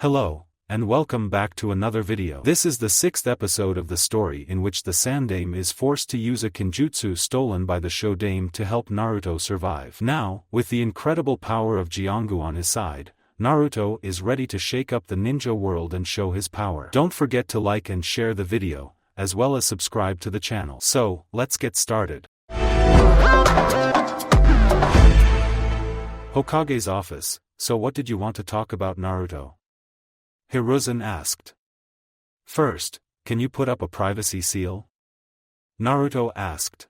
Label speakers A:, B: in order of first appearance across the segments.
A: Hello, and welcome back to another video. This is the 6th episode of the story in which the Sandaime is forced to use a kinjutsu stolen by the Shodaime to help Naruto survive. Now, with the incredible power of Jiongu on his side, Naruto is ready to shake up the ninja world and show his power. Don't forget to like and share the video, as well as subscribe to the channel. So, let's get started. Hokage's office. So what did you want to talk about, Naruto? Hiruzen asked. First, can you put up a privacy seal? Naruto asked.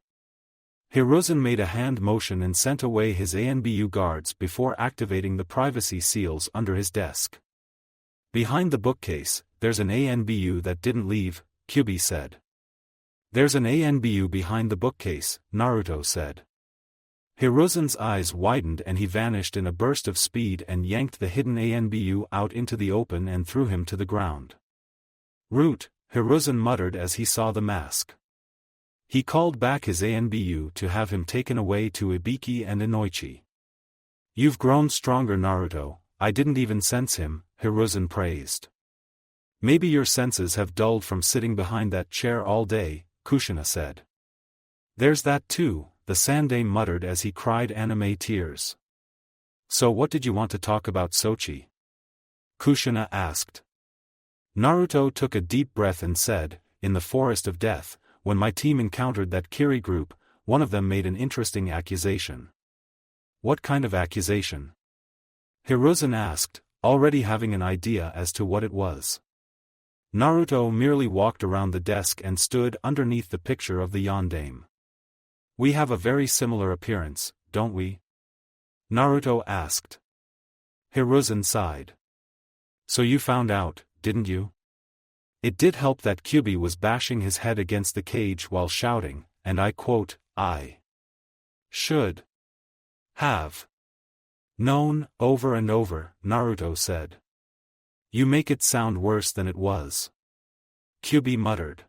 A: Hiruzen made a hand motion and sent away his ANBU guards before activating the privacy seals under his desk. Behind the bookcase, there's an ANBU that didn't leave, Kyubi said. There's an ANBU behind the bookcase, Naruto said. Hiruzen's eyes widened and he vanished in a burst of speed and yanked the hidden ANBU out into the open and threw him to the ground. Root, Hiruzen muttered as he saw the mask. He called back his ANBU to have him taken away to Ibiki and Inoichi. You've grown stronger, Naruto. I didn't even sense him, Hiruzen praised. Maybe your senses have dulled from sitting behind that chair all day, Kushina said. There's that too, the Sandaime muttered as he cried anime tears. So what did you want to talk about, Sochi? Kushina asked. Naruto took a deep breath and said, in the forest of death, when my team encountered that Kiri group, one of them made an interesting accusation. What kind of accusation? Hiruzen asked, already having an idea as to what it was. Naruto merely walked around the desk and stood underneath the picture of the Yondaime. We have a very similar appearance, don't we? Naruto asked. Hiruzen sighed. So you found out, didn't you? It did help that Kyubi was bashing his head against the cage while shouting, and I quote, I should have known, over and over, Naruto said. You make it sound worse than it was. Kyubi muttered.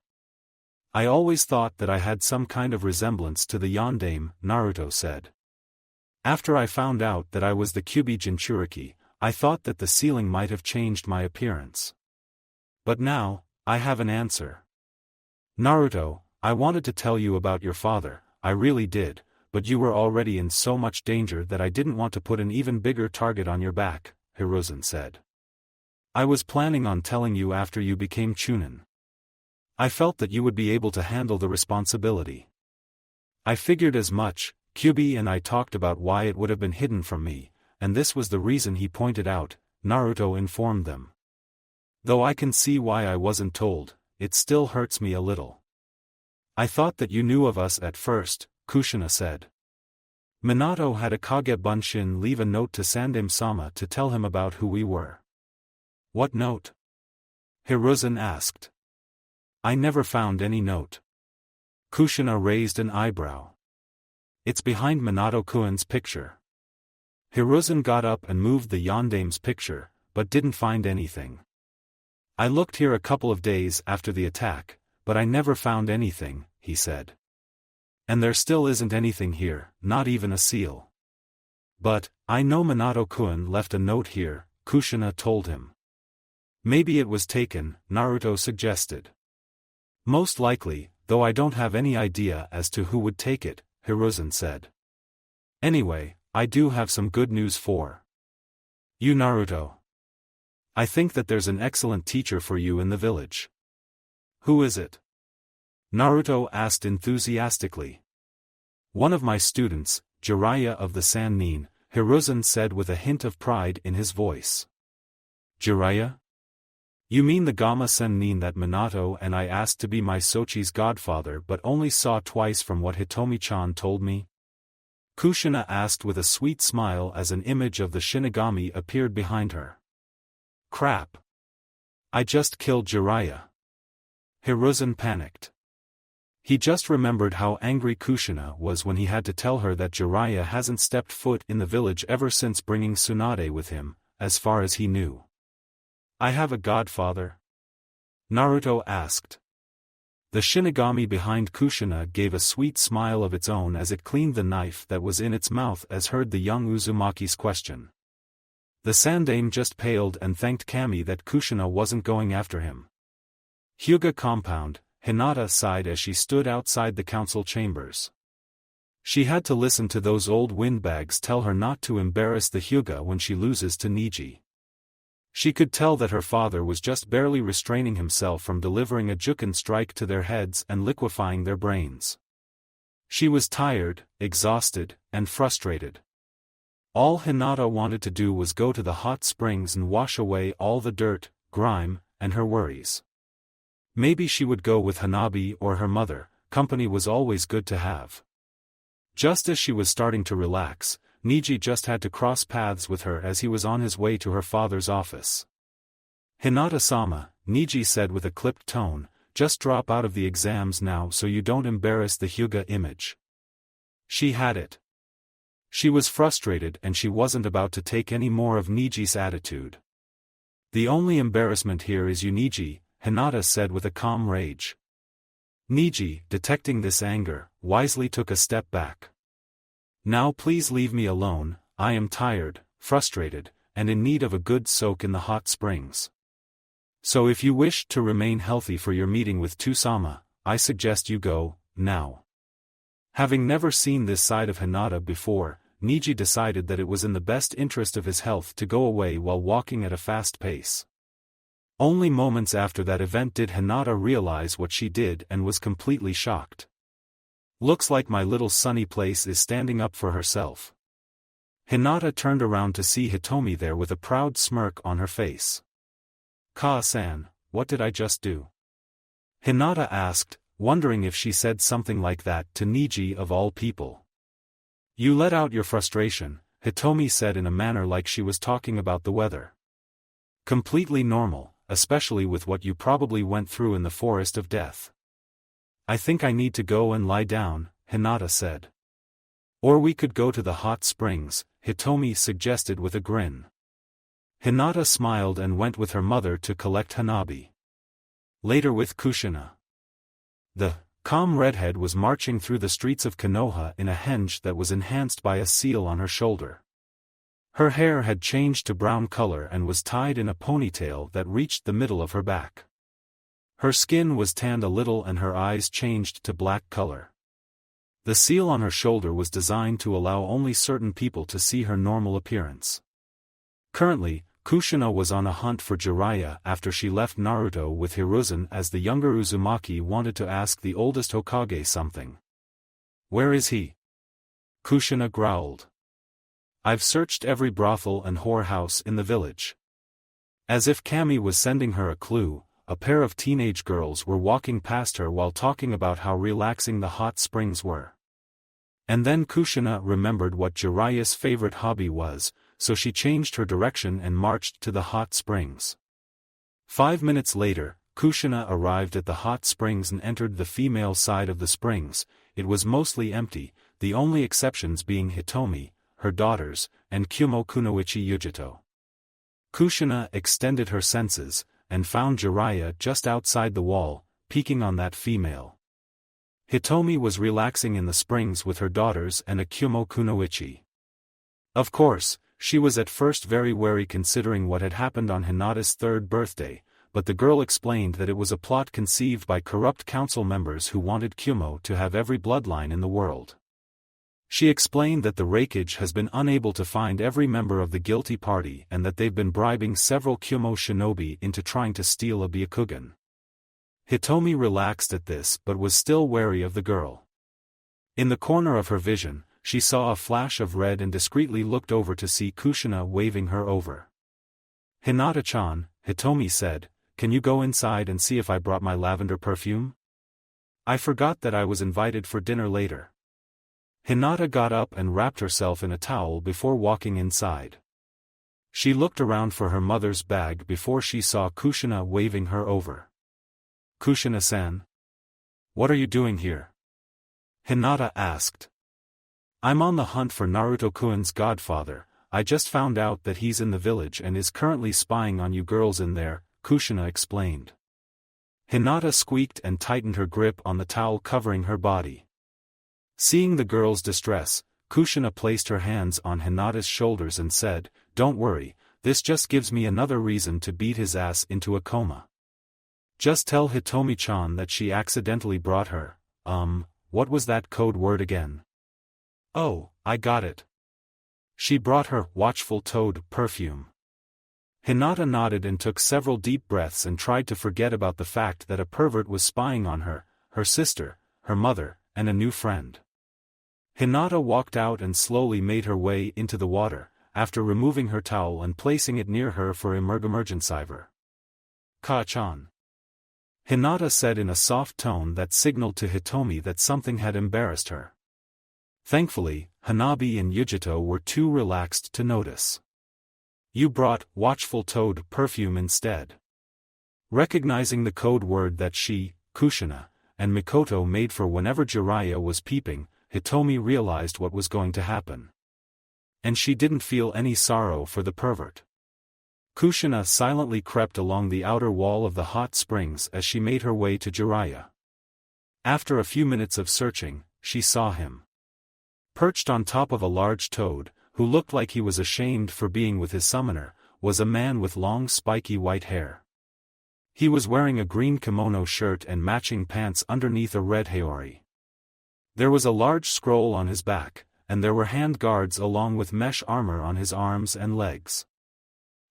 A: I always thought that I had some kind of resemblance to the Yondaime, Naruto said. After I found out that I was the Kyubi Jinchuriki, I thought that the ceiling might have changed my appearance. But now, I have an answer. Naruto, I wanted to tell you about your father, I really did, but you were already in so much danger that I didn't want to put an even bigger target on your back, Hiruzen said. I was planning on telling you after you became Chunin. I felt that you would be able to handle the responsibility. I figured as much. Kyubi and I talked about why it would have been hidden from me, and this was the reason he pointed out, Naruto informed them. Though I can see why I wasn't told, it still hurts me a little. I thought that you knew of us at first, Kushina said. Minato had a Kage Bunshin leave a note to Sandaime-sama to tell him about who we were. What note? Hiruzen asked. I never found any note. Kushina raised an eyebrow. It's behind Minato-kun's picture. Hiruzen got up and moved the Yondaime's picture, but didn't find anything. I looked here a couple of days after the attack, but I never found anything, he said. And there still isn't anything here, not even a seal. But, I know Minato-kun left a note here, Kushina told him. Maybe it was taken, Naruto suggested. Most likely, though I don't have any idea as to who would take it, Hiruzen said. Anyway, I do have some good news for you, Naruto. I think that there's an excellent teacher for you in the village. Who is it? Naruto asked enthusiastically. One of my students, Jiraiya of the Sannin, Hiruzen said with a hint of pride in his voice. Jiraiya? You mean the Gamma Sennin that Minato and I asked to be my Sochi's godfather but only saw twice from what Hitomi-chan told me? Kushina asked with a sweet smile as an image of the Shinigami appeared behind her. Crap. I just killed Jiraiya. Hiruzen panicked. He just remembered how angry Kushina was when he had to tell her that Jiraiya hasn't stepped foot in the village ever since bringing Tsunade with him, as far as he knew. I have a godfather? Naruto asked. The Shinigami behind Kushina gave a sweet smile of its own as it cleaned the knife that was in its mouth as heard the young Uzumaki's question. The Sandaime just paled and thanked Kami that Kushina wasn't going after him. Hyuga compound, Hinata sighed as she stood outside the council chambers. She had to listen to those old windbags tell her not to embarrass the Hyuga when she loses to Niji. She could tell that her father was just barely restraining himself from delivering a Juken strike to their heads and liquefying their brains. She was tired, exhausted, and frustrated. All Hinata wanted to do was go to the hot springs and wash away all the dirt, grime, and her worries. Maybe she would go with Hanabi or her mother. Company was always good to have. Just as she was starting to relax, Niji just had to cross paths with her as he was on his way to her father's office. "Hinata-sama," Niji said with a clipped tone, "just drop out of the exams now so you don't embarrass the Hyuga image." She had it. She was frustrated and she wasn't about to take any more of Niji's attitude. "The only embarrassment here is you, Niji," Hinata said with a calm rage. Niji, detecting this anger, wisely took a step back. "Now please leave me alone, I am tired, frustrated, and in need of a good soak in the hot springs. So if you wish to remain healthy for your meeting with Tusama, I suggest you go, now." Having never seen this side of Hinata before, Niji decided that it was in the best interest of his health to go away while walking at a fast pace. Only moments after that event did Hinata realize what she did and was completely shocked. "Looks like my little sunny place is standing up for herself." Hinata turned around to see Hitomi there with a proud smirk on her face. "Ka-san, what did I just do?" Hinata asked, wondering if she said something like that to Niji of all people. "You let out your frustration," Hitomi said in a manner like she was talking about the weather. "Completely normal, especially with what you probably went through in the forest of death." "I think I need to go and lie down," Hinata said. "Or we could go to the hot springs," Hitomi suggested with a grin. Hinata smiled and went with her mother to collect Hanabi. Later with Kushina. The calm redhead was marching through the streets of Konoha in a henge that was enhanced by a seal on her shoulder. Her hair had changed to brown color and was tied in a ponytail that reached the middle of her back. Her skin was tanned a little and her eyes changed to black color. The seal on her shoulder was designed to allow only certain people to see her normal appearance. Currently, Kushina was on a hunt for Jiraiya after she left Naruto with Hiruzen as the younger Uzumaki wanted to ask the oldest Hokage something. "Where is he?" Kushina growled. "I've searched every brothel and whorehouse in the village." As if Kami was sending her a clue, a pair of teenage girls were walking past her while talking about how relaxing the hot springs were. And then Kushina remembered what Jiraiya's favorite hobby was, so she changed her direction and marched to the hot springs. 5 minutes later, Kushina arrived at the hot springs and entered the female side of the springs. It was mostly empty, the only exceptions being Hitomi, her daughters, and Kumo Kunoichi Yujito. Kushina extended her senses, and found Jiraiya just outside the wall, peeking on that female. Hitomi was relaxing in the springs with her daughters and a Kumo Kunoichi. Of course, she was at first very wary considering what had happened on Hinata's 3rd birthday, but the girl explained that it was a plot conceived by corrupt council members who wanted Kumo to have every bloodline in the world. She explained that the Raikage has been unable to find every member of the guilty party and that they've been bribing several Kumo shinobi into trying to steal a Byakugan. Hitomi relaxed at this but was still wary of the girl. In the corner of her vision, she saw a flash of red and discreetly looked over to see Kushina waving her over. "Hinata-chan," Hitomi said, "can you go inside and see if I brought my lavender perfume? I forgot that I was invited for dinner later." Hinata got up and wrapped herself in a towel before walking inside. She looked around for her mother's bag before she saw Kushina waving her over. "Kushina-san? What are you doing here?" Hinata asked. "I'm on the hunt for Naruto-kun's godfather. I just found out that he's in the village and is currently spying on you girls in there," Kushina explained. Hinata squeaked and tightened her grip on the towel covering her body. Seeing the girl's distress, Kushina placed her hands on Hinata's shoulders and said, "Don't worry, This just gives me another reason to beat his ass into a coma. Just tell Hitomi-chan that she accidentally brought her, what was that code word again? Oh, I got it. She brought her watchful toad perfume. Hinata nodded and took several deep breaths and tried to forget about the fact that a pervert was spying on her, her sister, her mother, and a new friend. Hinata walked out and slowly made her way into the water, after removing her towel and placing it near her for emergencyver. Ka-chan. Hinata said in a soft tone that signaled to Hitomi that something had embarrassed her. Thankfully, Hanabi and Yujito were too relaxed to notice. You brought watchful toad perfume instead. Recognizing the code word that she, Kushina, and Mikoto made for whenever Jiraiya was peeping, Hitomi realized what was going to happen. And she didn't feel any sorrow for the pervert. Kushina silently crept along the outer wall of the hot springs as she made her way to Jiraiya. After a few minutes of searching, she saw him. Perched on top of a large toad, who looked like he was ashamed for being with his summoner, was a man with long spiky white hair. He was wearing a green kimono shirt and matching pants underneath a red haori. There was a large scroll on his back, and there were hand guards along with mesh armor on his arms and legs.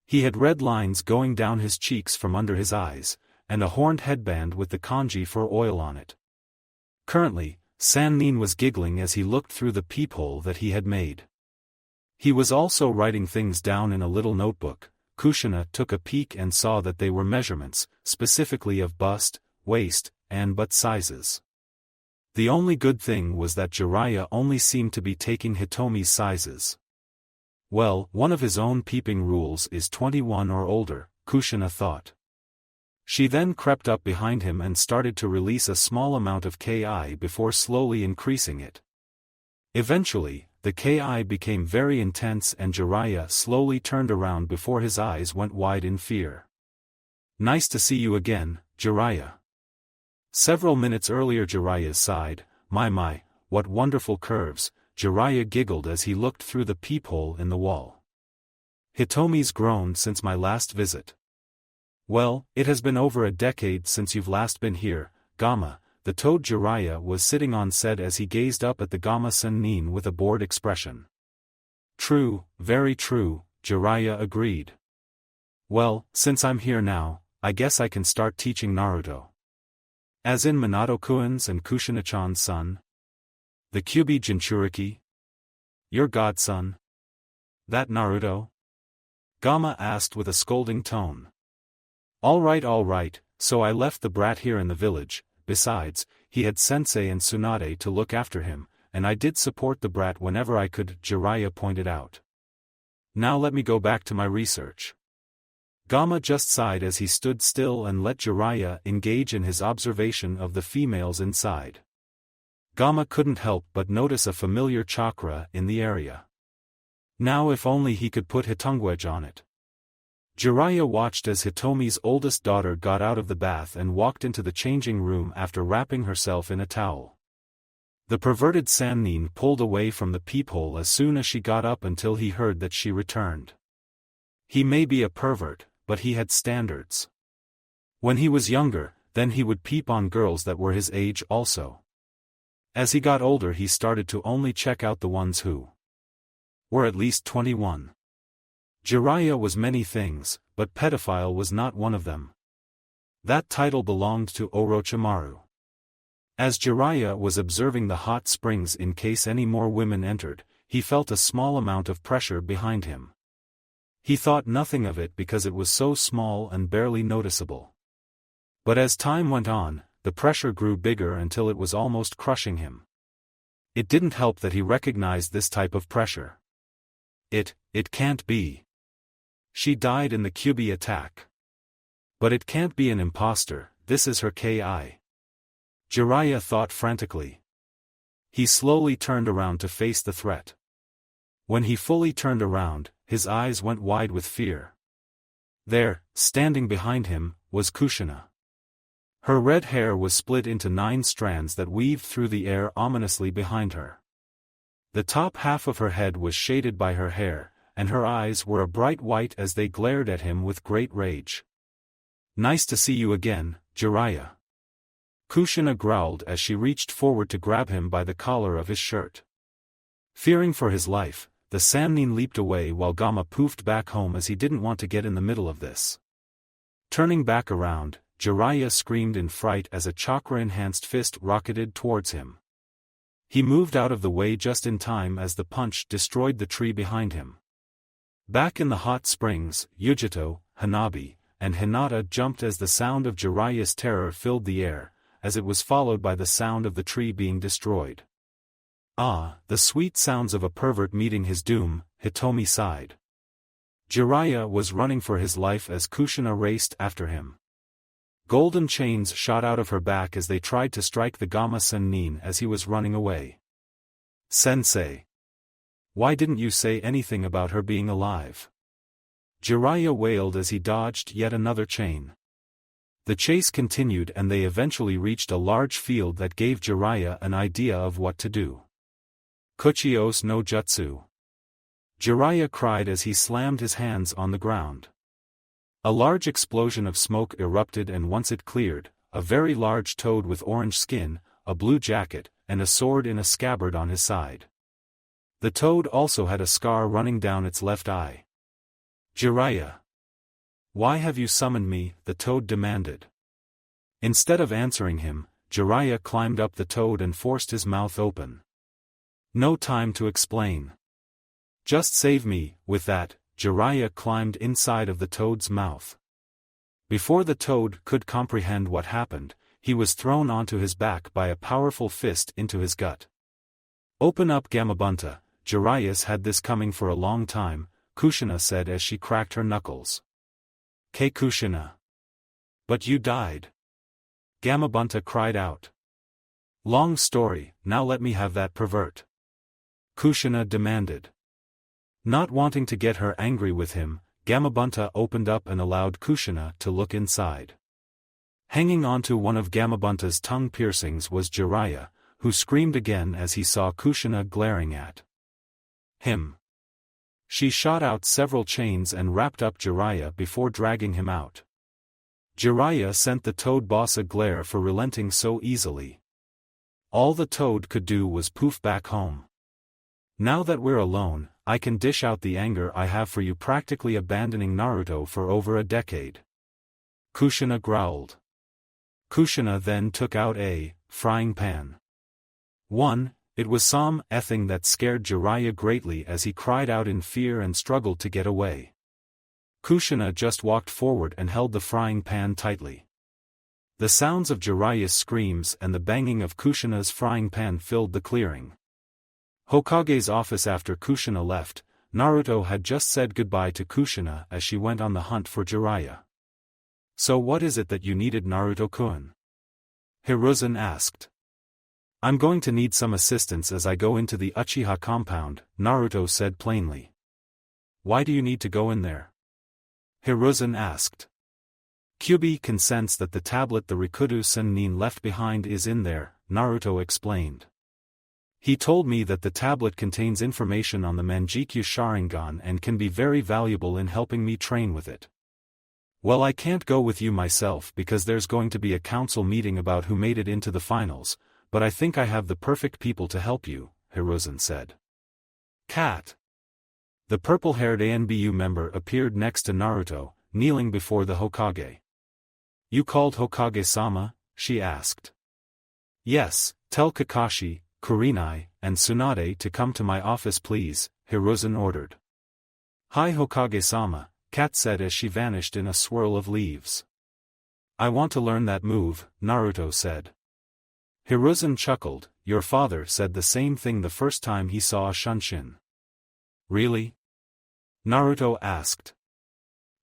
A: He had red lines going down his cheeks from under his eyes, and a horned headband with the kanji for oil on it. Currently, Sannin was giggling as he looked through the peephole that he had made. He was also writing things down in a little notebook. Kushina took a peek and saw that they were measurements, specifically of bust, waist, and butt sizes. The only good thing was that Jiraiya only seemed to be taking Hitomi's sizes. Well, one of his own peeping rules is 21 or older, Kushina thought. She then crept up behind him and started to release a small amount of Ki before slowly increasing it. Eventually, the Ki became very intense and Jiraiya slowly turned around before his eyes went wide in fear. Nice to see you again, Jiraiya. Several minutes earlier Jiraiya sighed, my, what wonderful curves. Jiraiya giggled as he looked through the peephole in the wall. Hitomi's grown since my last visit. Well, it has been over a decade since you've last been here, Gamma, the toad Jiraiya was sitting on said as he gazed up at the Gamma Sannin with a bored expression. True, very true, Jiraiya agreed. Well, since I'm here now, I guess I can start teaching Naruto. As in Minato-kuin's and Kushina-chan's son? The Kyuubi Jinchuriki? Your godson? That Naruto? Gamma asked with a scolding tone. All right, so I left the brat here in the village. Besides, he had Sensei and Tsunade to look after him, and I did support the brat whenever I could, Jiraiya pointed out. Now let me go back to my research. Gamma just sighed as he stood still and let Jiraiya engage in his observation of the females inside. Gamma couldn't help but notice a familiar chakra in the area. Now if only he could put Hitongwedge on it. Jiraiya watched as Hitomi's oldest daughter got out of the bath and walked into the changing room after wrapping herself in a towel. The perverted Sannin pulled away from the peephole as soon as she got up until he heard that she returned. He may be a pervert, but he had standards. When he was younger, then he would peep on girls that were his age also. As he got older he started to only check out the ones who were at least 21. Jiraiya was many things, but pedophile was not one of them. That title belonged to Orochimaru. As Jiraiya was observing the hot springs in case any more women entered, he felt a small amount of pressure behind him. He thought nothing of it because it was so small and barely noticeable. But as time went on, the pressure grew bigger until it was almost crushing him. It didn't help that he recognized this type of pressure. It can't be. She died in the Kyuubi attack. But it can't be an imposter, this is her Ki. Jiraiya thought frantically. He slowly turned around to face the threat. When he fully turned around, his eyes went wide with fear. There, standing behind him, was Kushina. Her red hair was split into 9 strands that weaved through the air ominously behind her. The top half of her head was shaded by her hair, and her eyes were a bright white as they glared at him with great rage. "Nice to see you again, Jiraiya." Kushina growled as she reached forward to grab him by the collar of his shirt. Fearing for his life, the Sannin leaped away while Gamma poofed back home as he didn't want to get in the middle of this. Turning back around, Jiraiya screamed in fright as a chakra-enhanced fist rocketed towards him. He moved out of the way just in time as the punch destroyed the tree behind him. Back in the hot springs, Yujito, Hanabi, and Hinata jumped as the sound of Jiraiya's terror filled the air, as it was followed by the sound of the tree being destroyed. "Ah, the sweet sounds of a pervert meeting his doom," Hitomi sighed. Jiraiya was running for his life as Kushina raced after him. Golden chains shot out of her back as they tried to strike the Gamma Sennin as he was running away. "Sensei! Why didn't you say anything about her being alive?" Jiraiya wailed as he dodged yet another chain. The chase continued and they eventually reached a large field that gave Jiraiya an idea of what to do. "Kuchios no jutsu!" Jiraiya cried as he slammed his hands on the ground. A large explosion of smoke erupted, and once it cleared, a very large toad with orange skin, a blue jacket, and a sword in a scabbard on his side. The toad also had a scar running down its left eye. "Jiraiya! Why have you summoned me?" the toad demanded. Instead of answering him, Jiraiya climbed up the toad and forced his mouth open. "No time to explain. Just save me." With that, Jiraiya climbed inside of the toad's mouth. Before the toad could comprehend what happened, he was thrown onto his back by a powerful fist into his gut. "Open up, Gamabunta." Jiraiya's had this coming for a long time, Kushina said as she cracked her knuckles. "K Kushina. But you died." Gamabunta cried out. "Long story, now let me have that pervert," Kushina demanded. Not wanting to get her angry with him, Gamabunta opened up and allowed Kushina to look inside. Hanging onto one of Gamabunta's tongue piercings was Jiraiya, who screamed again as he saw Kushina glaring at him. She shot out several chains and wrapped up Jiraiya before dragging him out. Jiraiya sent the toad boss a glare for relenting so easily. All the toad could do was poof back home. "Now that we're alone, I can dish out the anger I have for you practically abandoning Naruto for over a decade," Kushina growled. Kushina then took out a frying pan. It was something that scared Jiraiya greatly as he cried out in fear and struggled to get away. Kushina just walked forward and held the frying pan tightly. The sounds of Jiraiya's screams and the banging of Kushina's frying pan filled the clearing. Hokage's office. After Kushina left, Naruto had just said goodbye to Kushina as she went on the hunt for Jiraiya. "So what is it that you needed, Naruto-kun?" Hiruzen asked. "I'm going to need some assistance as I go into the Uchiha compound," Naruto said plainly. "Why do you need to go in there?" Hiruzen asked. "Kyubi can sense that the tablet the Rikudo Sennin left behind is in there," Naruto explained. "He told me that the tablet contains information on the Manjikyu Sharingan and can be very valuable in helping me train with it." "Well, I can't go with you myself because there's going to be a council meeting about who made it into the finals, but I think I have the perfect people to help you," Hiruzen said. "Cat." The purple-haired ANBU member appeared next to Naruto, kneeling before the Hokage. "You called Hokage-sama?" she asked. "Yes, tell Kakashi, Kurenai, and Tsunade to come to my office please," Hiruzen ordered. "Hi Hokage-sama," Kat said as she vanished in a swirl of leaves. "I want to learn that move," Naruto said. Hiruzen chuckled. "Your father said the same thing the first time he saw a Shunshin." "Really?" Naruto asked.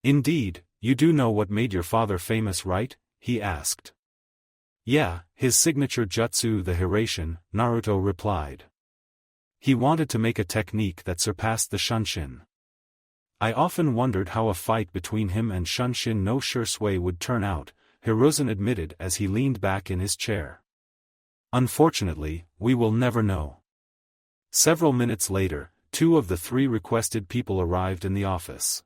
A: "Indeed, you do know what made your father famous, right?" he asked. "Yeah, his signature jutsu, the Hiraishin," Naruto replied. "He wanted to make a technique that surpassed the Shunshin. I often wondered how a fight between him and Shunshin no Shursui would turn out," Hiruzen admitted as he leaned back in his chair. "Unfortunately, we will never know." Several minutes later, 2 of the 3 requested people arrived in the office.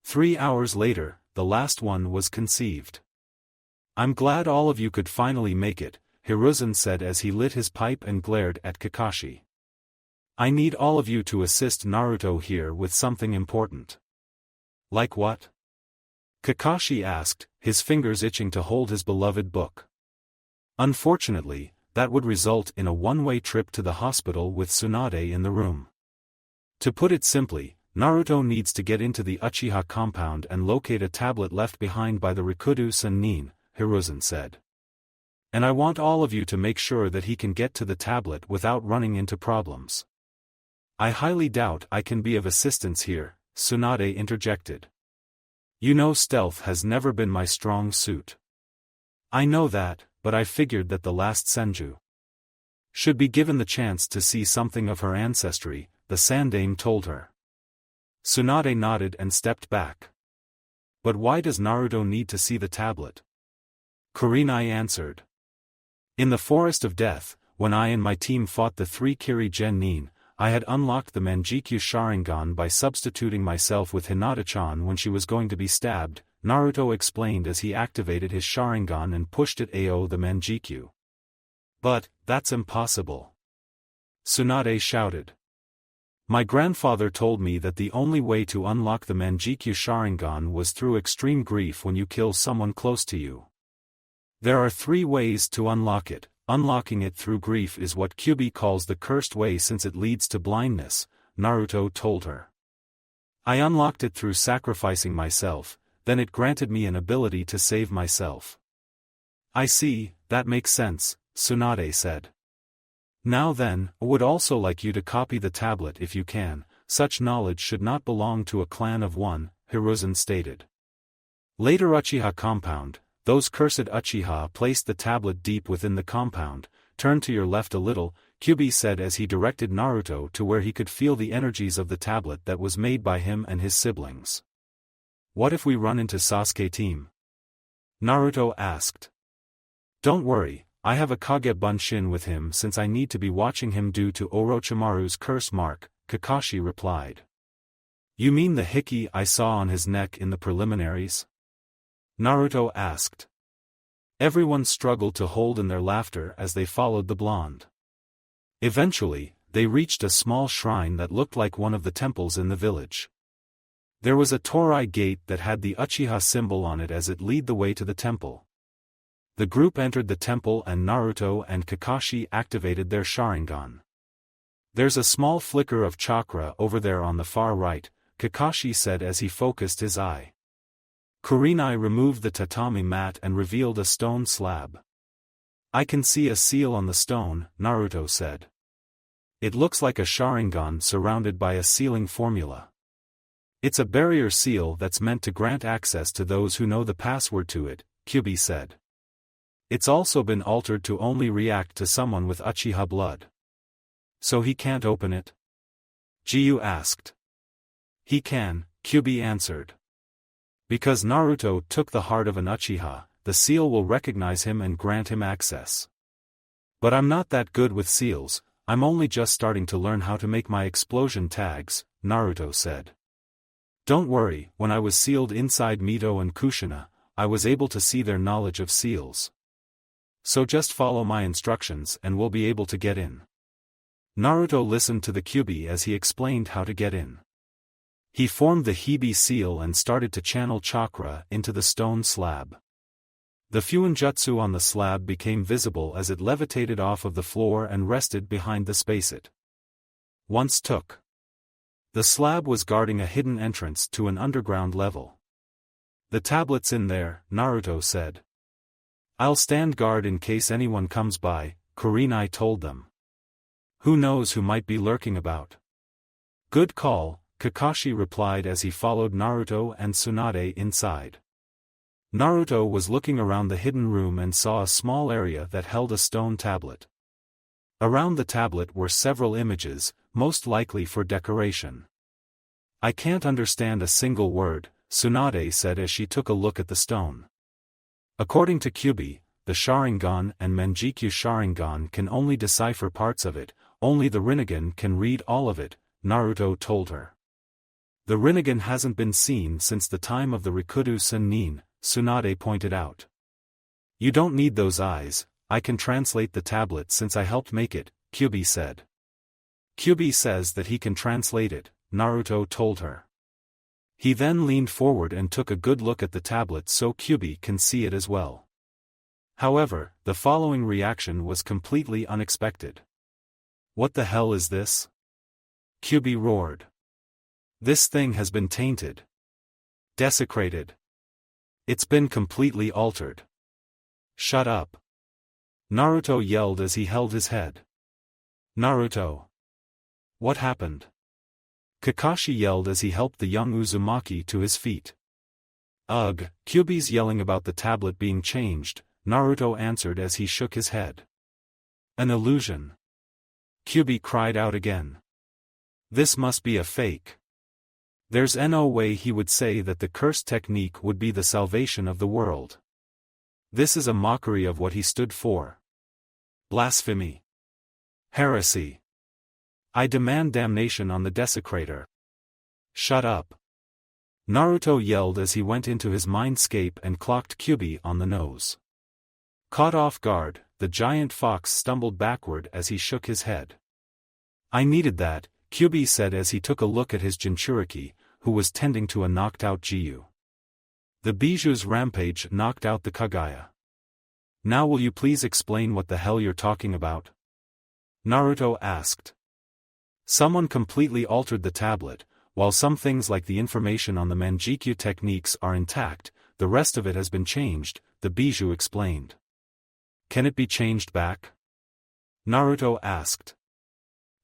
A: 3 hours later, the last one was conceived. "I'm glad all of you could finally make it," Hiruzen said as he lit his pipe and glared at Kakashi. "I need all of you to assist Naruto here with something important." "Like what?" Kakashi asked, his fingers itching to hold his beloved book. Unfortunately, that would result in a one-way trip to the hospital with Tsunade in the room. To put it simply, Naruto needs to get into the Uchiha compound and locate a tablet left behind by the Rikudo Sennin, Hiruzen said. "And I want all of you to make sure that he can get to the tablet without running into problems." "I highly doubt I can be of assistance here," Tsunade interjected. "You know, stealth has never been my strong suit." "I know that, but I figured that the last Senju should be given the chance to see something of her ancestry," the Sandaime told her. Tsunade nodded and stepped back. "But why does Naruto need to see the tablet?" Kurenai answered. "In the Forest of Death, when I and my team fought the 3 Kiri Genin, I had unlocked the Manjikyu Sharingan by substituting myself with Hinata-chan when she was going to be stabbed," Naruto explained as he activated his Sharingan and pushed it AO the Manjikyu. "But, that's impossible!" Tsunade shouted. "My grandfather told me that the only way to unlock the Manjikyu Sharingan was through extreme grief when you kill someone close to you. There are 3 ways to unlock it. Unlocking it through grief is what Kyuubi calls the cursed way since it leads to blindness," Naruto told her. "I unlocked it through sacrificing myself, then it granted me an ability to save myself." "I see, that makes sense," Tsunade said. "Now then, I would also like you to copy the tablet if you can. Such knowledge should not belong to a clan of one," Hiruzen stated. Later Uchiha compound, those cursed Uchiha placed the tablet deep within the compound. "Turn to your left a little," Kyuubi said as he directed Naruto to where he could feel the energies of the tablet that was made by him and his siblings. "What if we run into Sasuke team?" Naruto asked. "Don't worry, I have a Kage Bunshin with him since I need to be watching him due to Orochimaru's curse mark," Kakashi replied. "You mean the hiki I saw on his neck in the preliminaries?" Naruto asked. Everyone struggled to hold in their laughter as they followed the blonde. Eventually, they reached a small shrine that looked like one of the temples in the village. There was a torii gate that had the Uchiha symbol on it as it led the way to the temple. The group entered the temple and Naruto and Kakashi activated their Sharingan. "There's a small flicker of chakra over there on the far right," Kakashi said as he focused his eye. Kurenai removed the tatami mat and revealed a stone slab. "I can see a seal on the stone," Naruto said. "It looks like a Sharingan surrounded by a sealing formula. It's a barrier seal that's meant to grant access to those who know the password to it," Kyuubi said. "It's also been altered to only react to someone with Uchiha blood." "So he can't open it?" Jiyu asked. "He can," Kyuubi answered. "Because Naruto took the heart of an Uchiha, the seal will recognize him and grant him access. But I'm not that good with seals, I'm only just starting to learn how to make my explosion tags," Naruto said. "Don't worry, when I was sealed inside Mito and Kushina, I was able to see their knowledge of seals. So just follow my instructions and we'll be able to get in." Naruto listened to the Kyuubi as he explained how to get in. He formed the Hibi seal and started to channel chakra into the stone slab. The Fuinjutsu on the slab became visible as it levitated off of the floor and rested behind the space it once took. The slab was guarding a hidden entrance to an underground level. "The tablet's in there," Naruto said. "I'll stand guard in case anyone comes by," Kurenai told them. "Who knows who might be lurking about?" "Good call," Kakashi replied as he followed Naruto and Tsunade inside. Naruto was looking around the hidden room and saw a small area that held a stone tablet. Around the tablet were several images, most likely for decoration. "I can't understand a single word," Tsunade said as she took a look at the stone. According to Kyuubi, the Sharingan and Manjikyu Sharingan can only decipher parts of it, only the Rinnegan can read all of it, Naruto told her. The Rinnegan hasn't been seen since the time of the Rikudo Sennin, Tsunade pointed out. You don't need those eyes, I can translate the tablet since I helped make it, Kyubi said. Kyubi says that he can translate it, Naruto told her. He then leaned forward and took a good look at the tablet so Kyubi can see it as well. However, the following reaction was completely unexpected. What the hell is this? Kyubi roared. This thing has been tainted. Desecrated. It's been completely altered. Shut up. Naruto yelled as he held his head. Naruto. What happened? Kakashi yelled as he helped the young Uzumaki to his feet. Ugh, Kyubi's yelling about the tablet being changed, Naruto answered as he shook his head. An illusion. Kyubi cried out again. This must be a fake. There's no way he would say that the curse technique would be the salvation of the world. This is a mockery of what he stood for. Blasphemy. Heresy. I demand damnation on the desecrator. Shut up. Naruto yelled as he went into his mindscape and clocked Kyubi on the nose. Caught off guard, the giant fox stumbled backward as he shook his head. I needed that, Kyubi said as he took a look at his Jinchuriki, who was tending to a knocked-out Jiyu. The Biju's rampage knocked out the Kaguya. Now will you please explain what the hell you're talking about? Naruto asked. Someone completely altered the tablet, while some things like the information on the Manjikyu techniques are intact, the rest of it has been changed, the Biju explained. Can it be changed back? Naruto asked.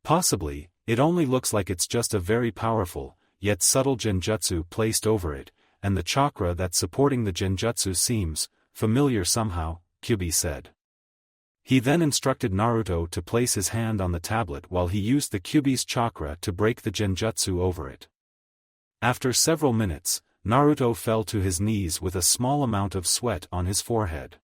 A: Possibly, it only looks like it's just a very powerful, yet subtle genjutsu placed over it, and the chakra that's supporting the genjutsu seems familiar somehow, Kyubi said. He then instructed Naruto to place his hand on the tablet while he used the Kyubi's chakra to break the genjutsu over it. After several minutes, Naruto fell to his knees with a small amount of sweat on his forehead.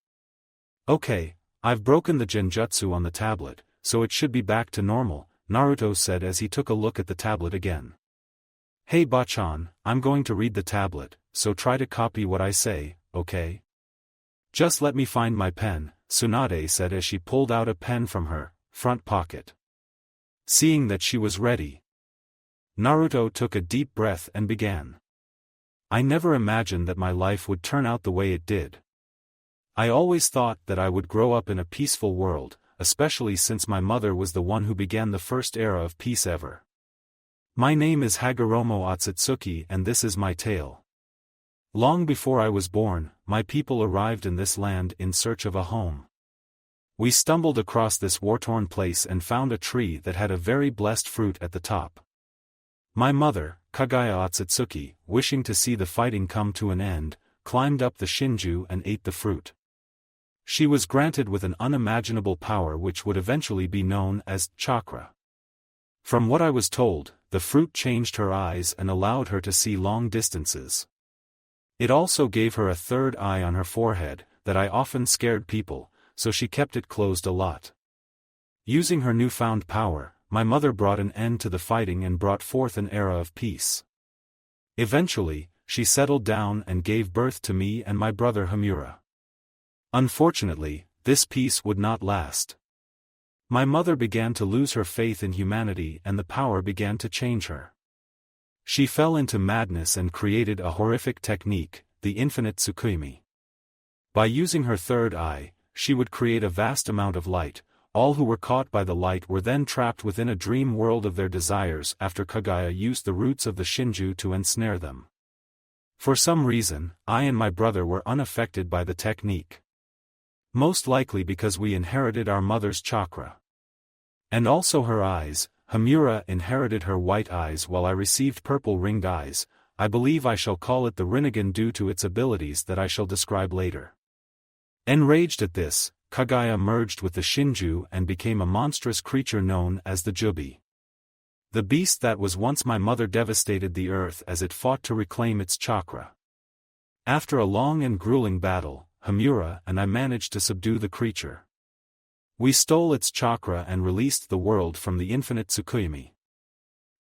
A: Okay, I've broken the genjutsu on the tablet, so it should be back to normal, Naruto said as he took a look at the tablet again. Hey Bachan, I'm going to read the tablet, so try to copy what I say, okay? Just let me find my pen, Tsunade said as she pulled out a pen from her front pocket. Seeing that she was ready, Naruto took a deep breath and began. I never imagined that my life would turn out the way it did. I always thought that I would grow up in a peaceful world, especially since my mother was the one who began the first era of peace ever. My name is Hagoromo Otsutsuki and this is my tale. Long before I was born, my people arrived in this land in search of a home. We stumbled across this war-torn place and found a tree that had a very blessed fruit at the top. My mother, Kaguya Otsutsuki, wishing to see the fighting come to an end, climbed up the Shinju and ate the fruit. She was granted with an unimaginable power which would eventually be known as chakra. From what I was told, the fruit changed her eyes and allowed her to see long distances. It also gave her a third eye on her forehead, that eye often scared people, so she kept it closed a lot. Using her newfound power, my mother brought an end to the fighting and brought forth an era of peace. Eventually, she settled down and gave birth to me and my brother Hamura. Unfortunately, this peace would not last. My mother began to lose her faith in humanity and the power began to change her. She fell into madness and created a horrific technique, the infinite Tsukuyomi. By using her third eye, she would create a vast amount of light. All who were caught by the light were then trapped within a dream world of their desires after Kaguya used the roots of the Shinju to ensnare them. For some reason, I and my brother were unaffected by the technique. Most likely because we inherited our mother's chakra. And also her eyes. Hamura inherited her white eyes while I received purple ringed eyes. I believe I shall call it the Rinnegan due to its abilities that I shall describe later. Enraged at this, Kaguya merged with the Shinju and became a monstrous creature known as the Jubi. The beast that was once my mother devastated the earth as it fought to reclaim its chakra. After a long and grueling battle, Hamura and I managed to subdue the creature. We stole its chakra and released the world from the infinite Tsukuyomi.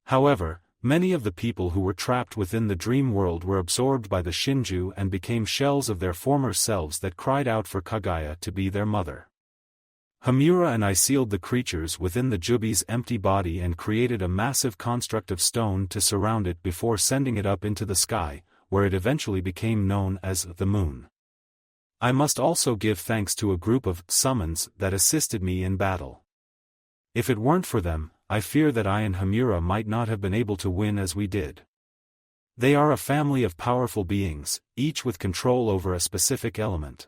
A: However, many of the people who were trapped within the dream world were absorbed by the Shinju and became shells of their former selves that cried out for Kaguya to be their mother. Hamura and I sealed the creatures within the Jubi's empty body and created a massive construct of stone to surround it before sending it up into the sky, where it eventually became known as the moon. I must also give thanks to a group of summons that assisted me in battle. If it weren't for them, I fear that I and Hamura might not have been able to win as we did. They are a family of powerful beings, each with control over a specific element.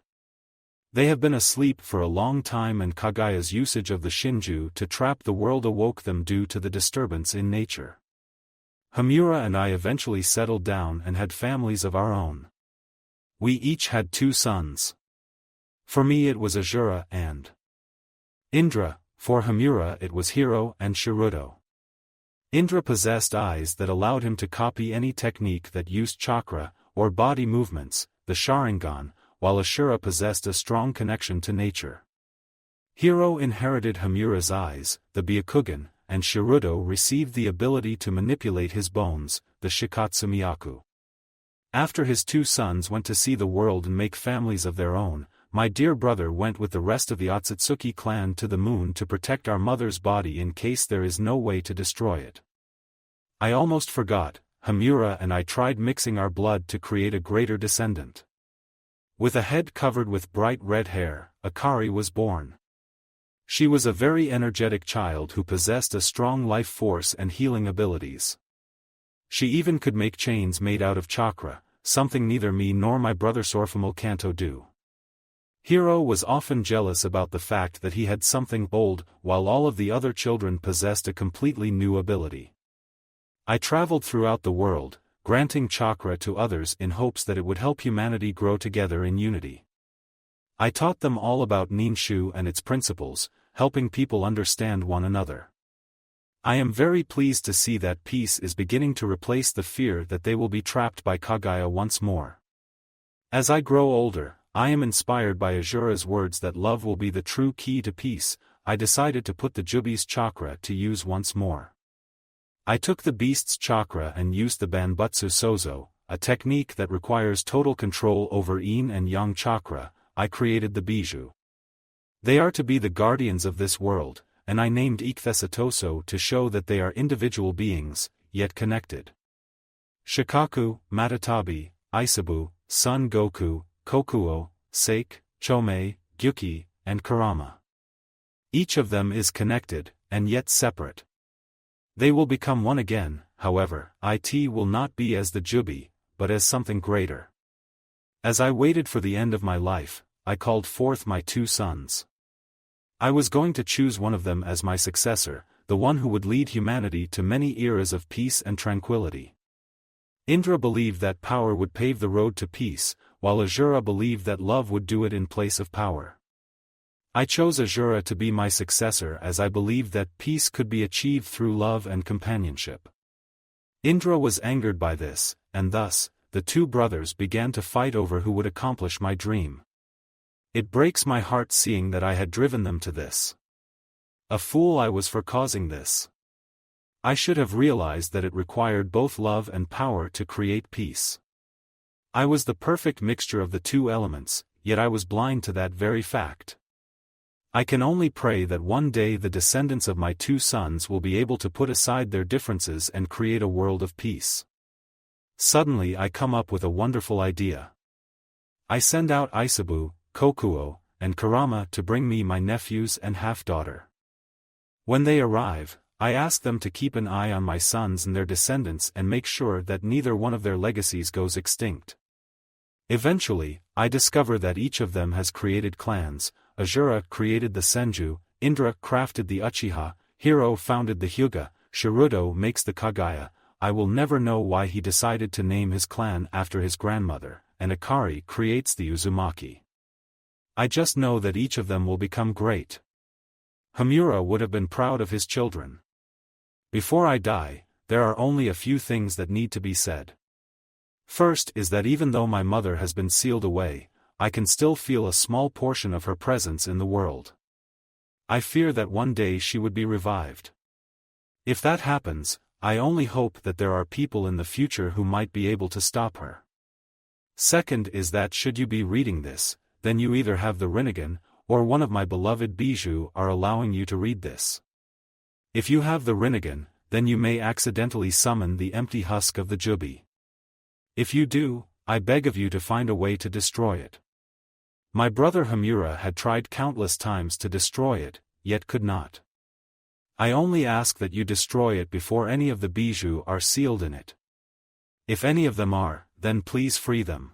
A: They have been asleep for a long time, and Kaguya's usage of the Shinju to trap the world awoke them due to the disturbance in nature. Hamura and I eventually settled down and had families of our own. We each had 2 sons. For me it was Azura and Indra, for Hamura it was Hiro and Shirudo. Indra possessed eyes that allowed him to copy any technique that used chakra, or body movements, the Sharingan, while Ashura possessed a strong connection to nature. Hiro inherited Hamura's eyes, the Byakugan, and Shirudo received the ability to manipulate his bones, the Shikatsu Myaku. After his 2 sons went to see the world and make families of their own, my dear brother went with the rest of the Otsutsuki clan to the moon to protect our mother's body in case there is no way to destroy it. I almost forgot, Hamura and I tried mixing our blood to create a greater descendant. With a head covered with bright red hair, Akari was born. She was a very energetic child who possessed a strong life force and healing abilities. She even could make chains made out of chakra, something neither me nor my brother Sorfumal Kanto do. Hiro was often jealous about the fact that he had something old, while all of the other children possessed a completely new ability. I traveled throughout the world, granting chakra to others in hopes that it would help humanity grow together in unity. I taught them all about Ninshu and its principles, helping people understand one another. I am very pleased to see that peace is beginning to replace the fear that they will be trapped by Kaguya once more. As I grow older, I am inspired by Azura's words that love will be the true key to peace. I decided to put the Jubi's chakra to use once more. I took the beast's chakra and used the Banbutsu Sozo, a technique that requires total control over yin and yang chakra. I created the Bijou. They are to be the guardians of this world, and I named Ikthesatoso to show that they are individual beings, yet connected. Shikaku, Matatabi, Isabu, Son Goku, Kokuo, Sake, Chomei, Gyuki, and Kurama. Each of them is connected, and yet separate. They will become one again, however, it will not be as the Jubi, but as something greater. As I waited for the end of my life, I called forth my 2 sons. I was going to choose one of them as my successor, the one who would lead humanity to many eras of peace and tranquility. Indra believed that power would pave the road to peace, while Azura believed that love would do it in place of power. I chose Azura to be my successor as I believed that peace could be achieved through love and companionship. Indra was angered by this, and thus, the 2 brothers began to fight over who would accomplish my dream. It breaks my heart seeing that I had driven them to this. A fool I was for causing this. I should have realized that it required both love and power to create peace. I was the perfect mixture of the 2 elements, yet I was blind to that very fact. I can only pray that one day the descendants of my 2 sons will be able to put aside their differences and create a world of peace. Suddenly I come up with a wonderful idea. I send out Isabu, Kokuo, and Kurama to bring me my nephews and half-daughter. When they arrive, I ask them to keep an eye on my sons and their descendants and make sure that neither one of their legacies goes extinct. Eventually, I discover that each of them has created clans. Azura created the Senju, Indra crafted the Uchiha, Hiro founded the Hyuga, Shirudo makes the Kaguya. I will never know why he decided to name his clan after his grandmother, and Akari creates the Uzumaki. I just know that each of them will become great. Hamura would have been proud of his children. Before I die, there are only a few things that need to be said. First is that even though my mother has been sealed away, I can still feel a small portion of her presence in the world. I fear that one day she would be revived. If that happens, I only hope that there are people in the future who might be able to stop her. Second is that should you be reading this, then you either have the Rinnegan, or one of my beloved Bijou are allowing you to read this. If you have the Rinnegan, then you may accidentally summon the empty husk of the Jubi. If you do, I beg of you to find a way to destroy it. My brother Hamura had tried countless times to destroy it, yet could not. I only ask that you destroy it before any of the Bijou are sealed in it. If any of them are, then please free them.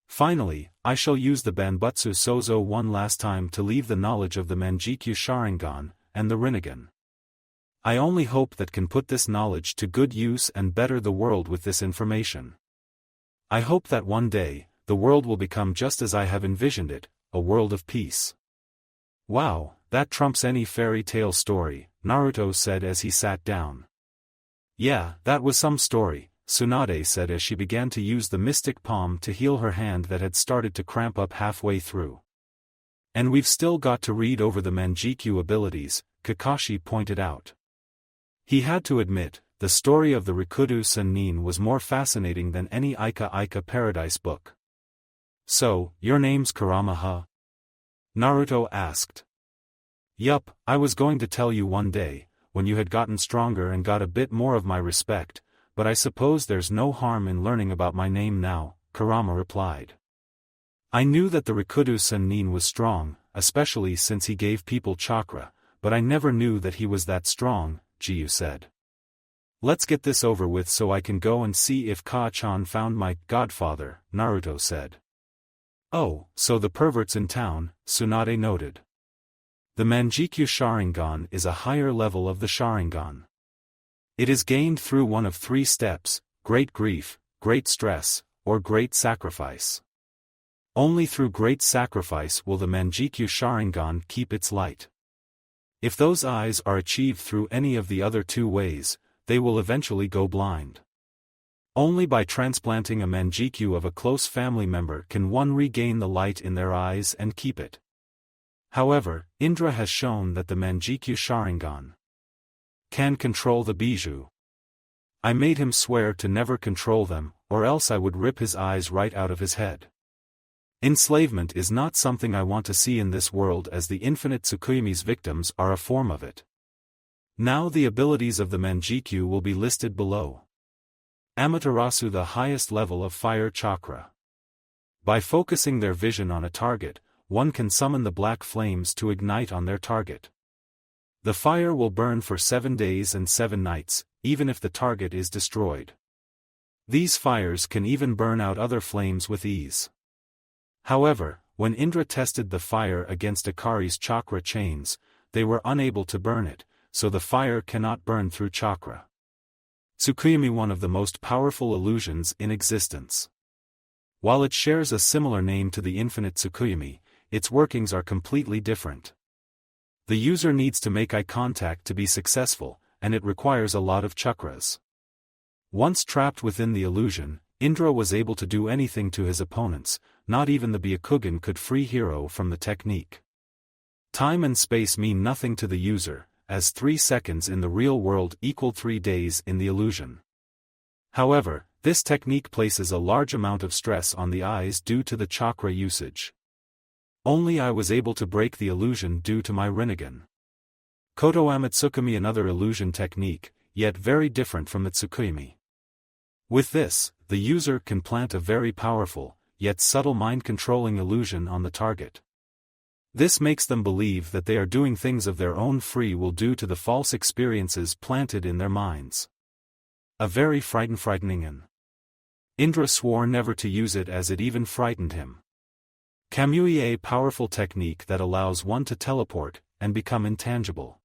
A: Finally, I shall use the Banbutsu Sozo one last time to leave the knowledge of the Manjikyu Sharingan, and the Rinnegan. I only hope that can put this knowledge to good use and better the world with this information. I hope that one day, the world will become just as I have envisioned it, a world of peace. Wow, that trumps any fairy tale story, Naruto said as he sat down. Yeah, that was some story, Tsunade said as she began to use the mystic palm to heal her hand that had started to cramp up halfway through. And we've still got to read over the Manjikyu abilities, Kakashi pointed out. He had to admit, the story of the Rikudo Sennin was more fascinating than any Ika Ika Paradise book. So, your name's Kurama, huh? Naruto asked. Yup, I was going to tell you one day, when you had gotten stronger and got a bit more of my respect, but I suppose there's no harm in learning about my name now, Kurama replied. I knew that the Rikudo Sennin was strong, especially since he gave people chakra, but I never knew that he was that strong, Jiyu said. Let's get this over with so I can go and see if Ka-chan found my godfather, Naruto said. Oh, so the pervert's in town, Tsunade noted. The Manjikyu Sharingan is a higher level of the Sharingan. It is gained through one of three steps: great grief, great stress, or great sacrifice. Only through great sacrifice will the Manjikyu Sharingan keep its light. If those eyes are achieved through any of the other two ways, they will eventually go blind. Only by transplanting a Manjikyu of a close family member can one regain the light in their eyes and keep it. However, Indra has shown that the Manjikyu Sharingan can control the Bijou. I made him swear to never control them, or else I would rip his eyes right out of his head. Enslavement is not something I want to see in this world, as the infinite Tsukuyami's victims are a form of it. Now the abilities of the Manjikyu will be listed below. Amaterasu, the highest level of fire chakra. By focusing their vision on a target, one can summon the black flames to ignite on their target. The fire will burn for 7 days and 7 nights, even if the target is destroyed. These fires can even burn out other flames with ease. However, when Indra tested the fire against Akari's chakra chains, they were unable to burn it, so the fire cannot burn through chakra. Tsukuyami, one of the most powerful illusions in existence. While it shares a similar name to the infinite Tsukuyami, its workings are completely different. The user needs to make eye contact to be successful, and it requires a lot of chakras. Once trapped within the illusion, Indra was able to do anything to his opponents. Not even the Byakugan could free Hero from the technique. Time and space mean nothing to the user, as 3 seconds in the real world equal 3 days in the illusion. However, this technique places a large amount of stress on the eyes due to the chakra usage. Only I was able to break the illusion due to my Rinnegan. Koto Amatsukami, another illusion technique, yet very different from the Tsukuyami. With this, the user can plant a very powerful, yet subtle mind-controlling illusion on the target. This makes them believe that they are doing things of their own free will due to the false experiences planted in their minds. A very frightening. Indra swore never to use it as it even frightened him. Kamui, a powerful technique that allows one to teleport and become intangible.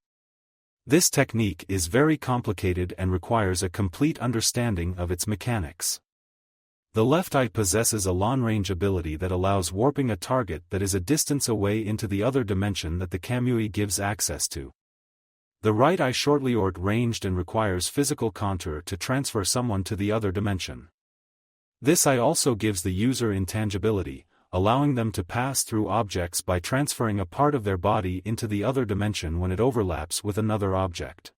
A: This technique is very complicated and requires a complete understanding of its mechanics. The left eye possesses a long-range ability that allows warping a target that is a distance away into the other dimension that the Kamui gives access to. The right eye shortly ranged and requires physical contour to transfer someone to the other dimension. This eye also gives the user intangibility, allowing them to pass through objects by transferring a part of their body into the other dimension when it overlaps with another object.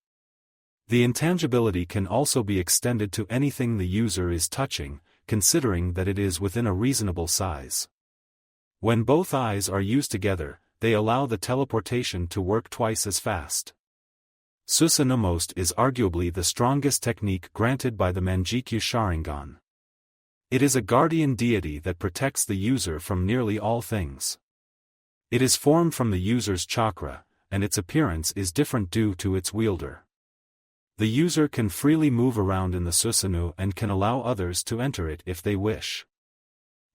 A: The intangibility can also be extended to anything the user is touching, considering that it is within a reasonable size. When both eyes are used together, they allow the teleportation to work twice as fast. Susanoo is arguably the strongest technique granted by the Manjikyu Sharingan. It is a guardian deity that protects the user from nearly all things. It is formed from the user's chakra, and its appearance is different due to its wielder. The user can freely move around in the Susanoo and can allow others to enter it if they wish.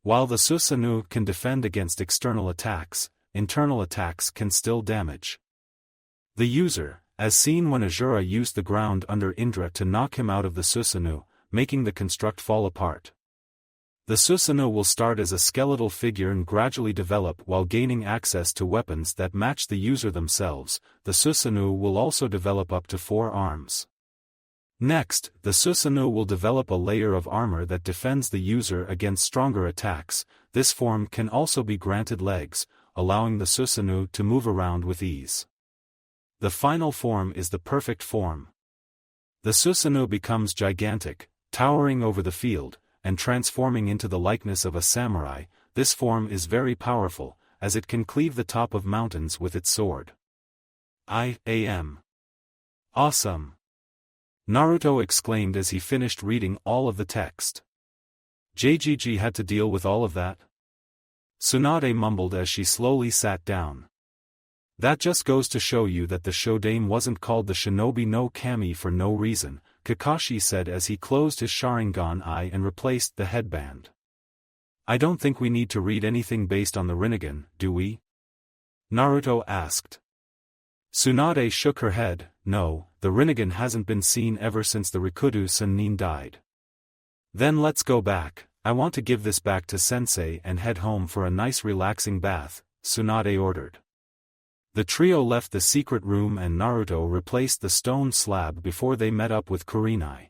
A: While the Susanoo can defend against external attacks, internal attacks can still damage the user, as seen when Azura used the ground under Indra to knock him out of the Susanoo, making the construct fall apart. The Susanoo will start as a skeletal figure and gradually develop while gaining access to weapons that match the user themselves. The Susanoo will also develop up to 4 arms. Next, the Susanoo will develop a layer of armor that defends the user against stronger attacks. This form can also be granted legs, allowing the Susanoo to move around with ease. The final form is the perfect form. The Susanoo becomes gigantic, towering over the field, and transforming into the likeness of a samurai. This form is very powerful, as it can cleave the top of mountains with its sword. Awesome! Naruto exclaimed as he finished reading all of the text. JGG had to deal with all of that? Tsunade mumbled as she slowly sat down. That just goes to show you that the Shodaime wasn't called the Shinobi no Kami for no reason, Kakashi said as he closed his Sharingan eye and replaced the headband. I don't think we need to read anything based on the Rinnegan, do we? Naruto asked. Tsunade shook her head. No, the Rinnegan hasn't been seen ever since the Rikudo Sennin died. Then let's go back. I want to give this back to Sensei and head home for a nice relaxing bath, Tsunade ordered. The trio left the secret room and Naruto replaced the stone slab before they met up with Kurenai.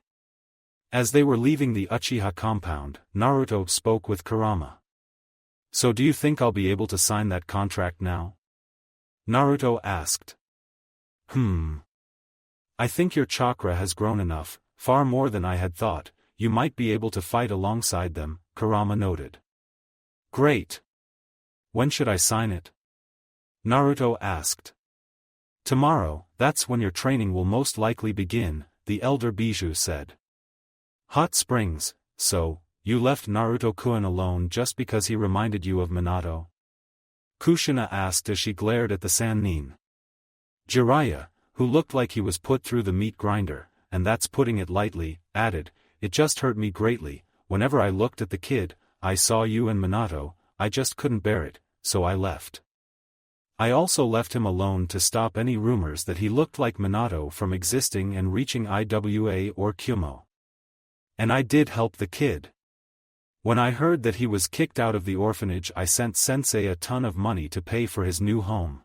A: As they were leaving the Uchiha compound, Naruto spoke with Kurama. So do you think I'll be able to sign that contract now? Naruto asked. I think your chakra has grown enough, far more than I had thought. You might be able to fight alongside them, Kurama noted. Great. When should I sign it? Naruto asked. Tomorrow, that's when your training will most likely begin, the elder Bijou said. Hot springs, so, you left Naruto-kun alone just because he reminded you of Minato? Kushina asked as she glared at the Sannin. Jiraiya, who looked like he was put through the meat grinder, and that's putting it lightly, added, It just hurt me greatly. Whenever I looked at the kid, I saw you and Minato. I just couldn't bear it, so I left. I also left him alone to stop any rumors that he looked like Minato from existing and reaching IWA or Kumo. And I did help the kid. When I heard that he was kicked out of the orphanage, I sent Sensei a ton of money to pay for his new home.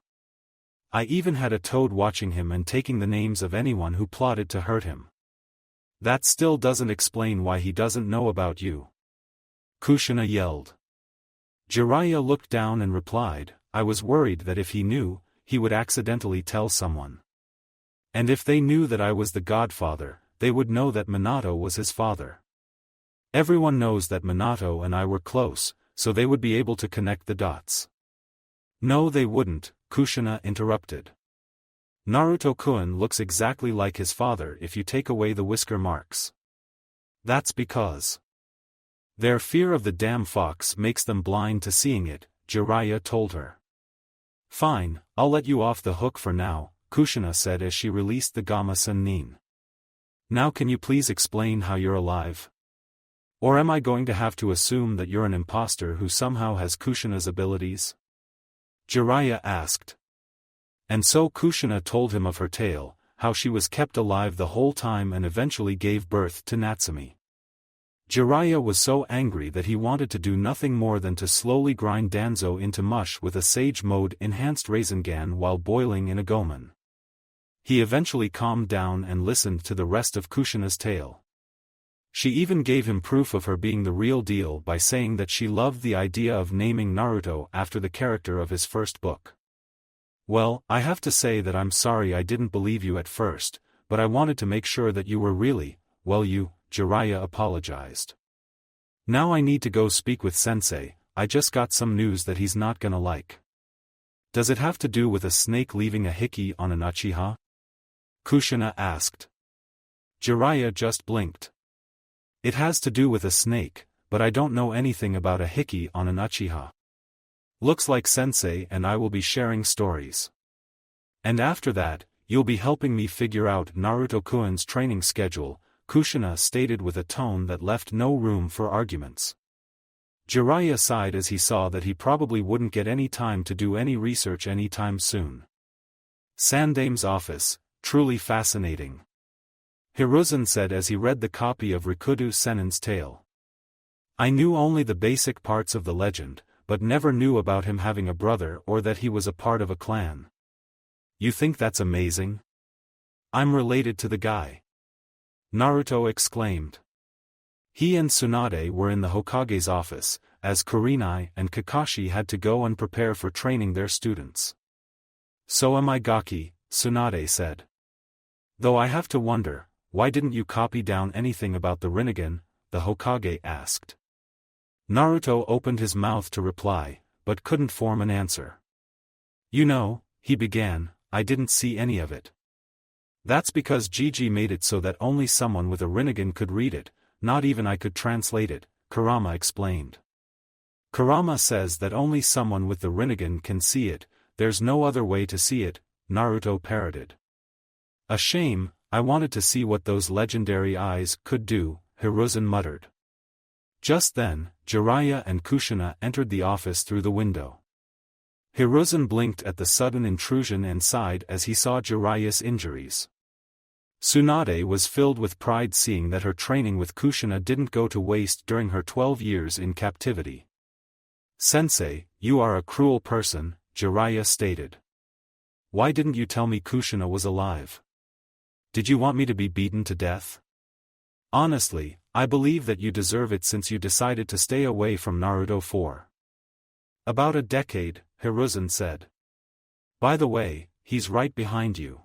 A: I even had a toad watching him and taking the names of anyone who plotted to hurt him. That still doesn't explain why he doesn't know about you. Kushina yelled. Jiraiya looked down and replied, I was worried that if he knew, he would accidentally tell someone. And if they knew that I was the godfather, they would know that Minato was his father. Everyone knows that Minato and I were close, so they would be able to connect the dots. No, they wouldn't, Kushina interrupted. Naruto-kun looks exactly like his father if you take away the whisker marks. That's because their fear of the damn fox makes them blind to seeing it, Jiraiya told her. Fine, I'll let you off the hook for now, Kushina said as she released the Gamma Sennin. Now can you please explain how you're alive? Or am I going to have to assume that you're an imposter who somehow has Kushina's abilities? Jiraiya asked. And so Kushina told him of her tale, how she was kept alive the whole time and eventually gave birth to Natsumi. Jiraiya was so angry that he wanted to do nothing more than to slowly grind Danzo into mush with a Sage Mode enhanced Rasengan while boiling in a Goemon. He eventually calmed down and listened to the rest of Kushina's tale. She even gave him proof of her being the real deal by saying that she loved the idea of naming Naruto after the character of his first book. Well, I have to say that I'm sorry I didn't believe you at first, but I wanted to make sure that you were really, well Jiraiya apologized. Now I need to go speak with sensei, I just got some news that he's not gonna like. Does it have to do with a snake leaving a hickey on an Uchiha? Kushina asked. Jiraiya just blinked. It has to do with a snake, but I don't know anything about a hickey on an Uchiha. Looks like sensei and I will be sharing stories. And after that, you'll be helping me figure out Naruto-kun's training schedule, Kushina stated with a tone that left no room for arguments. Jiraiya sighed as he saw that he probably wouldn't get any time to do any research anytime soon. Sandaime's office, truly fascinating. Hiruzen said as he read the copy of Rikudo Sennin's tale. I knew only the basic parts of the legend, but never knew about him having a brother or that he was a part of a clan. You think that's amazing? I'm related to the guy. Naruto exclaimed. He and Tsunade were in the Hokage's office, as Kurenai and Kakashi had to go and prepare for training their students. So am I Gaki, Tsunade said. Though I have to wonder, why didn't you copy down anything about the Rinnegan, the Hokage asked. Naruto opened his mouth to reply, but couldn't form an answer. You know, he began, I didn't see any of it. That's because Gigi made it so that only someone with a Rinnegan could read it, not even I could translate it, Kurama explained. Kurama says that only someone with the Rinnegan can see it, there's no other way to see it, Naruto parroted. A shame, I wanted to see what those legendary eyes could do, Hiruzen muttered. Just then, Jiraiya and Kushina entered the office through the window. Hiruzen blinked at the sudden intrusion and sighed as he saw Jiraiya's injuries. Tsunade was filled with pride seeing that her training with Kushina didn't go to waste during her 12 years in captivity. Sensei, you are a cruel person, Jiraiya stated. Why didn't you tell me Kushina was alive? Did you want me to be beaten to death? Honestly, I believe that you deserve it since you decided to stay away from Naruto for about a decade, Hiruzen said. By the way, he's right behind you.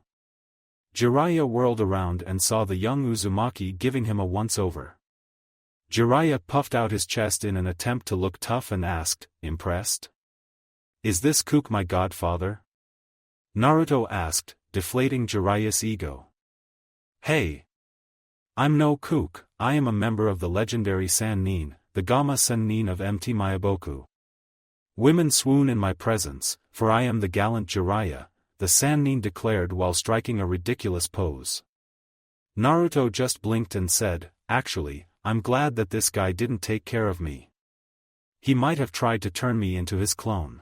A: Jiraiya whirled around and saw the young Uzumaki giving him a once-over. Jiraiya puffed out his chest in an attempt to look tough and asked, impressed? Is this kook my godfather? Naruto asked, deflating Jiraiya's ego. Hey! I'm no kook, I am a member of the legendary Sannin, the Gamma Sennin of Mt. Mayaboku. Women swoon in my presence, for I am the gallant Jiraiya, the Sannin declared while striking a ridiculous pose. Naruto just blinked and said, actually, I'm glad that this guy didn't take care of me. He might have tried to turn me into his clone.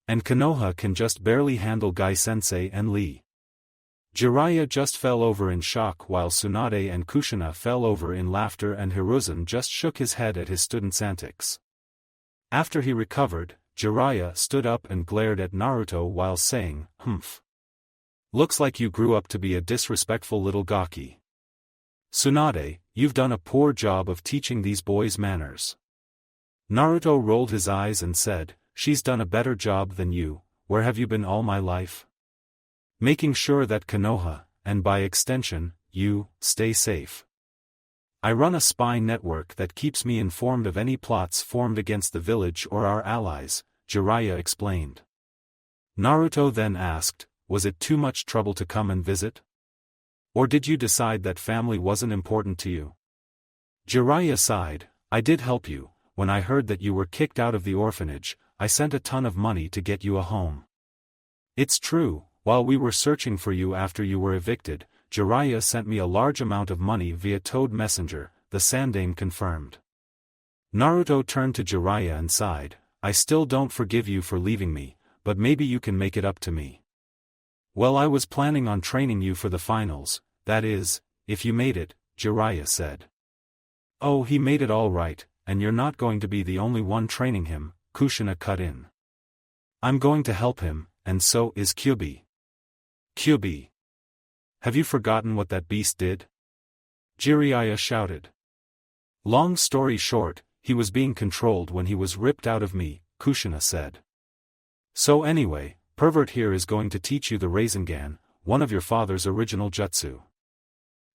A: And Konoha can just barely handle Gai-sensei and Lee. Jiraiya just fell over in shock while Tsunade and Kushina fell over in laughter and Hiruzen just shook his head at his student's antics. After he recovered, Jiraiya stood up and glared at Naruto while saying, humph. Looks like you grew up to be a disrespectful little gaki. Tsunade, you've done a poor job of teaching these boys manners. Naruto rolled his eyes and said, she's done a better job than you, where have you been all my life? Making sure that Konoha, and by extension, you, stay safe. I run a spy network that keeps me informed of any plots formed against the village or our allies, Jiraiya explained. Naruto then asked, was it too much trouble to come and visit? Or did you decide that family wasn't important to you? Jiraiya sighed, I did help you, when I heard that you were kicked out of the orphanage, I sent a ton of money to get you a home. It's true, while we were searching for you after you were evicted, Jiraiya sent me a large amount of money via Toad Messenger, the Sandaime confirmed. Naruto turned to Jiraiya and sighed, I still don't forgive you for leaving me, but maybe you can make it up to me. Well, I was planning on training you for the finals, that is, if you made it, Jiraiya said. Oh, he made it all right, and you're not going to be the only one training him, Kushina cut in. I'm going to help him, and so is Kyubi. Kyubi. Have you forgotten what that beast did? Jiraiya shouted. Long story short, he was being controlled when he was ripped out of me, Kushina said. So anyway, Pervert here is going to teach you the Rasengan, one of your father's original jutsu.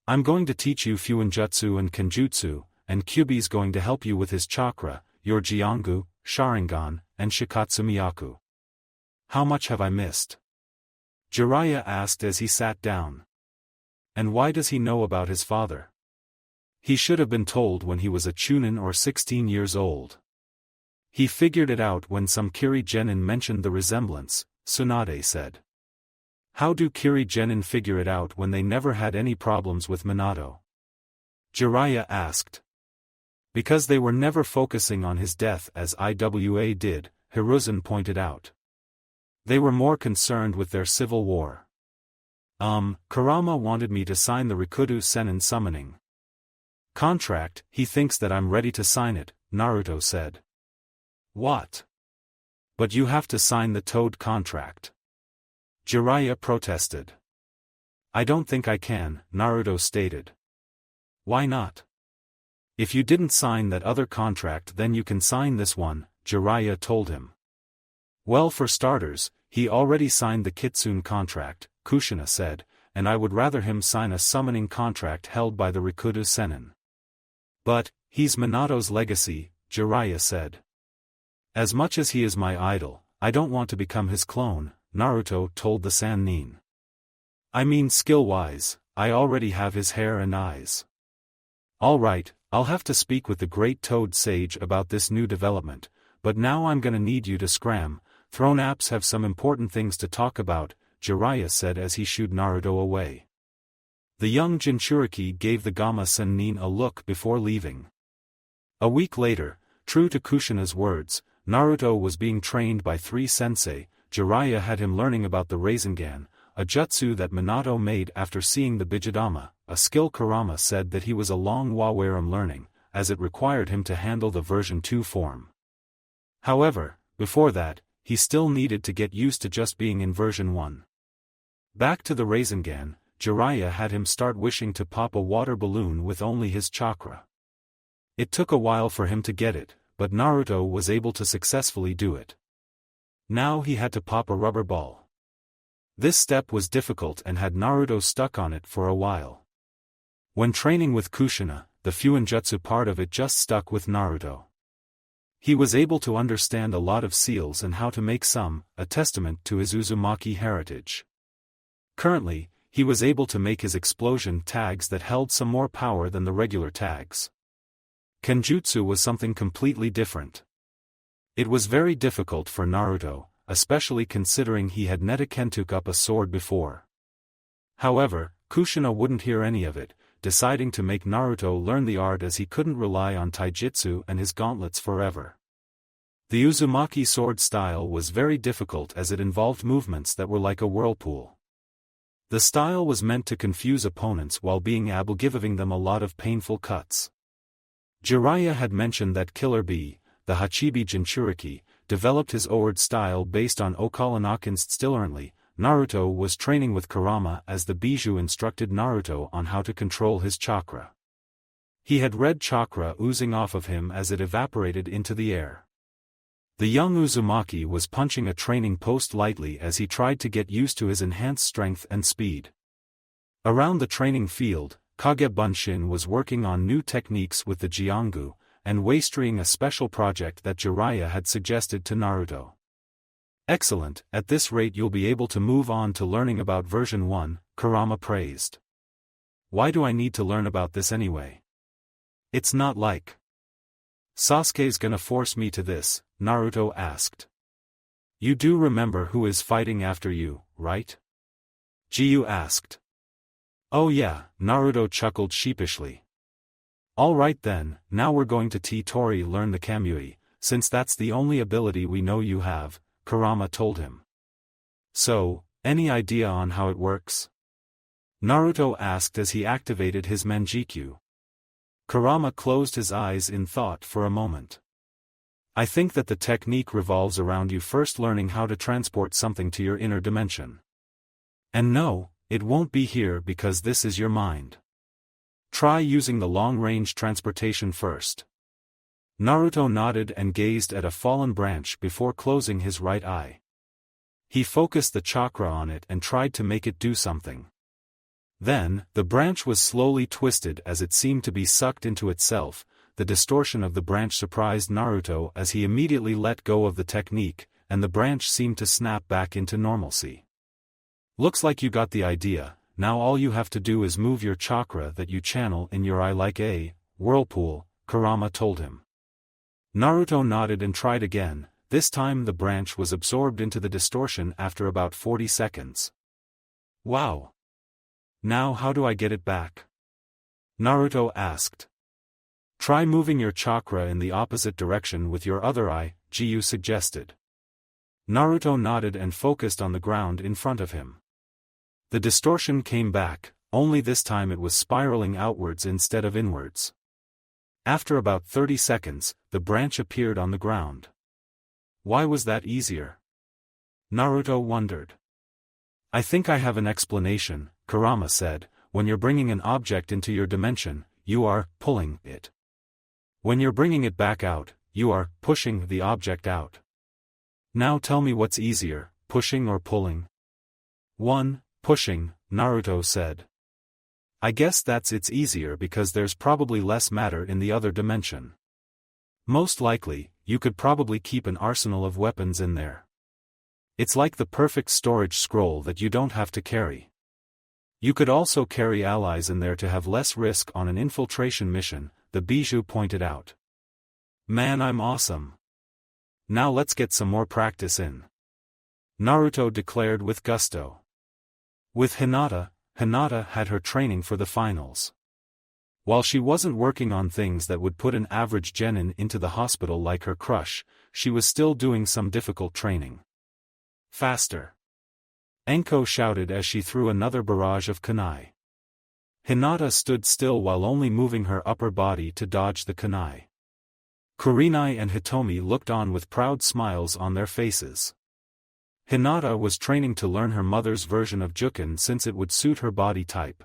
A: I'm going to teach you Fuinjutsu and Kinjutsu, and Kyuubi's going to help you with his chakra, your Jiongu, Sharingan, and Shikatsu Myaku. How much have I missed? Jiraiya asked as he sat down. And why does he know about his father? He should have been told when he was a chunin or 16 years old. He figured it out when some Kiri genin mentioned the resemblance, Tsunade said. How do Kiri genin figure it out when they never had any problems with Minato? Jiraiya asked. Because they were never focusing on his death as Iwa did, Hiruzen pointed out. They were more concerned with their civil war. Kurama wanted me to sign the Rikudo Sennin summoning contract. He thinks that I'm ready to sign it, Naruto said. What? But you have to sign the Toad contract. Jiraiya protested. I don't think I can, Naruto stated. Why not? If you didn't sign that other contract then you can sign this one, Jiraiya told him. Well, for starters, he already signed the Kitsune contract, Kushina said, and I would rather him sign a summoning contract held by the Rikudo Sennin. But, he's Minato's legacy, Jiraiya said. As much as he is my idol, I don't want to become his clone, Naruto told the Sannin. I mean skill-wise, I already have his hair and eyes. Alright, I'll have to speak with the great Toad Sage about this new development, but now I'm gonna need you to scram. Throne apps have some important things to talk about, Jiraiya said as he shooed Naruto away. The young Jinchuriki gave the Gamma Sennin a look before leaving. A week later, true to Kushina's words, Naruto was being trained by 3 sensei. Jiraiya had him learning about the Rasengan, a jutsu that Minato made after seeing the Bijidama, a skill Kurama said that he was a long while learning, as it required him to handle the version 2 form. However, before that, he still needed to get used to just being in version 1. Back to the Rasengan, Jiraiya had him start wishing to pop a water balloon with only his chakra. It took a while for him to get it, but Naruto was able to successfully do it. Now he had to pop a rubber ball. This step was difficult and had Naruto stuck on it for a while. When training with Kushina, the Fuinjutsu part of it just stuck with Naruto. He was able to understand a lot of seals and how to make some, a testament to his Uzumaki heritage. Currently, he was able to make his explosion tags that held some more power than the regular tags. Kinjutsu was something completely different. It was very difficult for Naruto, especially considering he had Netekentook up a sword before. However, Kushina wouldn't hear any of it, deciding to make Naruto learn the art as he couldn't rely on taijutsu and his gauntlets forever. The Uzumaki sword style was very difficult as it involved movements that were like a whirlpool. The style was meant to confuse opponents while being able giving them a lot of painful cuts. Jiraiya had mentioned that Killer Bee, the Hachibi Jinchuriki, developed his Ord style based on Okalanakin's Stillerntly. Naruto was training with Kurama as the Bijou instructed Naruto on how to control his chakra. He had red chakra oozing off of him as it evaporated into the air. The young Uzumaki was punching a training post lightly as he tried to get used to his enhanced strength and speed. Around the training field, Kage Bunshin was working on new techniques with the Jiongu, and wastering a special project that Jiraiya had suggested to Naruto. Excellent, at this rate you'll be able to move on to learning about version 1, Kurama praised. Why do I need to learn about this anyway? It's not like Sasuke's gonna force me to this, Naruto asked. You do remember who is fighting after you, right? Jiyu asked. Oh yeah, Naruto chuckled sheepishly. Alright then, now we're going to Tori learn the Kamui, since that's the only ability we know you have, Kurama told him. So, any idea on how it works? Naruto asked as he activated his Manjikyu. Kurama closed his eyes in thought for a moment. I think that the technique revolves around you first learning how to transport something to your inner dimension. And no, it won't be here because this is your mind. Try using the long-range transportation first. Naruto nodded and gazed at a fallen branch before closing his right eye. He focused the chakra on it and tried to make it do something. Then, the branch was slowly twisted as it seemed to be sucked into itself. The distortion of the branch surprised Naruto as he immediately let go of the technique, and the branch seemed to snap back into normalcy. Looks like you got the idea. Now all you have to do is move your chakra that you channel in your eye like a whirlpool, Kurama told him. Naruto nodded and tried again. This time the branch was absorbed into the distortion after about 40 seconds. Wow! Now how do I get it back? Naruto asked. Try moving your chakra in the opposite direction with your other eye, Jiongu suggested. Naruto nodded and focused on the ground in front of him. The distortion came back, only this time it was spiraling outwards instead of inwards. After about 30 seconds, the branch appeared on the ground. Why was that easier? Naruto wondered. I think I have an explanation, Kurama said. When you're bringing an object into your dimension, you are pulling it. When you're bringing it back out, you are pushing the object out. Now tell me what's easier, pushing or pulling? 1. Pushing, Naruto said. I guess it's easier because there's probably less matter in the other dimension. Most likely, you could probably keep an arsenal of weapons in there. It's like the perfect storage scroll that you don't have to carry. You could also carry allies in there to have less risk on an infiltration mission, the Bijou pointed out. Man, I'm awesome. Now let's get some more practice in. Naruto declared with gusto. With Hinata had her training for the finals. While she wasn't working on things that would put an average genin into the hospital like her crush, she was still doing some difficult training. Faster! Enko shouted as she threw another barrage of kunai. Hinata stood still while only moving her upper body to dodge the kunai. Kurenai and Hitomi looked on with proud smiles on their faces. Hinata was training to learn her mother's version of Juken since it would suit her body type.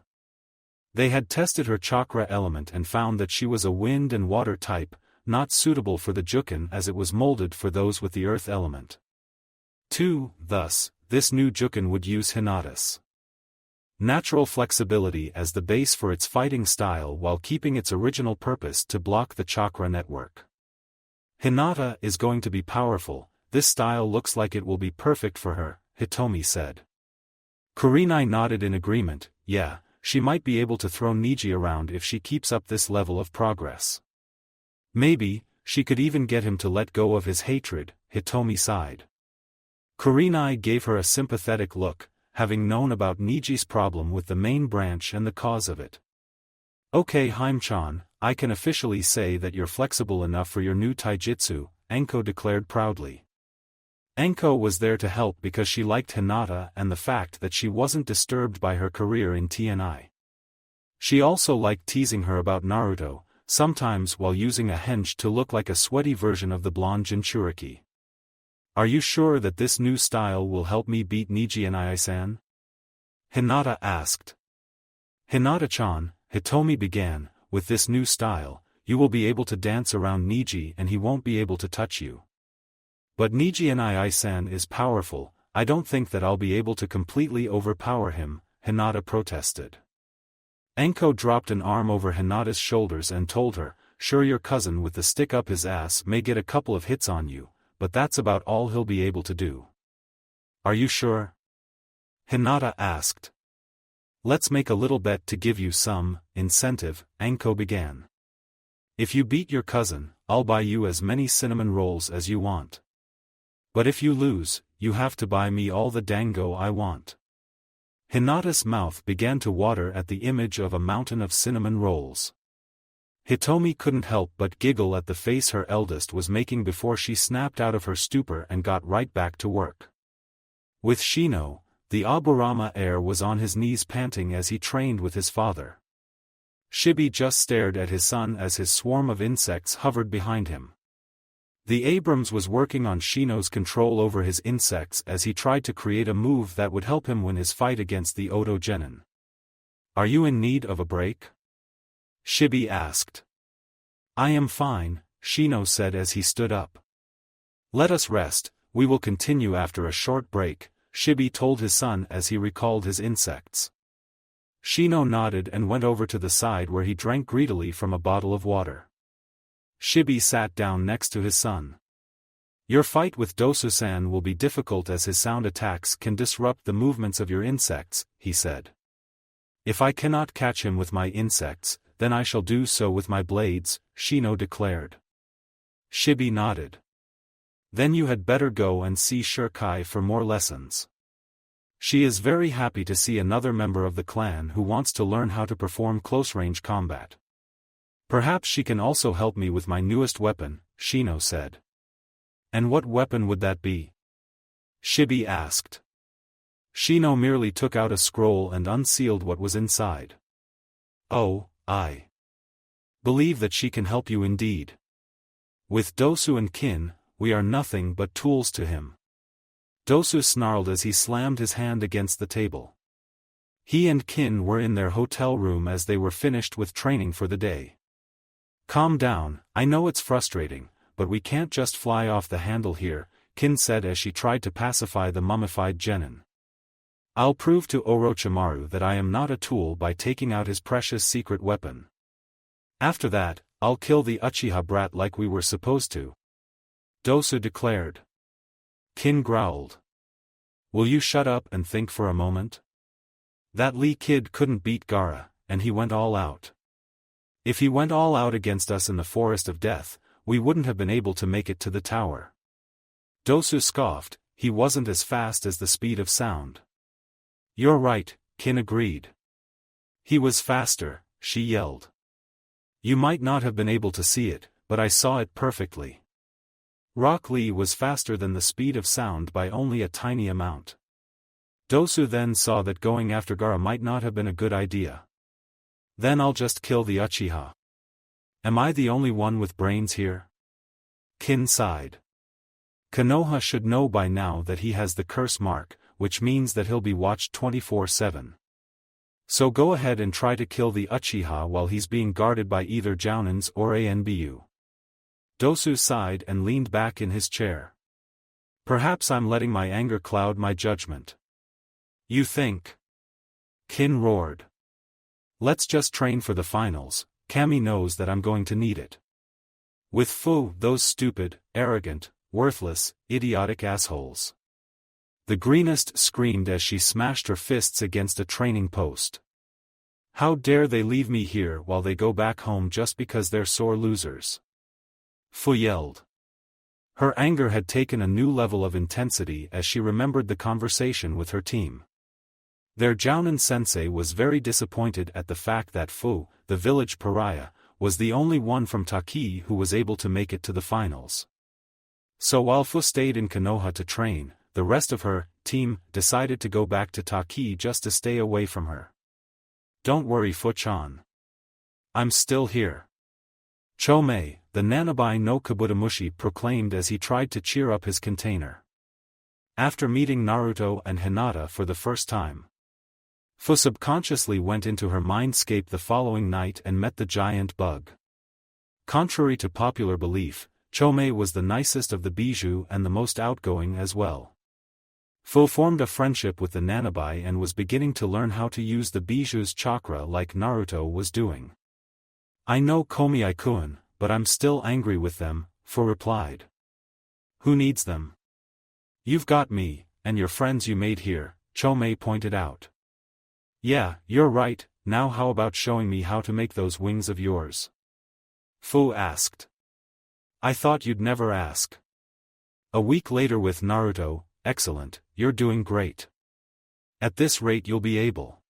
A: They had tested her chakra element and found that she was a wind and water type, not suitable for the Juken as it was molded for those with the earth element. 2. Thus, this new Juken would use Hinata's natural flexibility as the base for its fighting style while keeping its original purpose to block the chakra network. Hinata is going to be powerful. This style looks like it will be perfect for her, Hitomi said. Kurenai nodded in agreement. Yeah, she might be able to throw Niji around if she keeps up this level of progress. Maybe, she could even get him to let go of his hatred, Hitomi sighed. Kurenai gave her a sympathetic look, having known about Niji's problem with the main branch and the cause of it. Okay Haim-chan, I can officially say that you're flexible enough for your new taijutsu, Enko declared proudly. Enko was there to help because she liked Hinata and the fact that she wasn't disturbed by her career in TNI. She also liked teasing her about Naruto, sometimes while using a henge to look like a sweaty version of the blonde Jinchuriki. Are you sure that this new style will help me beat Niji and Ai-san? Hinata asked. Hinata-chan, Hitomi began, with this new style, you will be able to dance around Niji and he won't be able to touch you. But Niji and Ai-san is powerful, I don't think that I'll be able to completely overpower him, Hinata protested. Enko dropped an arm over Hinata's shoulders and told her, sure your cousin with the stick up his ass may get a couple of hits on you, but that's about all he'll be able to do. Are you sure? Hinata asked. Let's make a little bet to give you some incentive, Enko began. If you beat your cousin, I'll buy you as many cinnamon rolls as you want. But if you lose, you have to buy me all the dango I want. Hinata's mouth began to water at the image of a mountain of cinnamon rolls. Hitomi couldn't help but giggle at the face her eldest was making before she snapped out of her stupor and got right back to work. With Shino, the Aburama heir was on his knees panting as he trained with his father. Shibi just stared at his son as his swarm of insects hovered behind him. The Abrams was working on Shino's control over his insects as he tried to create a move that would help him win his fight against the Oto Genin. Are you in need of a break? Shibi asked. I am fine, Shino said as he stood up. Let us rest, we will continue after a short break, Shibi told his son as he recalled his insects. Shino nodded and went over to the side where he drank greedily from a bottle of water. Shibi sat down next to his son. Your fight with Dosu-san will be difficult as his sound attacks can disrupt the movements of your insects, he said. If I cannot catch him with my insects, then I shall do so with my blades, Shino declared. Shibi nodded. Then you had better go and see Shirkai for more lessons. She is very happy to see another member of the clan who wants to learn how to perform close-range combat. Perhaps she can also help me with my newest weapon, Shino said. And what weapon would that be? Shibi asked. Shino merely took out a scroll and unsealed what was inside. Oh, I believe that she can help you indeed. With Dosu and Kin, we are nothing but tools to him. Dosu snarled as he slammed his hand against the table. He and Kin were in their hotel room as they were finished with training for the day. Calm down, I know it's frustrating, but we can't just fly off the handle here, Kin said as she tried to pacify the mummified genin. I'll prove to Orochimaru that I am not a tool by taking out his precious secret weapon. After that, I'll kill the Uchiha brat like we were supposed to. Dosu declared. Kin growled. Will you shut up and think for a moment? That Lee kid couldn't beat Gaara, and he went all out. If he went all out against us in the Forest of Death, we wouldn't have been able to make it to the tower. Dosu scoffed, he wasn't as fast as the speed of sound. You're right, Kin agreed. He was faster, she yelled. You might not have been able to see it, but I saw it perfectly. Rock Lee was faster than the speed of sound by only a tiny amount. Dosu then saw that going after Gaara might not have been a good idea. Then I'll just kill the Uchiha. Am I the only one with brains here? Kin sighed. Konoha should know by now that he has the curse mark, which means that he'll be watched 24/7. So go ahead and try to kill the Uchiha while he's being guarded by either Jounins or Anbu. Dosu sighed and leaned back in his chair. Perhaps I'm letting my anger cloud my judgment. You think? Kin roared. Let's just train for the finals, Kami knows that I'm going to need it. With Fu, those stupid, arrogant, worthless, idiotic assholes. The greenest screamed as she smashed her fists against a training post. How dare they leave me here while they go back home just because they're sore losers? Fu yelled. Her anger had taken a new level of intensity as she remembered the conversation with her team. Their Jounin sensei was very disappointed at the fact that Fu, the village pariah, was the only one from Taki who was able to make it to the finals. So while Fu stayed in Konoha to train, the rest of her team decided to go back to Taki just to stay away from her. Don't worry, Fu-chan. I'm still here. Chomei, the Nanabai no Kabutomushi, proclaimed as he tried to cheer up his container. After meeting Naruto and Hinata for the first time, Fu subconsciously went into her mindscape the following night and met the giant bug. Contrary to popular belief, Chomei was the nicest of the Bijou and the most outgoing as well. Fu formed a friendship with the Nanabai and was beginning to learn how to use the Bijou's chakra like Naruto was doing. I know Komi-kun, but I'm still angry with them, Fu replied. Who needs them? You've got me, and your friends you made here, Chomei pointed out. Yeah, you're right, now how about showing me how to make those wings of yours? Fu asked. I thought you'd never ask. A week later with Naruto, excellent, you're doing great. At this rate you'll be able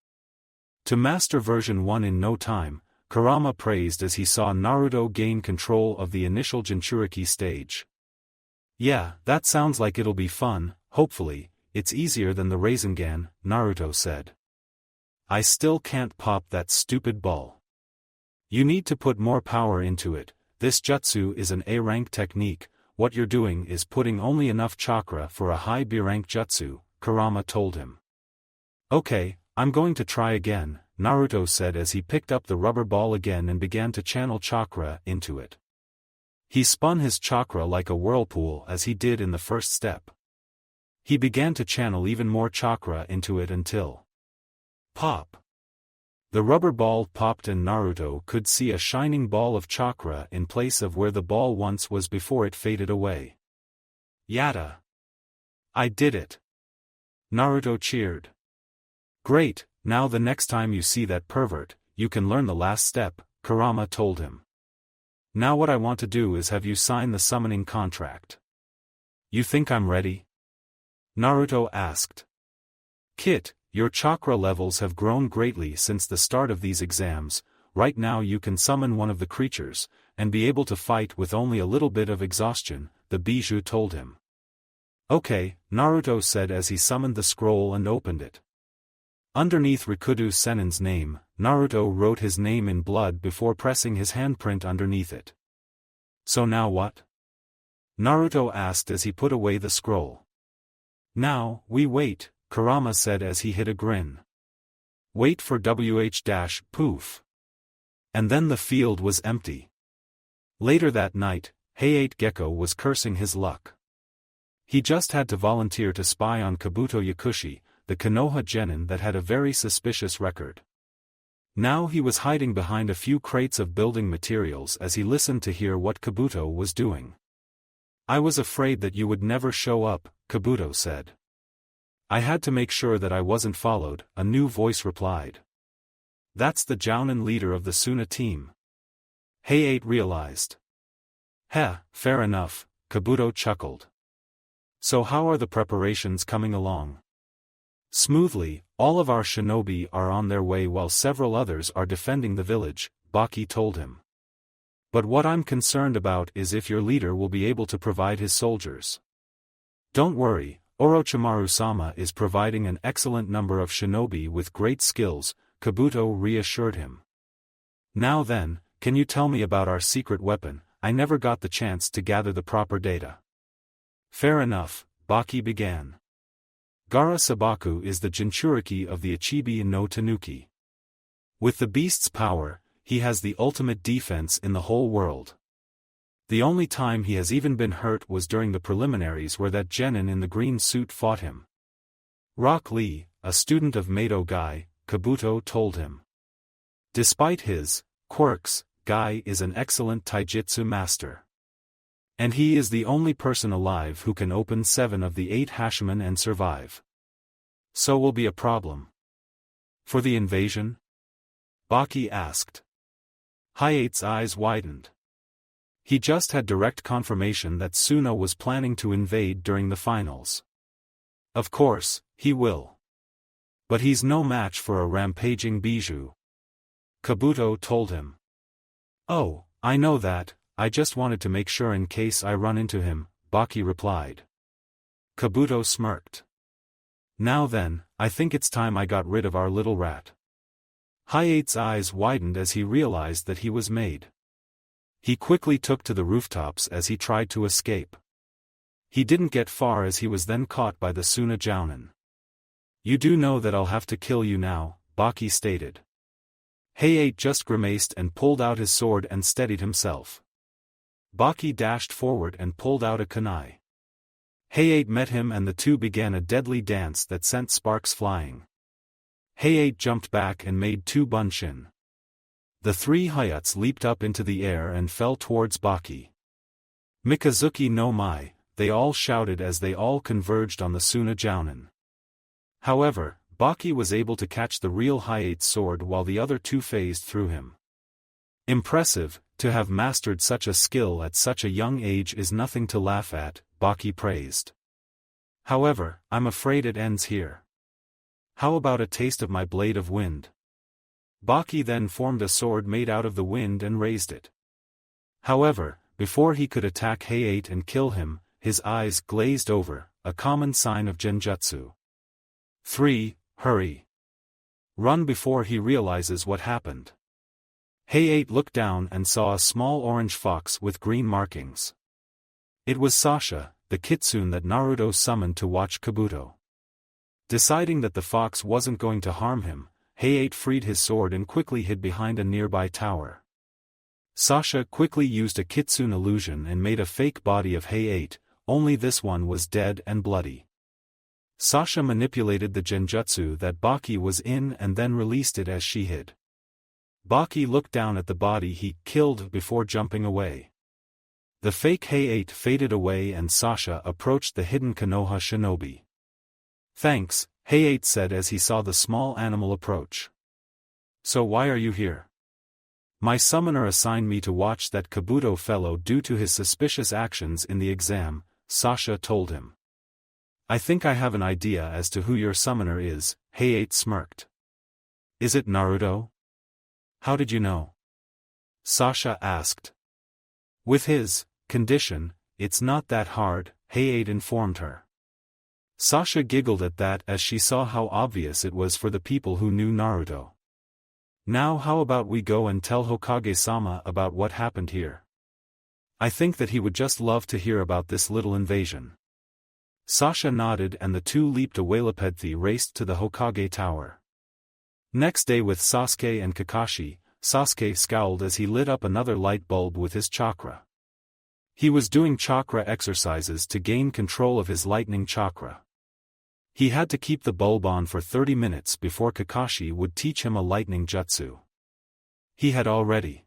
A: to master version 1 in no time, Kurama praised as he saw Naruto gain control of the initial Jinchuriki stage. Yeah, that sounds like it'll be fun, hopefully, it's easier than the Rasengan, Naruto said. I still can't pop that stupid ball. You need to put more power into it, this jutsu is an A-rank technique, what you're doing is putting only enough chakra for a high B-rank jutsu, Kurama told him. Okay, I'm going to try again, Naruto said as he picked up the rubber ball again and began to channel chakra into it. He spun his chakra like a whirlpool as he did in the first step. He began to channel even more chakra into it until... Pop! The rubber ball popped and Naruto could see a shining ball of chakra in place of where the ball once was before it faded away. Yatta! I did it! Naruto cheered. Great, now the next time you see that pervert, you can learn the last step, Kurama told him. Now what I want to do is have you sign the summoning contract. You think I'm ready? Naruto asked. Kit, your chakra levels have grown greatly since the start of these exams. Right now you can summon one of the creatures, and be able to fight with only a little bit of exhaustion, the Bijou told him. Okay, Naruto said as he summoned the scroll and opened it. Underneath Rikudo Sennin's name, Naruto wrote his name in blood before pressing his handprint underneath it. So now what? Naruto asked as he put away the scroll. Now, we wait, Kurama said as he hid a grin. Wait for poof. And then the field was empty. Later that night, Hayate Gecko was cursing his luck. He just had to volunteer to spy on Kabuto Yakushi, the Konoha genin that had a very suspicious record. Now he was hiding behind a few crates of building materials as he listened to hear what Kabuto was doing. I was afraid that you would never show up, Kabuto said. I had to make sure that I wasn't followed, a new voice replied. That's the Jounin leader of the Suna team. Hayate realized. Heh, fair enough, Kabuto chuckled. So how are the preparations coming along? Smoothly, all of our shinobi are on their way while several others are defending the village, Baki told him. But what I'm concerned about is if your leader will be able to provide his soldiers. Don't worry, Orochimaru-sama is providing an excellent number of shinobi with great skills, Kabuto reassured him. Now then, can you tell me about our secret weapon? I never got the chance to gather the proper data. Fair enough, Baki began. Gara Sabaku is the Jinchuriki of the Ichibi no Tanuki. With the beast's power, he has the ultimate defense in the whole world. The only time he has even been hurt was during the preliminaries where that genin in the green suit fought him. Rock Lee, a student of Mado Gai, Kabuto told him. Despite his quirks, Gai is an excellent taijutsu master. And he is the only person alive who can open 7 of the 8 Hashimen and survive. So will be a problem. For the invasion? Baki asked. Hayate's eyes widened. He just had direct confirmation that Suna was planning to invade during the finals. Of course, he will. But he's no match for a rampaging Bijou. Kabuto told him. Oh, I know that. I just wanted to make sure in case I run into him, Baki replied. Kabuto smirked. Now then, I think it's time I got rid of our little rat. Hayate's eyes widened as he realized that he was made. He quickly took to the rooftops as he tried to escape. He didn't get far as he was then caught by the Suna Jounin. You do know that I'll have to kill you now, Baki stated. Hayate just grimaced and pulled out his sword and steadied himself. Baki dashed forward and pulled out a kunai. Hayate met him and the two began a deadly dance that sent sparks flying. Hayate jumped back and made 2 bunshin. The 3 Hayats leaped up into the air and fell towards Baki. Mikazuki no Mai, they all shouted as they all converged on the Suna Jounin. However, Baki was able to catch the real Hayate's sword while the other 2 phased through him. Impressive, to have mastered such a skill at such a young age is nothing to laugh at, Baki praised. However, I'm afraid it ends here. How about a taste of my blade of wind? Baki then formed a sword made out of the wind and raised it. However, before he could attack Hayate and kill him, his eyes glazed over, a common sign of genjutsu. 3. Hurry. Run before he realizes what happened. Hayate looked down and saw a small orange fox with green markings. It was Sasha, the kitsune that Naruto summoned to watch Kabuto. Deciding that the fox wasn't going to harm him, Hayate freed his sword and quickly hid behind a nearby tower. Sasha quickly used a kitsune illusion and made a fake body of Hayate, only this one was dead and bloody. Sasha manipulated the genjutsu that Baki was in and then released it as she hid. Baki looked down at the body he killed before jumping away. The fake Hay-8 faded away and Sasha approached the hidden Konoha shinobi. "Thanks," Hay-8 said as he saw the small animal approach. "So why are you here?" "My summoner assigned me to watch that Kabuto fellow due to his suspicious actions in the exam," Sasha told him. "I think I have an idea as to who your summoner is," Hay-8 smirked. "Is it Naruto?" "How did you know?" Sasha asked. "With his condition, it's not that hard," Hay-8 informed her. Sasha giggled at that as she saw how obvious it was for the people who knew Naruto. "Now how about we go and tell Hokage-sama about what happened here? I think that he would just love to hear about this little invasion." Sasha nodded and the two leaped away. Raced to the Hokage tower. Next day with Sasuke and Kakashi, Sasuke scowled as he lit up another light bulb with his chakra. He was doing chakra exercises to gain control of his lightning chakra. He had to keep the bulb on for 30 minutes before Kakashi would teach him a lightning jutsu. He had already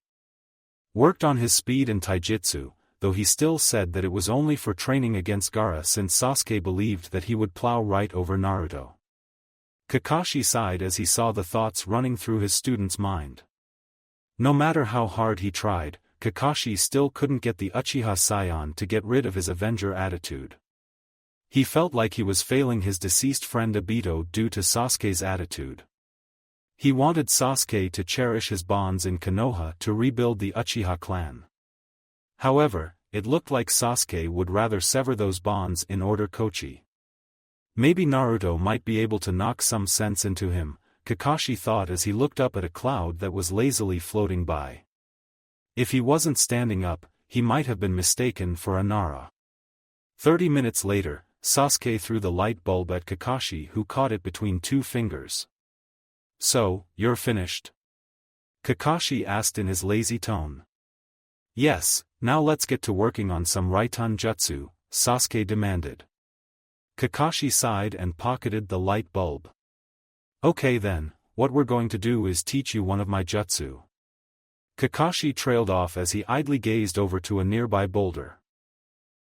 A: worked on his speed and taijutsu, though he still said that it was only for training against Gaara since Sasuke believed that he would plow right over Naruto. Kakashi sighed as he saw the thoughts running through his student's mind. No matter how hard he tried, Kakashi still couldn't get the Uchiha Scion to get rid of his Avenger attitude. He felt like he was failing his deceased friend Obito due to Sasuke's attitude. He wanted Sasuke to cherish his bonds in Konoha to rebuild the Uchiha clan. However, it looked like Sasuke would rather sever those bonds in order Kochi. Maybe Naruto might be able to knock some sense into him, Kakashi thought as he looked up at a cloud that was lazily floating by. If he wasn't standing up, he might have been mistaken for a Nara. 30 minutes later, Sasuke threw the light bulb at Kakashi who caught it between two fingers. "So, you're finished?" Kakashi asked in his lazy tone. "Yes, now let's get to working on some Raiton jutsu," Sasuke demanded. Kakashi sighed and pocketed the light bulb. "Okay then, what we're going to do is teach you one of my jutsu." Kakashi trailed off as he idly gazed over to a nearby boulder.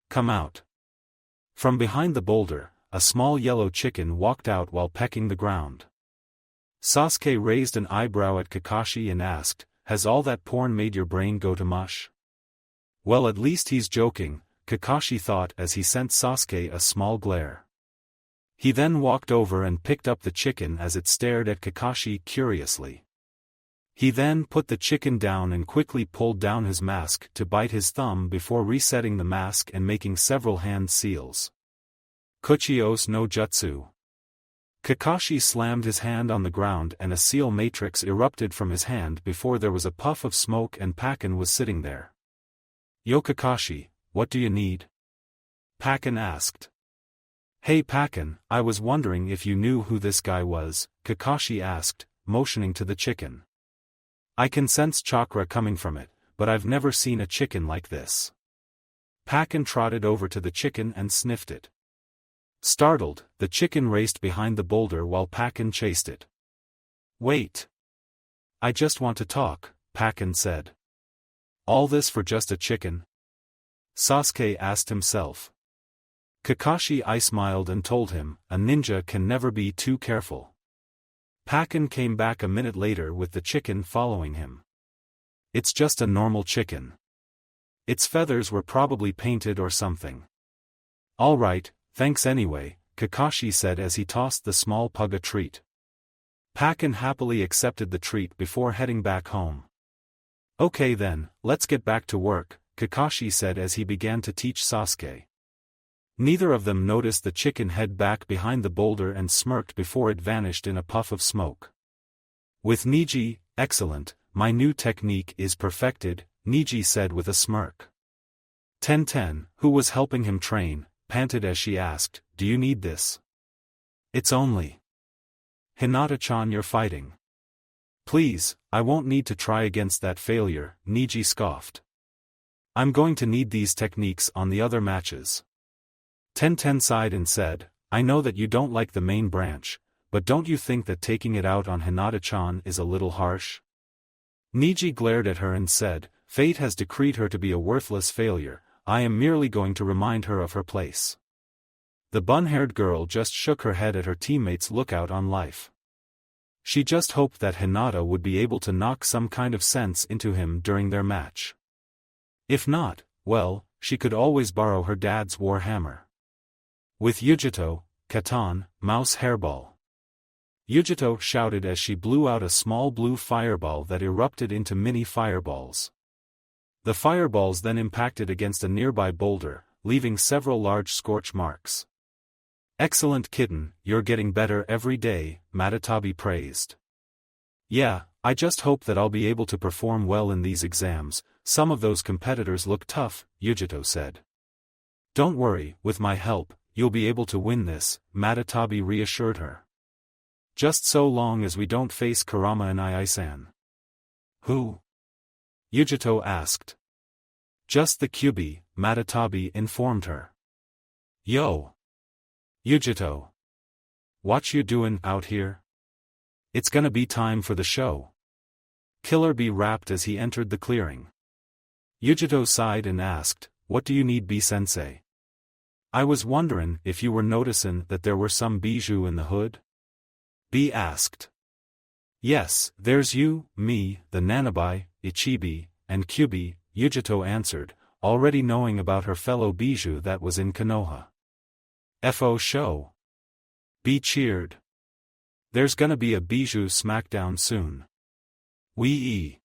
A: "Come out." From behind the boulder, a small yellow chicken walked out while pecking the ground. Sasuke raised an eyebrow at Kakashi and asked, "Has all that porn made your brain go to mush?" Well, at least he's joking, Kakashi thought as he sent Sasuke a small glare. He then walked over and picked up the chicken as it stared at Kakashi curiously. He then put the chicken down and quickly pulled down his mask to bite his thumb before resetting the mask and making several hand seals. Kuchios no Jutsu. Kakashi slammed his hand on the ground and a seal matrix erupted from his hand before there was a puff of smoke and Pakken was sitting there. "Yo Kakashi, what do you need?" Pakken asked. "Hey Pakken, I was wondering if you knew who this guy was," Kakashi asked, motioning to the chicken. "I can sense chakra coming from it, but I've never seen a chicken like this." Pakken trotted over to the chicken and sniffed it. Startled, the chicken raced behind the boulder while Pakken chased it. "Wait. I just want to talk," Pakken said. "All this for just a chicken?" Sasuke asked himself. Kakashi smiled and told him, "A ninja can never be too careful." Pakken came back a minute later with the chicken following him. "It's just a normal chicken. Its feathers were probably painted or something." "All right, thanks anyway," Kakashi said as he tossed the small pug a treat. Pakken happily accepted the treat before heading back home. "Okay then, let's get back to work," Kakashi said as he began to teach Sasuke. Neither of them noticed the chicken head back behind the boulder and smirked before it vanished in a puff of smoke. "With Niji, excellent, my new technique is perfected," Niji said with a smirk. Tenten, who was helping him train, panted as she asked, "Do you need this?" "It's only Hinata-chan you're fighting." "Please, I won't need to try against that failure," Niji scoffed. "I'm going to need these techniques on the other matches." Tenten sighed and said, I know that you don't like the main branch, but don't you think that taking it out on Hinata-chan is a little harsh? Niji glared at her and said, fate has decreed her to be a worthless failure, I am merely going to remind her of her place. The bun-haired girl just shook her head at her teammates' lookout on life. She just hoped that Hinata would be able to knock some kind of sense into him during their match. If not, well, she could always borrow her dad's war hammer. With Yujito, Katan, mouse hairball. Yujito shouted as she blew out a small blue fireball that erupted into mini fireballs. The fireballs then impacted against a nearby boulder, leaving several large scorch marks. Excellent kitten, you're getting better every day, Matatabi praised. Yeah, I just hope that I'll be able to perform well in these exams, some of those competitors look tough, Yujito said. Don't worry, with my help, you'll be able to win this, Matatabi reassured her. Just so long as we don't face Kurama and Ai-san. Who? Yujito asked. Just the Kyubi, Matatabi informed her. Yo! Yujito. What you doin' out here? It's gonna be time for the show. Killer Bee rapped as he entered the clearing. Yujito sighed and asked, what do you need B-sensei? I was wonderin' if you were noticin' that there were some bijou in the hood? B asked. Yes, there's you, me, the Nanabai, Ichibi, and Kyubi, Yujito answered, already knowing about her fellow bijou that was in Konoha. FO show. B cheered. There's gonna be a bijou smackdown soon. Wee.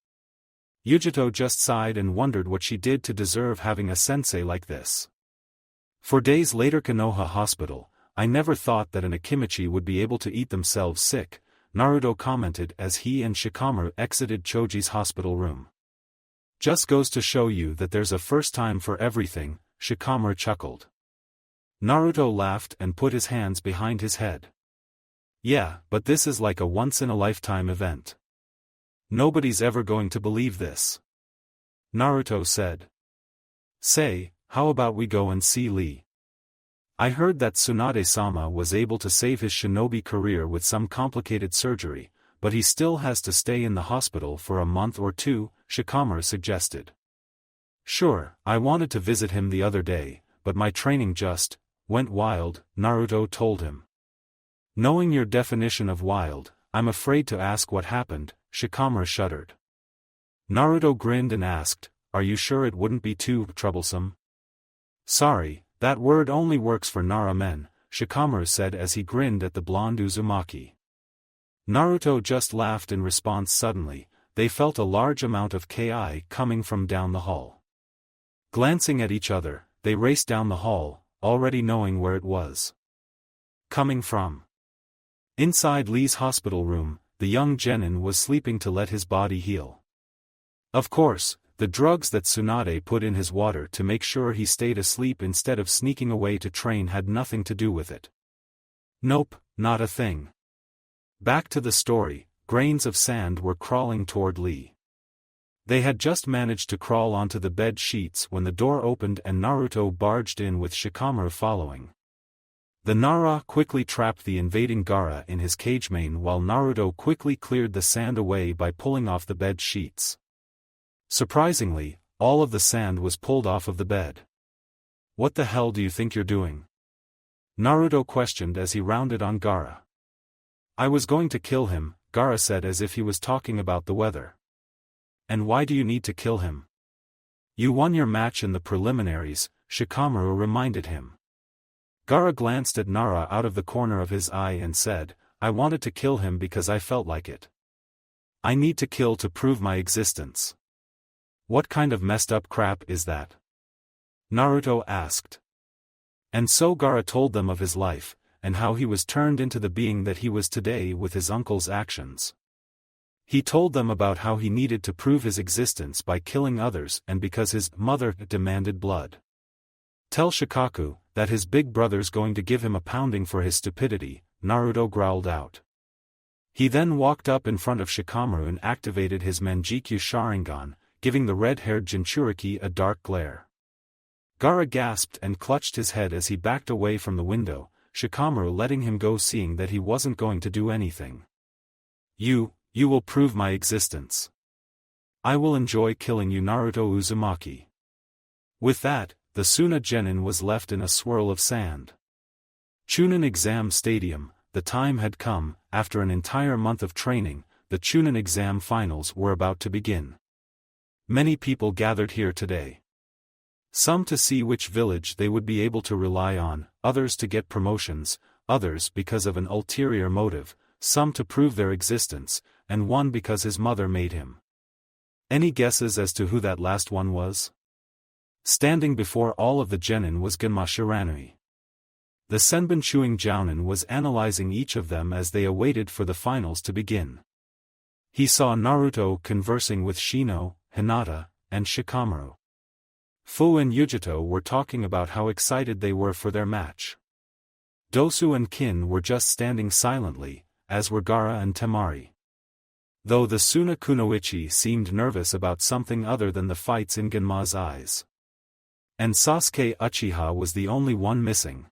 A: Yujito just sighed and wondered what she did to deserve having a sensei like this. For days later, Konoha Hospital, I never thought that an Akimichi would be able to eat themselves sick, Naruto commented as he and Shikamaru exited Choji's hospital room. Just goes to show you that there's a first time for everything, Shikamaru chuckled. Naruto laughed and put his hands behind his head. Yeah, but this is like a once-in-a-lifetime event. Nobody's ever going to believe this. Naruto said. Say, how about we go and see Lee? I heard that Tsunade-sama was able to save his shinobi career with some complicated surgery, but he still has to stay in the hospital for a month or two, Shikamaru suggested. Sure, I wanted to visit him the other day, but my training just went wild, Naruto told him. Knowing your definition of wild, I'm afraid to ask what happened, Shikamaru shuddered. Naruto grinned and asked, are you sure it wouldn't be too troublesome? Sorry. That word only works for Nara men, Shikamaru said as he grinned at the blonde Uzumaki. Naruto just laughed in response. Suddenly, they felt a large amount of ki coming from down the hall. Glancing at each other, they raced down the hall, already knowing where it was coming from. Inside Lee's hospital room, the young genin was sleeping to let his body heal. Of course, the drugs that Tsunade put in his water to make sure he stayed asleep instead of sneaking away to train had nothing to do with it. Nope, not a thing. Back to the story, grains of sand were crawling toward Lee. They had just managed to crawl onto the bed sheets when the door opened and Naruto barged in with Shikamaru following. The Nara quickly trapped the invading Gaara in his cage main while Naruto quickly cleared the sand away by pulling off the bed sheets. Surprisingly, all of the sand was pulled off of the bed. What the hell do you think you're doing? Naruto questioned as he rounded on Gaara. I was going to kill him, Gaara said as if he was talking about the weather. And why do you need to kill him? You won your match in the preliminaries, Shikamaru reminded him. Gaara glanced at Nara out of the corner of his eye and said, I wanted to kill him because I felt like it. I need to kill to prove my existence. What kind of messed up crap is that? Naruto asked. And so Gaara told them of his life, and how he was turned into the being that he was today with his uncle's actions. He told them about how he needed to prove his existence by killing others and because his mother demanded blood. Tell Shikaku that his big brother's going to give him a pounding for his stupidity, Naruto growled out. He then walked up in front of Shikamaru and activated his Manjikyu Sharingan, giving the red-haired Jinchuriki a dark glare. Gaara gasped and clutched his head as he backed away from the window, Shikamaru letting him go, seeing that he wasn't going to do anything. You will prove my existence. I will enjoy killing you, Naruto Uzumaki. With that, the Suna Genin was left in a swirl of sand. Chunin Exam Stadium, the time had come. After an entire month of training, the Chunin exam finals were about to begin. Many people gathered here today. Some to see which village they would be able to rely on, others to get promotions, others because of an ulterior motive, some to prove their existence, and one because his mother made him. Any guesses as to who that last one was? Standing before all of the genin was Genma Shiranui. The Senbon Shuing Jounin was analyzing each of them as they awaited for the finals to begin. He saw Naruto conversing with Shino, Hinata, and Shikamaru. Fu and Yujito were talking about how excited they were for their match. Dosu and Kin were just standing silently, as were Gaara and Temari. Though the Suna Kunoichi seemed nervous about something other than the fights in Genma's eyes. And Sasuke Uchiha was the only one missing.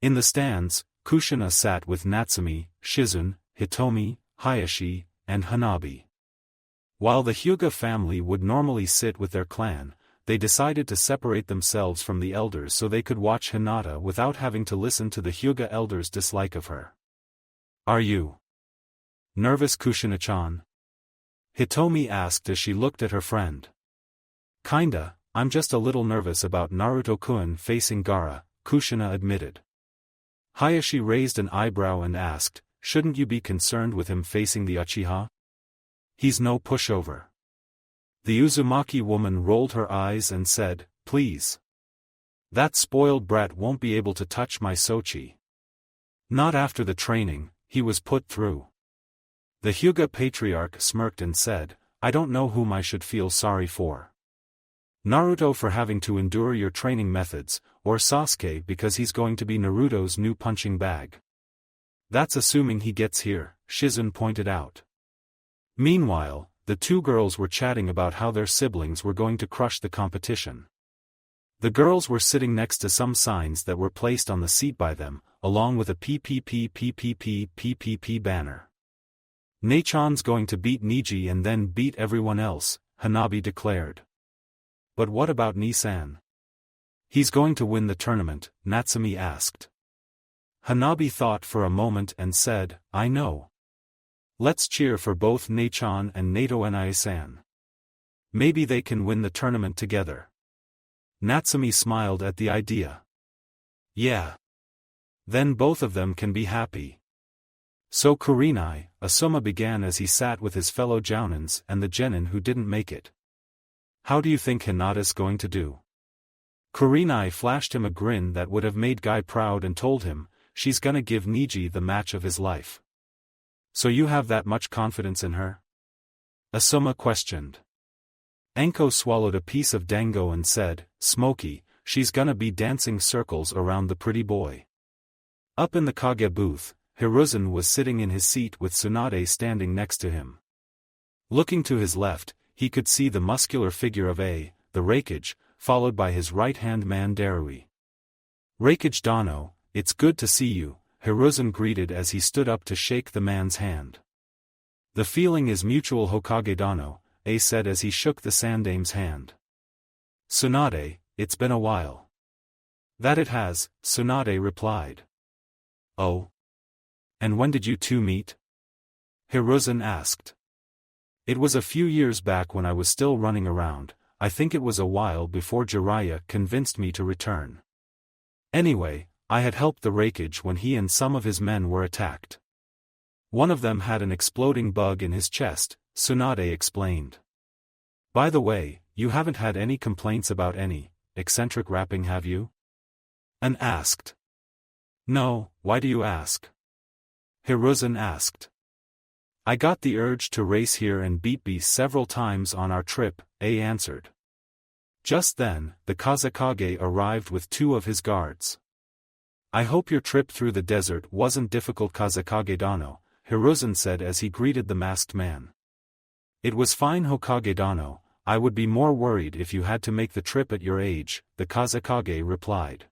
A: In the stands, Kushina sat with Natsumi, Shizune, Hitomi, Hayashi, and Hanabi. While the Hyuga family would normally sit with their clan, they decided to separate themselves from the elders so they could watch Hinata without having to listen to the Hyuga elders' dislike of her. Are you nervous, Kushina-chan? Hitomi asked as she looked at her friend. Kinda, I'm just a little nervous about Naruto-kun facing Gaara, Kushina admitted. Hayashi raised an eyebrow and asked, shouldn't you be concerned with him facing the Uchiha? He's no pushover. The Uzumaki woman rolled her eyes and said, please. That spoiled brat won't be able to touch my Sochi. Not after the training he was put through. The Hyuga patriarch smirked and said, I don't know whom I should feel sorry for. Naruto for having to endure your training methods, or Sasuke because he's going to be Naruto's new punching bag. That's assuming he gets here, Shizune pointed out. Meanwhile, the two girls were chatting about how their siblings were going to crush the competition. The girls were sitting next to some signs that were placed on the seat by them, along with a PPP banner. Neichan's going to beat Niji and then beat everyone else, Hanabi declared. But what about Nisan? He's going to win the tournament, Natsumi asked. Hanabi thought for a moment and said, I know. Let's cheer for both Neichan and Nato Nai-san. Maybe they can win the tournament together. Natsumi smiled at the idea. Yeah. Then both of them can be happy. So Kurenai, Asuma began as he sat with his fellow Jounins and the genin who didn't make it. How do you think Hinata's going to do? Kurenai flashed him a grin that would have made Guy proud and told him, she's gonna give Niji the match of his life. So you have that much confidence in her? Asuma questioned. Enko swallowed a piece of dango and said, Smokey, she's gonna be dancing circles around the pretty boy. Up in the Kage booth, Hiruzen was sitting in his seat with Tsunade standing next to him. Looking to his left, he could see the muscular figure of the Raikage, followed by his right-hand man Darui. Raikage Dano, it's good to see you, Hiruzen greeted as he stood up to shake the man's hand. The feeling is mutual, Hokage Dano, said as he shook the Sandaime's hand. Tsunade, it's been a while. That it has, Tsunade replied. Oh? And when did you two meet? Hiruzen asked. It was a few years back when I was still running around. I think it was a while before Jiraiya convinced me to return. Anyway, I had helped the Raikage when he and some of his men were attacked. One of them had an exploding bug in his chest, Tsunade explained. By the way, you haven't had any complaints about any eccentric rapping, have you? An asked. No, why do you ask? Hiruzen asked. I got the urge to race here and beat B several times on our trip, answered. Just then, the Kazekage arrived with two of his guards. I hope your trip through the desert wasn't difficult, Kazekage Dano, Hiruzen said as he greeted the masked man. It was fine, Hokage Dano. I would be more worried if you had to make the trip at your age, the Kazekage replied.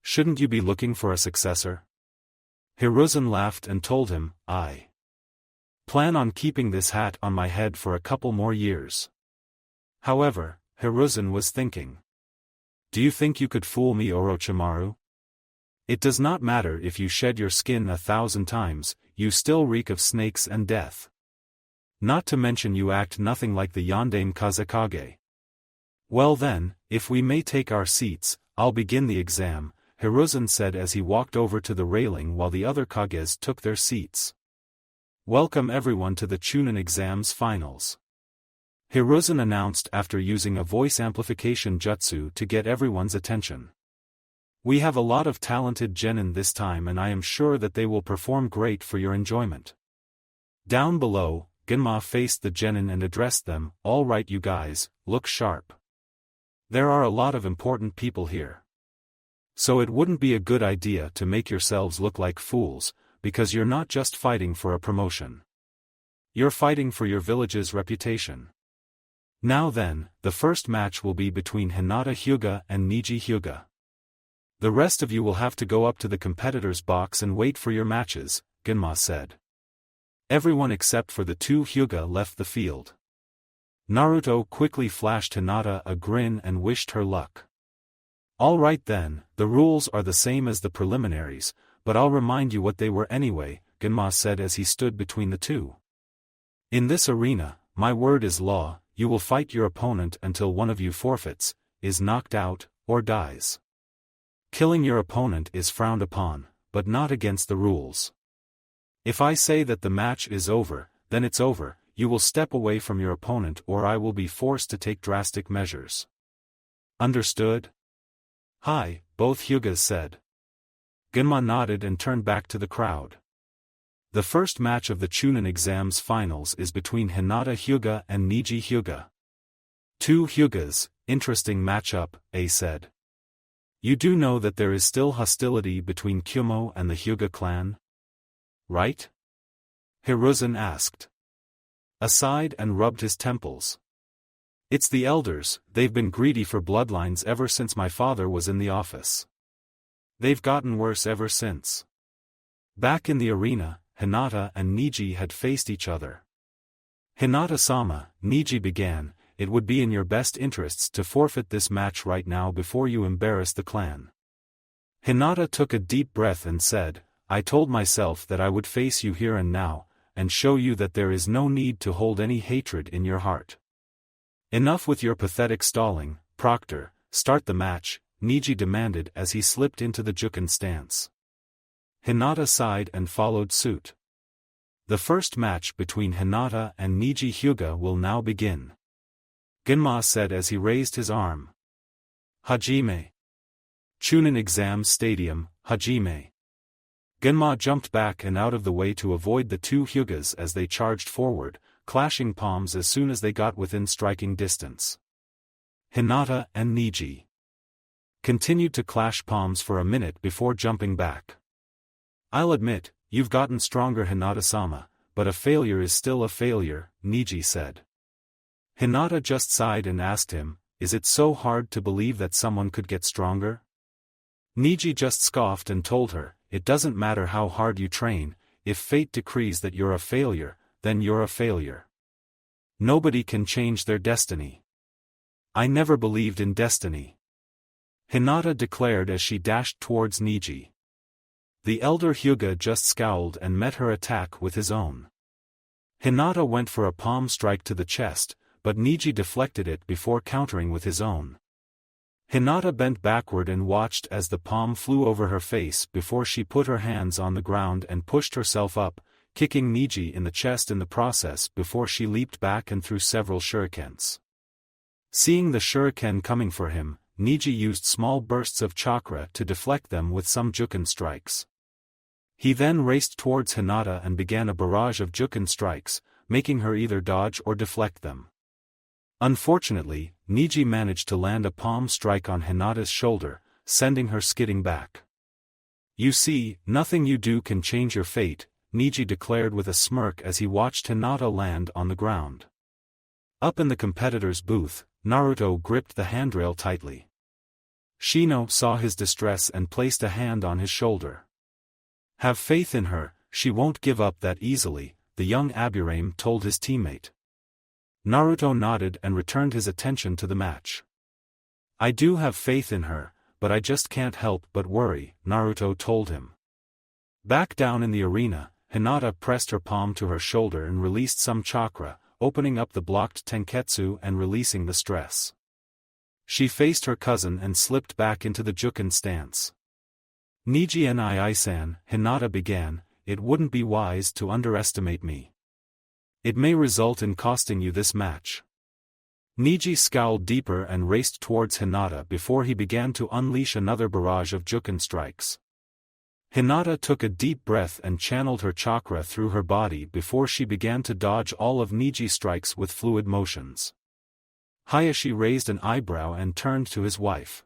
A: Shouldn't you be looking for a successor? Hiruzen laughed and told him, I plan on keeping this hat on my head for a couple more years. However, Hiruzen was thinking. Do you think you could fool me, Orochimaru? It does not matter if you shed your skin 1,000 times, you still reek of snakes and death. Not to mention you act nothing like the Yondaime Kazekage. Well then, if we may take our seats, I'll begin the exam, Hiruzen said as he walked over to the railing while the other Kages took their seats. Welcome everyone to the Chunin exams finals. Hiruzen announced after using a voice amplification jutsu to get everyone's attention. We have a lot of talented genin this time and I am sure that they will perform great for your enjoyment. Down below, Genma faced the genin and addressed them, all right you guys, look sharp. There are a lot of important people here. So it wouldn't be a good idea to make yourselves look like fools, because you're not just fighting for a promotion. You're fighting for your village's reputation. Now then, the first match will be between Hinata Hyuga and Niji Hyuga. The rest of you will have to go up to the competitor's box and wait for your matches, Genma said. Everyone except for the two Hyuga left the field. Naruto quickly flashed Hinata a grin and wished her luck. All right then, the rules are the same as the preliminaries, but I'll remind you what they were anyway, Genma said as he stood between the two. In this arena, my word is law, you will fight your opponent until one of you forfeits, is knocked out, or dies. Killing your opponent is frowned upon, but not against the rules. If I say that the match is over, then it's over, you will step away from your opponent or I will be forced to take drastic measures. Understood? Hi, both Hyugas said. Genma nodded and turned back to the crowd. The first match of the Chunin exams finals is between Hinata Hyuga and Niji Hyuga. Two Hyugas, interesting matchup, said. You do know that there is still hostility between Kyumo and the Hyuga clan? Right? Hiruzen asked. Aside and rubbed his temples. It's the elders, they've been greedy for bloodlines ever since my father was in the office. They've gotten worse ever since. Back in the arena, Hinata and Niji had faced each other. Hinata-sama, Niji began, it would be in your best interests to forfeit this match right now before you embarrass the clan. Hinata took a deep breath and said, I told myself that I would face you here and now, and show you that there is no need to hold any hatred in your heart. Enough with your pathetic stalling, Proctor, start the match, Niji demanded as he slipped into the Juken stance. Hinata sighed and followed suit. The first match between Hinata and Niji Hyuga will now begin. Genma said as he raised his arm. Hajime. Chunin Exam Stadium, Hajime. Genma jumped back and out of the way to avoid the two Hyugas as they charged forward, clashing palms as soon as they got within striking distance. Hinata and Niji continued to clash palms for a minute before jumping back. I'll admit, you've gotten stronger Hinata-sama, but a failure is still a failure, Niji said. Hinata just sighed and asked him, is it so hard to believe that someone could get stronger? Niji just scoffed and told her, it doesn't matter how hard you train, if fate decrees that you're a failure, then you're a failure. Nobody can change their destiny. I never believed in destiny. Hinata declared as she dashed towards Niji. The elder Hyuga just scowled and met her attack with his own. Hinata went for a palm strike to the chest, but Niji deflected it before countering with his own. Hinata bent backward and watched as the palm flew over her face before she put her hands on the ground and pushed herself up, kicking Niji in the chest in the process before she leaped back and threw several shurikens. Seeing the shuriken coming for him, Niji used small bursts of chakra to deflect them with some Juken strikes. He then raced towards Hinata and began a barrage of Juken strikes, making her either dodge or deflect them. Unfortunately, Niji managed to land a palm strike on Hinata's shoulder, sending her skidding back. You see, nothing you do can change your fate, Niji declared with a smirk as he watched Hinata land on the ground. Up in the competitor's booth, Naruto gripped the handrail tightly. Shino saw his distress and placed a hand on his shoulder. "Have faith in her, she won't give up that easily," the young Aburame told his teammate. Naruto nodded and returned his attention to the match. "I do have faith in her, but I just can't help but worry," Naruto told him. Back down in the arena, Hinata pressed her palm to her shoulder and released some chakra, opening up the blocked tenketsu and releasing the stress. She faced her cousin and slipped back into the Juken stance. "Niji Nii-san," Hinata began, "it wouldn't be wise to underestimate me. It may result in costing you this match." Niji scowled deeper and raced towards Hinata before he began to unleash another barrage of Juken strikes. Hinata took a deep breath and channeled her chakra through her body before she began to dodge all of Niji's strikes with fluid motions. Hayashi raised an eyebrow and turned to his wife.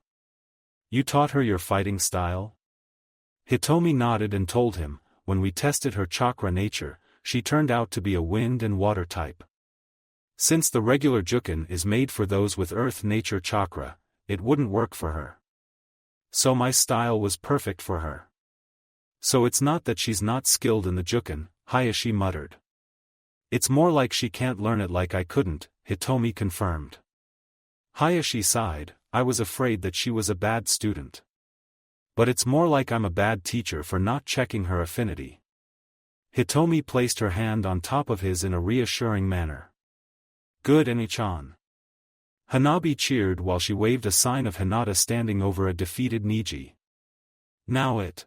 A: "You taught her your fighting style?" Hitomi nodded and told him, "When we tested her chakra nature, she turned out to be a wind and water type. Since the regular Juken is made for those with earth nature chakra, it wouldn't work for her. So my style was perfect for her." "So it's not that she's not skilled in the Juken," Hayashi muttered. "It's more like she can't learn it like I couldn't," Hitomi confirmed. Hayashi sighed, "I was afraid that she was a bad student. But it's more like I'm a bad teacher for not checking her affinity." Hitomi placed her hand on top of his in a reassuring manner. "Good, Eni-chan." Hanabi cheered while she waved a sign of Hinata standing over a defeated Niji. Now it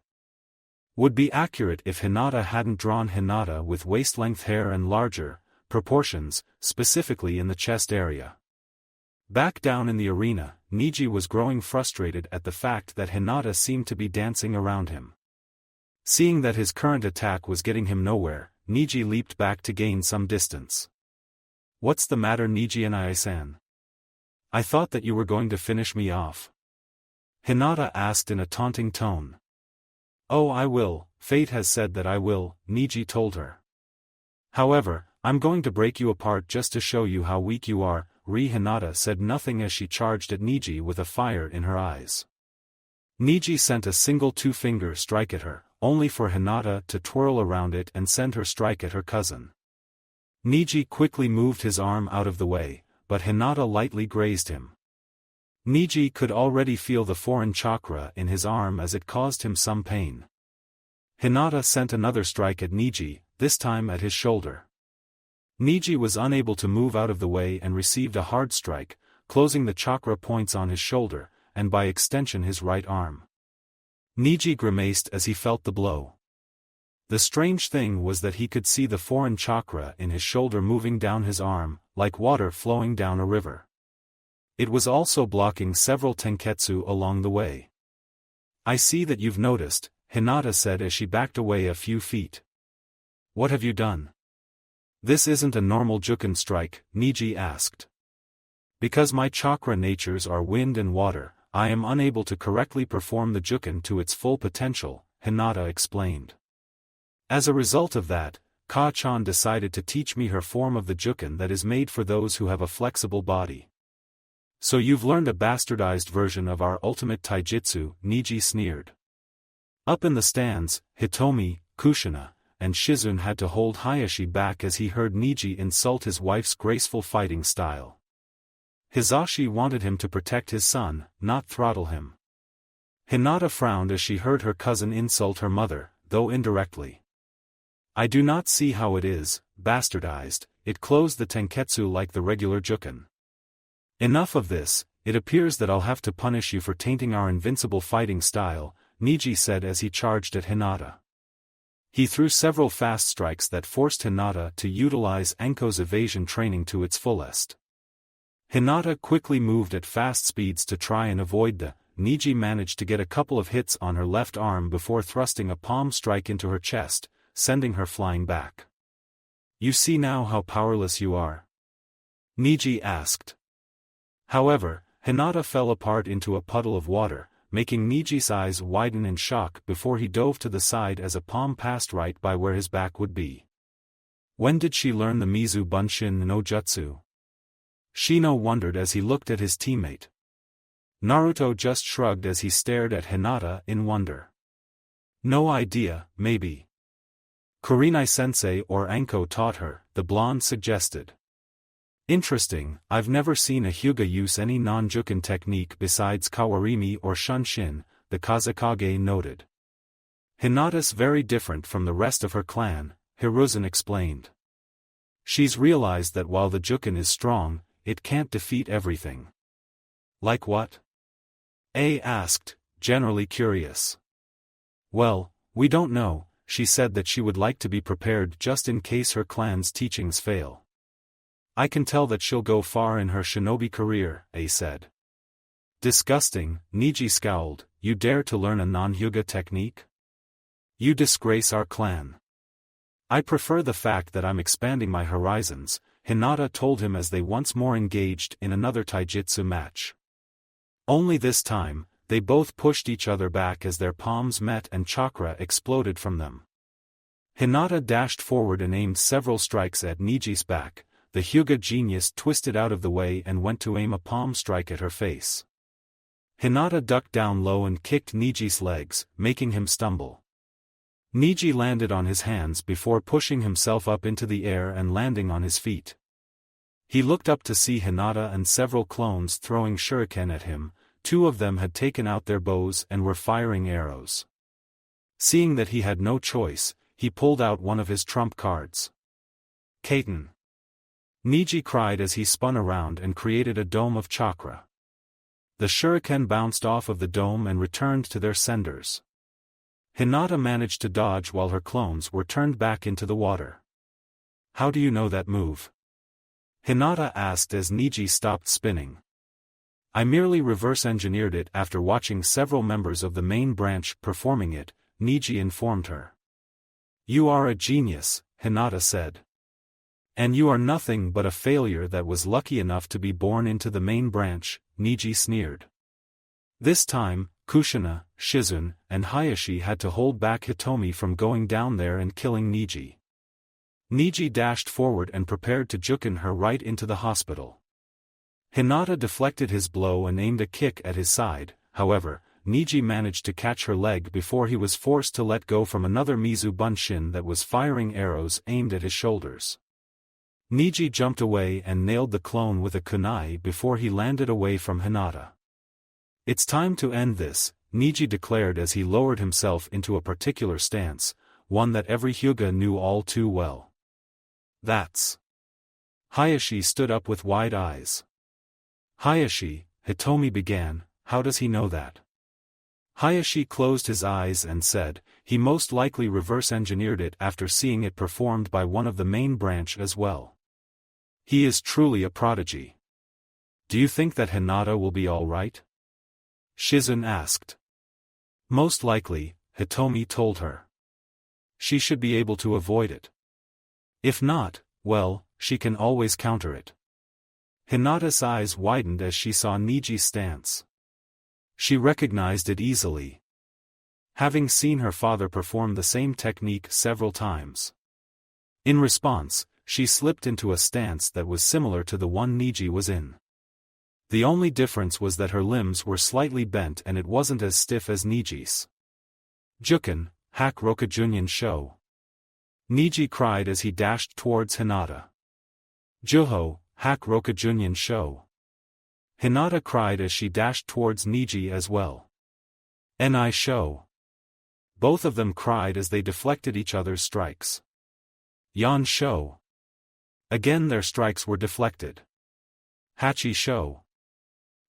A: would be accurate if Hinata hadn't drawn Hinata with waist-length hair and larger proportions, specifically in the chest area. Back down in the arena, Niji was growing frustrated at the fact that Hinata seemed to be dancing around him. Seeing that his current attack was getting him nowhere, Niji leaped back to gain some distance. "What's the matter, Niji Nii-san? I thought that you were going to finish me off." Hinata asked in a taunting tone. "Oh, I will, fate has said that I will," Niji told her. "However, I'm going to break you apart just to show you how weak you are." Hinata said nothing as she charged at Niji with a fire in her eyes. Niji sent a single two-finger strike at her, only for Hinata to twirl around it and send her strike at her cousin. Niji quickly moved his arm out of the way, but Hinata lightly grazed him. Niji could already feel the foreign chakra in his arm as it caused him some pain. Hinata sent another strike at Niji, this time at his shoulder. Niji was unable to move out of the way and received a hard strike, closing the chakra points on his shoulder, and by extension his right arm. Niji grimaced as he felt the blow. The strange thing was that he could see the foreign chakra in his shoulder moving down his arm, like water flowing down a river. It was also blocking several tenketsu along the way. "I see that you've noticed," Hinata said as she backed away a few feet. "What have you done?" "This isn't a normal Juken strike," Niji asked. "Because my chakra natures are wind and water, I am unable to correctly perform the Juken to its full potential," Hinata explained. "As a result of that, Ka-chan decided to teach me her form of the Juken that is made for those who have a flexible body." "So you've learned a bastardized version of our ultimate taijutsu," Niji sneered. Up in the stands, Hitomi, Kushina, and Shizune had to hold Hayashi back as he heard Niji insult his wife's graceful fighting style. Hizashi wanted him to protect his son, not throttle him. Hinata frowned as she heard her cousin insult her mother, though indirectly. "I do not see how it is bastardized, it closed the tenketsu like the regular Juken." "Enough of this, it appears that I'll have to punish you for tainting our invincible fighting style," Niji said as he charged at Hinata. He threw several fast strikes that forced Hinata to utilize Anko's evasion training to its fullest. Hinata quickly moved at fast speeds to try and avoid the. Niji managed to get a couple of hits on her left arm before thrusting a palm strike into her chest, sending her flying back. "You see now how powerless you are?" Niji asked. However, Hinata fell apart into a puddle of water, making Niji's eyes widen in shock before he dove to the side as a palm passed right by where his back would be. When did she learn the Mizu Bunshin no Jutsu? Shino wondered as he looked at his teammate. Naruto just shrugged as he stared at Hinata in wonder. No idea, maybe. Kurenai-sensei or Anko taught her, the blonde suggested. Interesting, I've never seen a Hyuga use any non-juken technique besides Kawarimi or Shunshin, the Kazekage noted. Hinata's very different from the rest of her clan, Hiruzen explained. She's realized that while the juken is strong, it can't defeat everything. Like what? A asked, generally curious. Well, we don't know, she said that she would like to be prepared just in case her clan's teachings fail. I can tell that she'll go far in her shinobi career, A said. Disgusting, Niji scowled, you dare to learn a non-Hyuga technique? You disgrace our clan. I prefer the fact that I'm expanding my horizons, Hinata told him as they once more engaged in another taijutsu match. Only this time, they both pushed each other back as their palms met and chakra exploded from them. Hinata dashed forward and aimed several strikes at Niji's back. The Hyuga genius twisted out of the way and went to aim a palm strike at her face. Hinata ducked down low and kicked Niji's legs, making him stumble. Niji landed on his hands before pushing himself up into the air and landing on his feet. He looked up to see Hinata and several clones throwing shuriken at him. Two of them had taken out their bows and were firing arrows. Seeing that he had no choice, he pulled out one of his trump cards. Kaiten. Niji cried as he spun around and created a dome of chakra. The shuriken bounced off of the dome and returned to their senders. Hinata managed to dodge while her clones were turned back into the water. How do you know that move? Hinata asked as Niji stopped spinning. I merely reverse-engineered it after watching several members of the main branch performing it, Niji informed her. You are a genius, Hinata said. And you are nothing but a failure that was lucky enough to be born into the main branch, Niji sneered. This time, Kushina, Shizun, and Hayashi had to hold back Hitomi from going down there and killing Niji. Niji dashed forward and prepared to juken her right into the hospital. Hinata deflected his blow and aimed a kick at his side, however, Niji managed to catch her leg before he was forced to let go from another Mizu Bunshin that was firing arrows aimed at his shoulders. Niji jumped away and nailed the clone with a kunai before he landed away from Hinata. It's time to end this, Niji declared as he lowered himself into a particular stance, one that every Hyuga knew all too well. That's. Hayashi stood up with wide eyes. Hayashi, Hitomi began, how does he know that? Hayashi closed his eyes and said, he most likely reverse-engineered it after seeing it performed by one of the main branch as well. He is truly a prodigy. Do you think that Hinata will be all right? Shizun asked. Most likely, Hitomi told her. She should be able to avoid it. If not, well, she can always counter it. Hinata's eyes widened as she saw Niji's stance. She recognized it easily. Having seen her father perform the same technique several times. In response, she slipped into a stance that was similar to the one Niji was in. The only difference was that her limbs were slightly bent and it wasn't as stiff as Niji's. Juken, Hack Rokujunyan Sho. Niji cried as he dashed towards Hinata. Juho, Hack Rokujunyan Sho. Hinata cried as she dashed towards Niji as well. Ni Sho. Both of them cried as they deflected each other's strikes. Yan Sho. Again their strikes were deflected. Hachi Sho.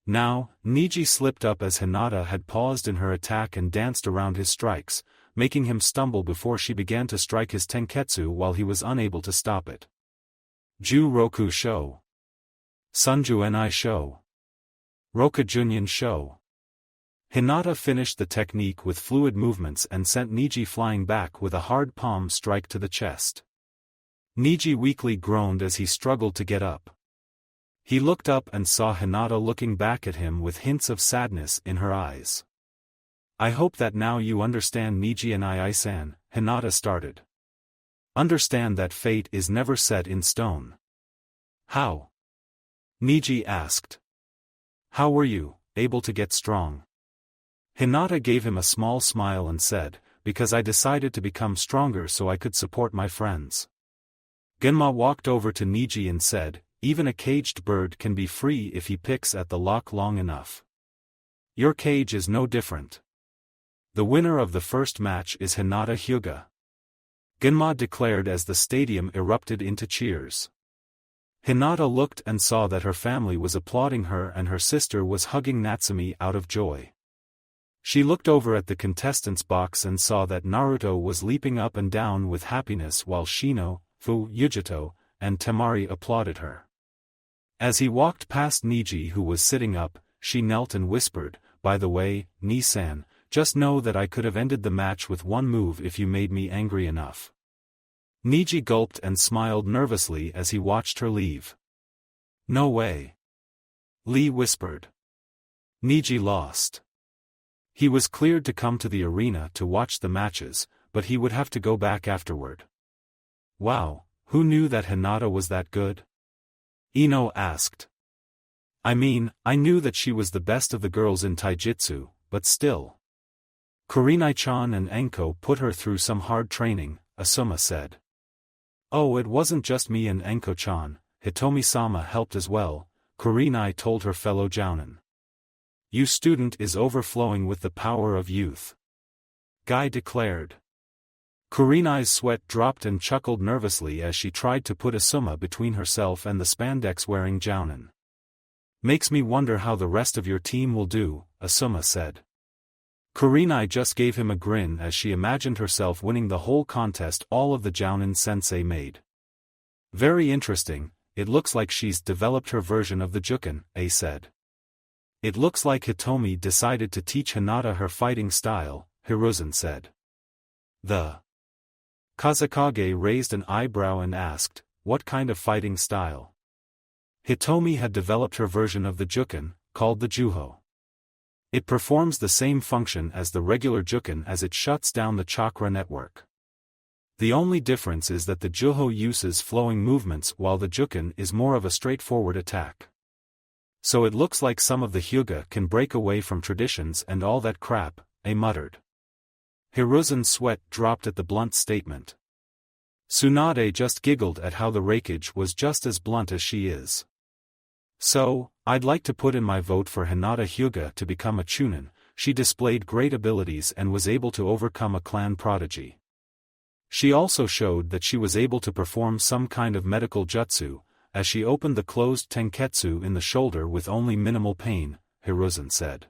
A: Now, Niji slipped up as Hinata had paused in her attack and danced around his strikes, making him stumble before she began to strike his tenketsu while he was unable to stop it. Ju Roku Sho. Sunju Ni Sho. Rokujunyan Sho. Hinata finished the technique with fluid movements and sent Niji flying back with a hard palm strike to the chest. Niji weakly groaned as he struggled to get up. He looked up and saw Hinata looking back at him with hints of sadness in her eyes. I hope that now you understand Niji and I-san, Hinata started. Understand that fate is never set in stone. How? Niji asked. How were you, able to get strong. Hinata gave him a small smile and said, because I decided to become stronger so I could support my friends. Genma walked over to Niji and said, even a caged bird can be free if he picks at the lock long enough. Your cage is no different. The winner of the first match is Hinata Hyuga. Genma declared as the stadium erupted into cheers. Hinata looked and saw that her family was applauding her and her sister was hugging Natsumi out of joy. She looked over at the contestants' box and saw that Naruto was leaping up and down with happiness while Shino, Fu, Yujito, and Temari applauded her. As he walked past Niji who was sitting up, she knelt and whispered, by the way, Ni-san, just know that I could have ended the match with one move if you made me angry enough. Niji gulped and smiled nervously as he watched her leave. No way. Lee whispered. Niji lost. He was cleared to come to the arena to watch the matches, but he would have to go back afterward. Wow, who knew that Hinata was that good? Ino asked. I mean, I knew that she was the best of the girls in taijutsu, but still. Kurenai-chan and Enko put her through some hard training, Asuma said. Oh, it wasn't just me and Enko-chan, Hitomi-sama helped as well, Kurenai told her fellow jounin. You student is overflowing with the power of youth. Guy declared. Kurenai's sweat dropped and chuckled nervously as she tried to put Asuma between herself and the spandex-wearing jounin. Makes me wonder how the rest of your team will do, Asuma said. Kurenai just gave him a grin as she imagined herself winning the whole contest all of the jounin sensei made. Very interesting, it looks like she's developed her version of the juken, A said. It looks like Hitomi decided to teach Hinata her fighting style, Hiruzen said. The Kazekage raised an eyebrow and asked, what kind of fighting style? Hitomi had developed her version of the juken, called the Juho. It performs the same function as the regular juken as it shuts down the chakra network. The only difference is that the Juho uses flowing movements while the juken is more of a straightforward attack. So it looks like some of the Hyuga can break away from traditions and all that crap, A muttered. Hiruzen's sweat dropped at the blunt statement. Tsunade just giggled at how the rakeage was just as blunt as she is. So, I'd like to put in my vote for Hinata Hyuga to become a chunin. She displayed great abilities and was able to overcome a clan prodigy. She also showed that she was able to perform some kind of medical jutsu, as she opened the closed tenketsu in the shoulder with only minimal pain, Hiruzen said.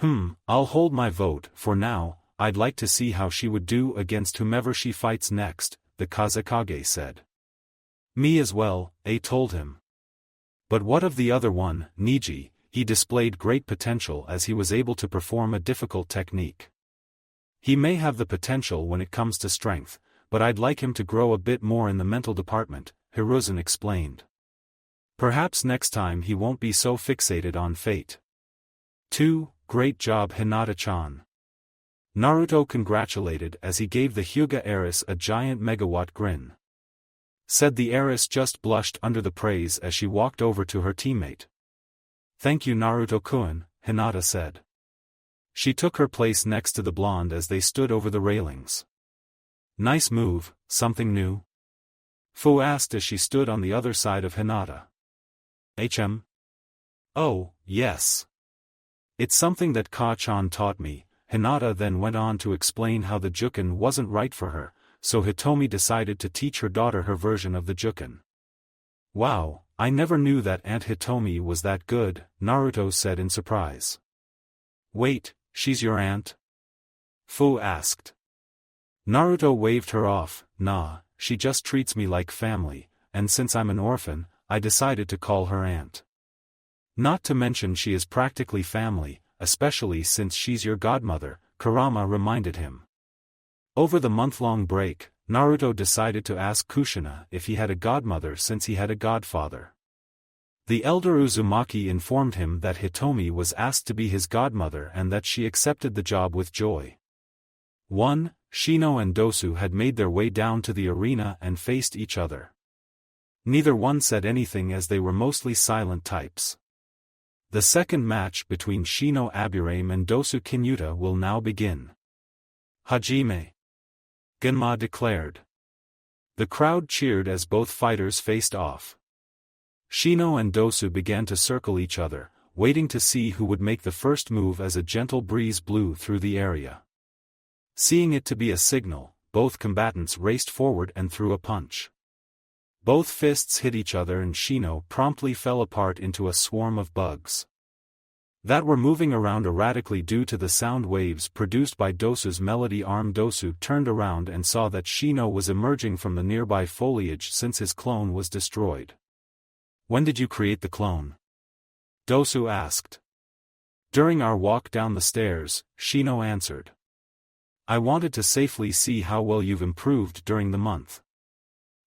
A: I'll hold my vote. For now, I'd like to see how she would do against whomever she fights next, the Kazekage said. Me as well, A told him. But what of the other one, Niji? He displayed great potential as he was able to perform a difficult technique. He may have the potential when it comes to strength, but I'd like him to grow a bit more in the mental department, Hiruzen explained. Perhaps next time he won't be so fixated on fate. 2. Great job Hinata-chan. Naruto congratulated as he gave the Hyuga heiress a giant megawatt grin. Said the heiress just blushed under the praise as she walked over to her teammate. Thank you Naruto-kun, Hinata said. She took her place next to the blonde as they stood over the railings. Nice move, something new? Fu asked as she stood on the other side of Hinata. Oh, yes. It's something that Ka-chan taught me. Hinata then went on to explain how the juken wasn't right for her, so Hitomi decided to teach her daughter her version of the juken. Wow, I never knew that Aunt Hitomi was that good, Naruto said in surprise. Wait, she's your aunt? Fu asked. Naruto waved her off. Nah, she just treats me like family, and since I'm an orphan, I decided to call her aunt. Not to mention she is practically family, especially since she's your godmother, Kurama reminded him. Over the month-long break, Naruto decided to ask Kushina if he had a godmother since he had a godfather. The elder Uzumaki informed him that Hitomi was asked to be his godmother and that she accepted the job with joy. 1. Shino and Dosu had made their way down to the arena and faced each other. Neither one said anything as they were mostly silent types. The second match between Shino Aburame and Dosu Kinyuta will now begin. Hajime. Genma declared. The crowd cheered as both fighters faced off. Shino and Dosu began to circle each other, waiting to see who would make the first move as a gentle breeze blew through the area. Seeing it to be a signal, both combatants raced forward and threw a punch. Both fists hit each other and Shino promptly fell apart into a swarm of bugs that were moving around erratically due to the sound waves produced by Dosu's melody arm. Dosu turned around and saw that Shino was emerging from the nearby foliage since his clone was destroyed. "When did you create the clone?" Dosu asked. "During our walk down the stairs," Shino answered. "I wanted to safely see how well you've improved during the month."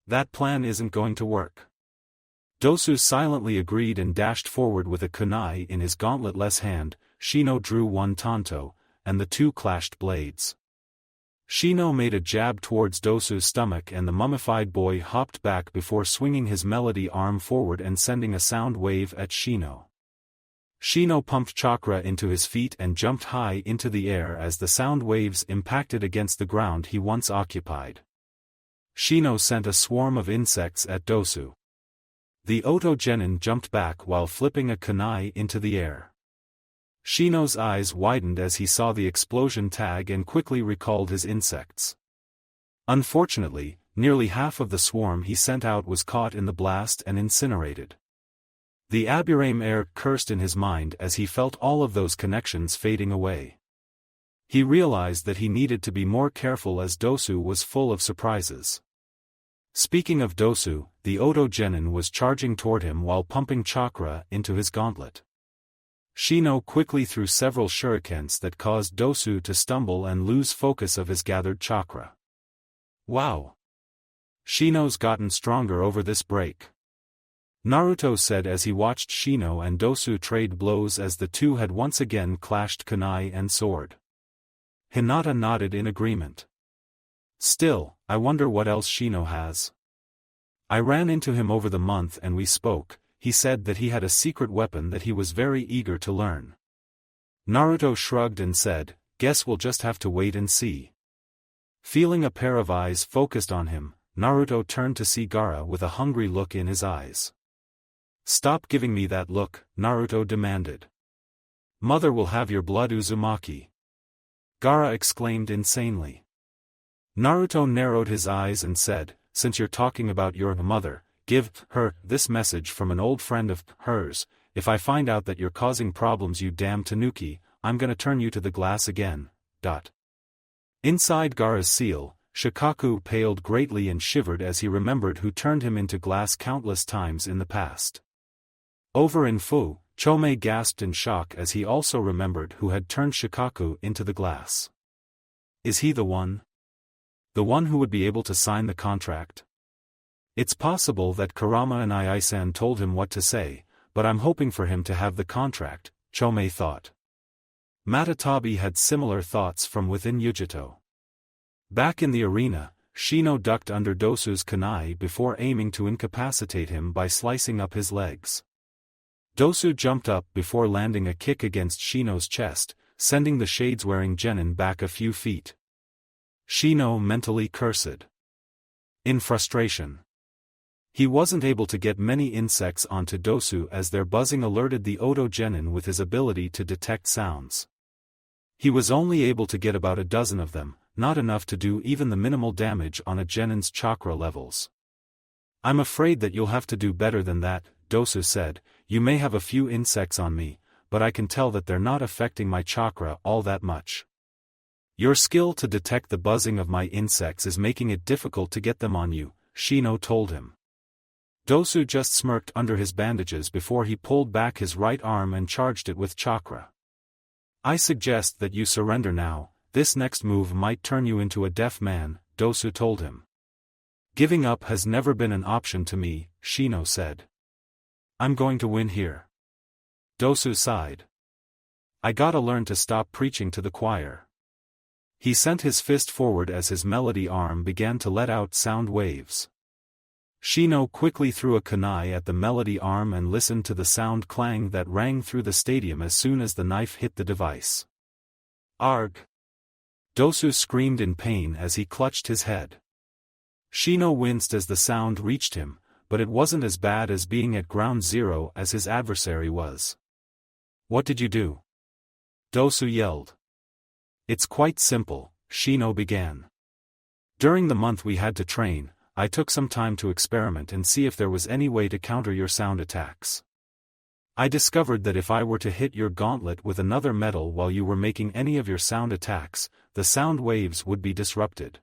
A: "That plan isn't going to work." Dosu silently agreed and dashed forward with a kunai in his gauntletless hand. Shino drew one tanto, and the two clashed blades. Shino made a jab towards Dosu's stomach and the mummified boy hopped back before swinging his melody arm forward and sending a sound wave at Shino. Shino pumped chakra into his feet and jumped high into the air as the sound waves impacted against the ground he once occupied. Shino sent a swarm of insects at Dosu. The Oto Genin jumped back while flipping a kunai into the air. Shino's eyes widened as he saw the explosion tag and quickly recalled his insects. Unfortunately, nearly half of the swarm he sent out was caught in the blast and incinerated. The Aburame heir cursed in his mind as he felt all of those connections fading away. He realized that he needed to be more careful as Dosu was full of surprises. Speaking of Dosu, the Oto Genin was charging toward him while pumping chakra into his gauntlet. Shino quickly threw several shurikens that caused Dosu to stumble and lose focus of his gathered chakra. "Wow! Shino's gotten stronger over this break," Naruto said as he watched Shino and Dosu trade blows as the two had once again clashed kunai and sword. Hinata nodded in agreement. "Still, I wonder what else Shino has. I ran into him over the month and we spoke. He said that he had a secret weapon that he was very eager to learn." Naruto shrugged and said, "Guess we'll just have to wait and see." Feeling a pair of eyes focused on him, Naruto turned to see Gaara with a hungry look in his eyes. "Stop giving me that look," Naruto demanded. "Mother will have your blood, Uzumaki," Gaara exclaimed insanely. Naruto narrowed his eyes and said, "Since you're talking about your mother, give her this message from an old friend of hers. If I find out that you're causing problems, you damn tanuki, I'm gonna turn you to the glass again." Inside Gaara's seal, Shikaku paled greatly and shivered as he remembered who turned him into glass countless times in the past. Over in Fu, Chome gasped in shock as he also remembered who had turned Shikaku into the glass. Is he the one? The one who would be able to sign the contract? It's possible that Kurama and Iisan told him what to say, but I'm hoping for him to have the contract, Chome thought. Matatabi had similar thoughts from within Yujito. Back in the arena, Shino ducked under Dosu's kunai before aiming to incapacitate him by slicing up his legs. Dosu jumped up before landing a kick against Shino's chest, sending the shades-wearing genin back a few feet. Shino mentally cursed. In frustration, he wasn't able to get many insects onto Dosu as their buzzing alerted the Oto Genin with his ability to detect sounds. He was only able to get about a dozen of them, not enough to do even the minimal damage on a genin's chakra levels. "I'm afraid that you'll have to do better than that," Dosu said. "You may have a few insects on me, but I can tell that they're not affecting my chakra all that much. Your skill to detect the buzzing of my insects is making it difficult to get them on you," Shino told him. Dosu just smirked under his bandages before he pulled back his right arm and charged it with chakra. "I suggest that you surrender now, this next move might turn you into a deaf man," Dosu told him. "Giving up has never been an option to me," Shino said. "I'm going to win here." Dosu sighed. "I gotta learn to stop preaching to the choir." He sent his fist forward as his melody arm began to let out sound waves. Shino quickly threw a kunai at the melody arm and listened to the sound clang that rang through the stadium as soon as the knife hit the device. Arg! Dosu screamed in pain as he clutched his head. Shino winced as the sound reached him, but it wasn't as bad as being at ground zero as his adversary was. What did you do? Dosu yelled. It's quite simple, Shino began. During the month we had to train, I took some time to experiment and see if there was any way to counter your sound attacks. I discovered that if I were to hit your gauntlet with another metal while you were making any of your sound attacks, the sound waves would be disrupted.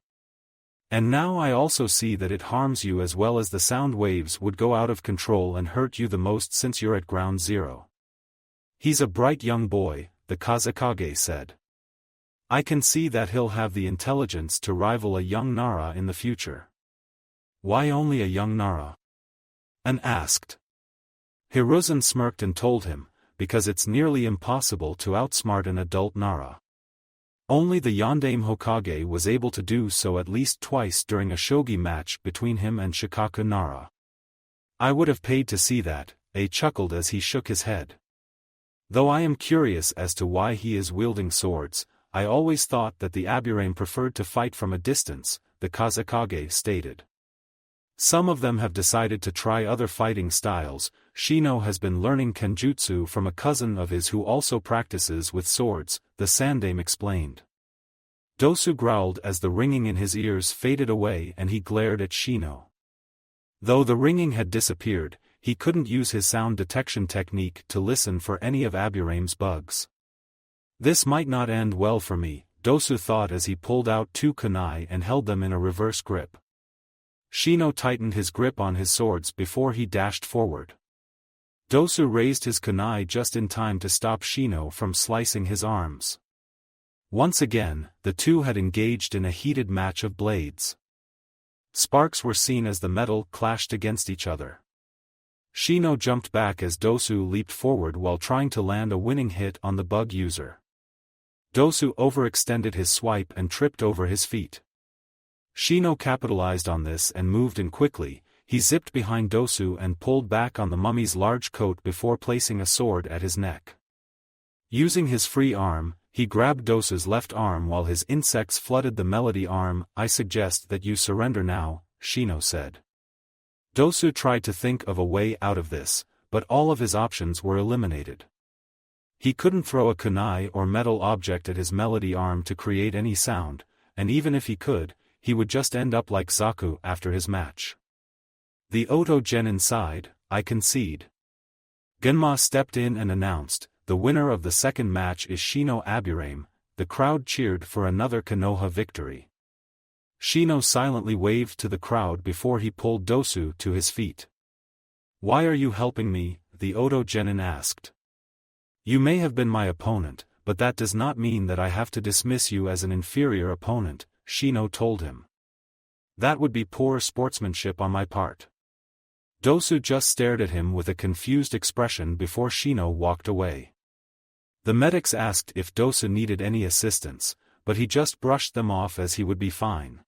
A: And now I also see that it harms you as well as the sound waves would go out of control and hurt you the most since you're at ground zero. He's a bright young boy, the Kazekage said. I can see that he'll have the intelligence to rival a young Nara in the future. Why only a young Nara? An asked. Hiruzen smirked and told him, because it's nearly impossible to outsmart an adult Nara. Only the Sandaime Hokage was able to do so at least twice during a shogi match between him and Shikaku Nara. I would have paid to see that, chuckled as he shook his head. Though I am curious as to why he is wielding swords, I always thought that the Aburame preferred to fight from a distance, the Kazekage stated. Some of them have decided to try other fighting styles. Shino has been learning kinjutsu from a cousin of his who also practices with swords, the Sandaime explained. Dosu growled as the ringing in his ears faded away and he glared at Shino. Though the ringing had disappeared, he couldn't use his sound detection technique to listen for any of Aburame's bugs. This might not end well for me, Dosu thought as he pulled out two kunai and held them in a reverse grip. Shino tightened his grip on his swords before he dashed forward. Dosu raised his kunai just in time to stop Shino from slicing his arms. Once again, the two had engaged in a heated match of blades. Sparks were seen as the metal clashed against each other. Shino jumped back as Dosu leaped forward while trying to land a winning hit on the bug user. Dosu overextended his swipe and tripped over his feet. Shino capitalized on this and moved in quickly. He zipped behind Dosu and pulled back on the mummy's large coat before placing a sword at his neck. Using his free arm, he grabbed Dosu's left arm while his insects flooded the melody arm. I suggest that you surrender now, Shino said. Dosu tried to think of a way out of this, but all of his options were eliminated. He couldn't throw a kunai or metal object at his melody arm to create any sound, and even if he could, he would just end up like Zaku after his match. The Oto Genin sighed, I concede. Genma stepped in and announced, the winner of the second match is Shino Aburame. The crowd cheered for another Konoha victory. Shino silently waved to the crowd before he pulled Dosu to his feet. Why are you helping me? The Oto Genin asked. You may have been my opponent, but that does not mean that I have to dismiss you as an inferior opponent, Shino told him. That would be poor sportsmanship on my part. Dosu just stared at him with a confused expression before Shino walked away. The medics asked if Dosu needed any assistance, but he just brushed them off as he would be fine.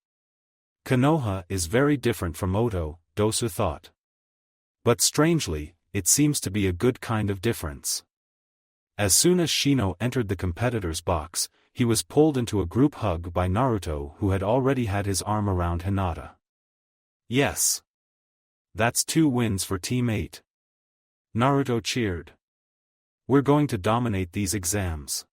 A: Konoha is very different from Oto, Dosu thought. But strangely, it seems to be a good kind of difference. As soon as Shino entered the competitor's box, he was pulled into a group hug by Naruto who had already had his arm around Hinata. Yes. That's 2 wins for Team 8. Naruto cheered. We're going to dominate these exams.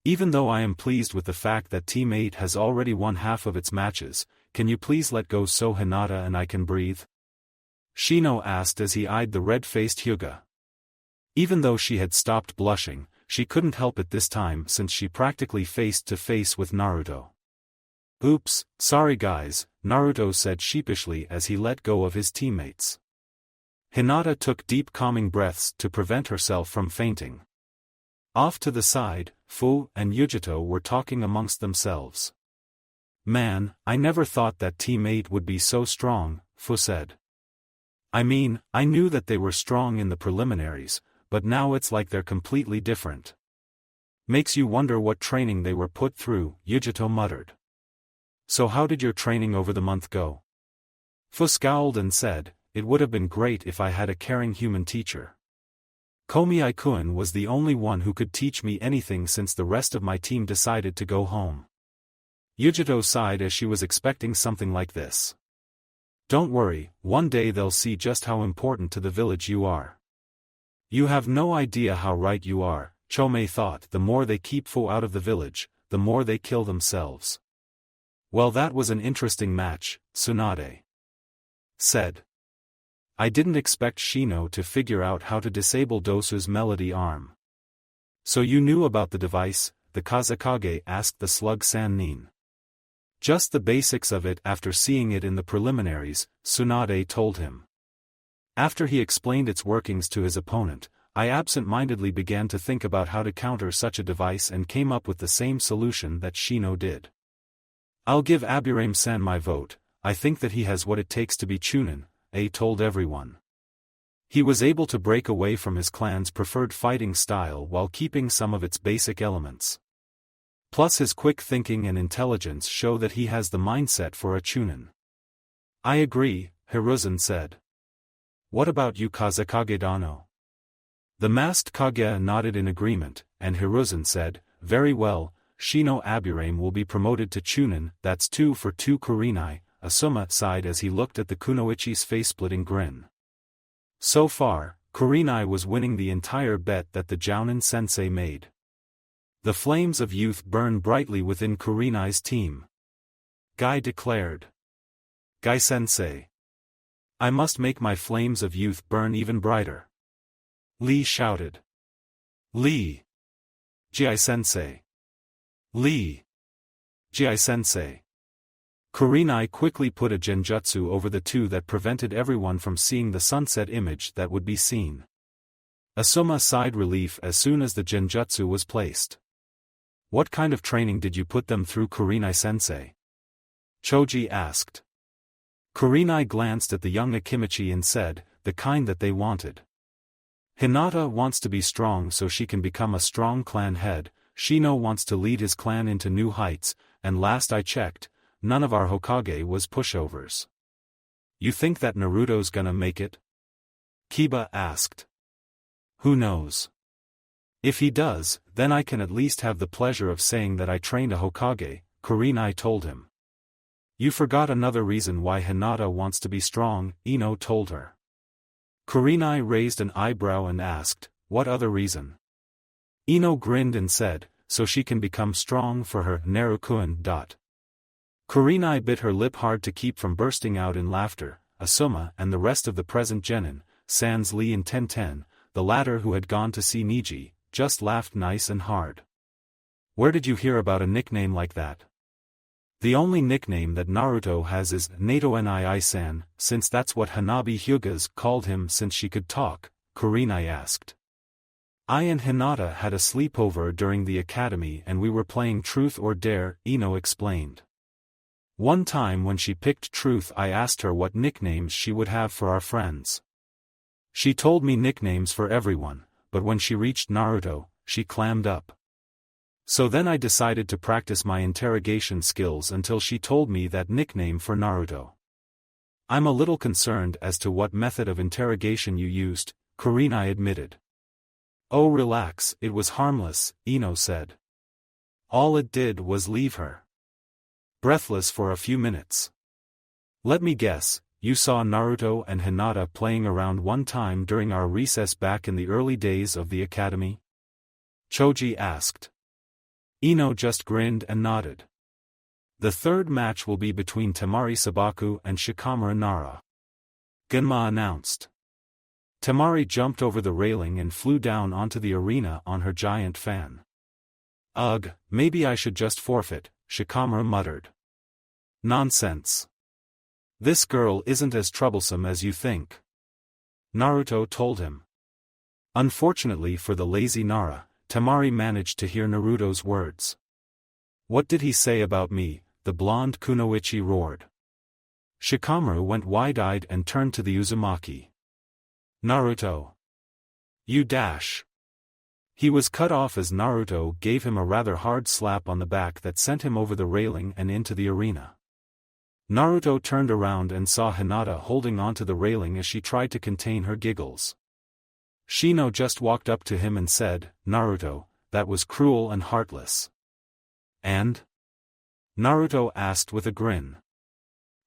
A: Even though I am pleased with the fact that Team 8 has already won half of its matches, can you please let go so Hinata and I can breathe? Shino asked as he eyed the red-faced Hyuga. Even though she had stopped blushing, she couldn't help it this time since she practically face-to-face with Naruto. Oops, sorry guys, Naruto said sheepishly as he let go of his teammates. Hinata took deep calming breaths to prevent herself from fainting. Off to the side, Fu and Yujito were talking amongst themselves. Man, I never thought that Team 8 would be so strong, Fu said. I mean, I knew that they were strong in the preliminaries, but now it's like they're completely different. Makes you wonder what training they were put through, Yujito muttered. So how did your training over the month go? Fu scowled and said, "It would have been great if I had a caring human teacher. Komi-kun was the only one who could teach me anything since the rest of my team decided to go home." Yujito sighed as she was expecting something like this. "Don't worry, one day they'll see just how important to the village you are." "You have no idea how right you are," Chomei thought. "The more they keep Fu out of the village, the more they kill themselves." "Well, that was an interesting match," Tsunade said. "I didn't expect Shino to figure out how to disable Dosu's melody arm." "So you knew about the device?" the Kazekage asked the slug Sannin. "Just the basics of it. After seeing it in the preliminaries," Tsunade told him. "After he explained its workings to his opponent, I absent-mindedly began to think about how to counter such a device and came up with the same solution that Shino did. I'll give Aburame-san my vote. I think that he has what it takes to be Chunin," told everyone. He was able to break away from his clan's preferred fighting style while keeping some of its basic elements. Plus his quick thinking and intelligence show that he has the mindset for a Chunin. "I agree," Hiruzen said. "What about you, Kazekage Dano?" The masked Kage nodded in agreement, and Hiruzen said, "Very well, Shino Aburame will be promoted to Chunin." "That's 2 for 2 Kurenai," Asuma sighed as he looked at the Kunoichi's face-splitting grin. So far, Kurenai was winning the entire bet that the Jounin sensei made. The flames of youth burn brightly within Kurenai's team. Guy declared. "Guy sensei. I must make my flames of youth burn even brighter." Lee shouted. "Lee! Ji sensei! Lee! Ji sensei!" Kurenai quickly put a genjutsu over the two that prevented everyone from seeing the sunset image that would be seen. Asuma sighed relief as soon as the genjutsu was placed. "What kind of training did you put them through, Kurenai-sensei?" Choji asked. Kurenai glanced at the young Akimichi and said, "The kind that they wanted. Hinata wants to be strong so she can become a strong clan head, Shino wants to lead his clan into new heights, and last I checked, none of our Hokage was pushovers." "You think that Naruto's gonna make it?" Kiba asked. "Who knows? If he does, then I can at least have the pleasure of saying that I trained a Hokage," Kurenai told him. "You forgot another reason why Hinata wants to be strong," Ino told her. Kurenai raised an eyebrow and asked, "What other reason?" Ino grinned and said, "So she can become strong for her Naruto-kun." Kurenai bit her lip hard to keep from bursting out in laughter. Asuma and the rest of the present genin, sans Lee and Tenten, the latter who had gone to see Niji, just laughed nice and hard. "Where did you hear about a nickname like that?" "The only nickname that Naruto has is Nato Nii-san, since that's what Hanabi Hyugas called him since she could talk," Kurenai asked. "I and Hinata had a sleepover during the academy and we were playing Truth or Dare," Ino explained. "One time when she picked Truth I asked her what nicknames she would have for our friends. She told me nicknames for everyone, but when she reached Naruto, she clammed up. So then I decided to practice my interrogation skills until she told me that nickname for Naruto." "I'm a little concerned as to what method of interrogation you used," Kurenai admitted. "Oh, relax, it was harmless," Ino said. "All it did was leave her breathless for a few minutes." "Let me guess, you saw Naruto and Hinata playing around one time during our recess back in the early days of the academy?" Choji asked. Ino just grinned and nodded. "The third match will be between Temari Sabaku and Shikamaru Nara," Genma announced. Temari jumped over the railing and flew down onto the arena on her giant fan. "Ugh, maybe I should just forfeit," Shikamaru muttered. "Nonsense. This girl isn't as troublesome as you think," Naruto told him. Unfortunately for the lazy Nara, Temari managed to hear Naruto's words. "What did he say about me?" the blonde Kunoichi roared. Shikamaru went wide-eyed and turned to the Uzumaki. "Naruto. You dash." He was cut off as Naruto gave him a rather hard slap on the back that sent him over the railing and into the arena. Naruto turned around and saw Hinata holding onto the railing as she tried to contain her giggles. Shino just walked up to him and said, "Naruto, that was cruel and heartless." "And?" Naruto asked with a grin.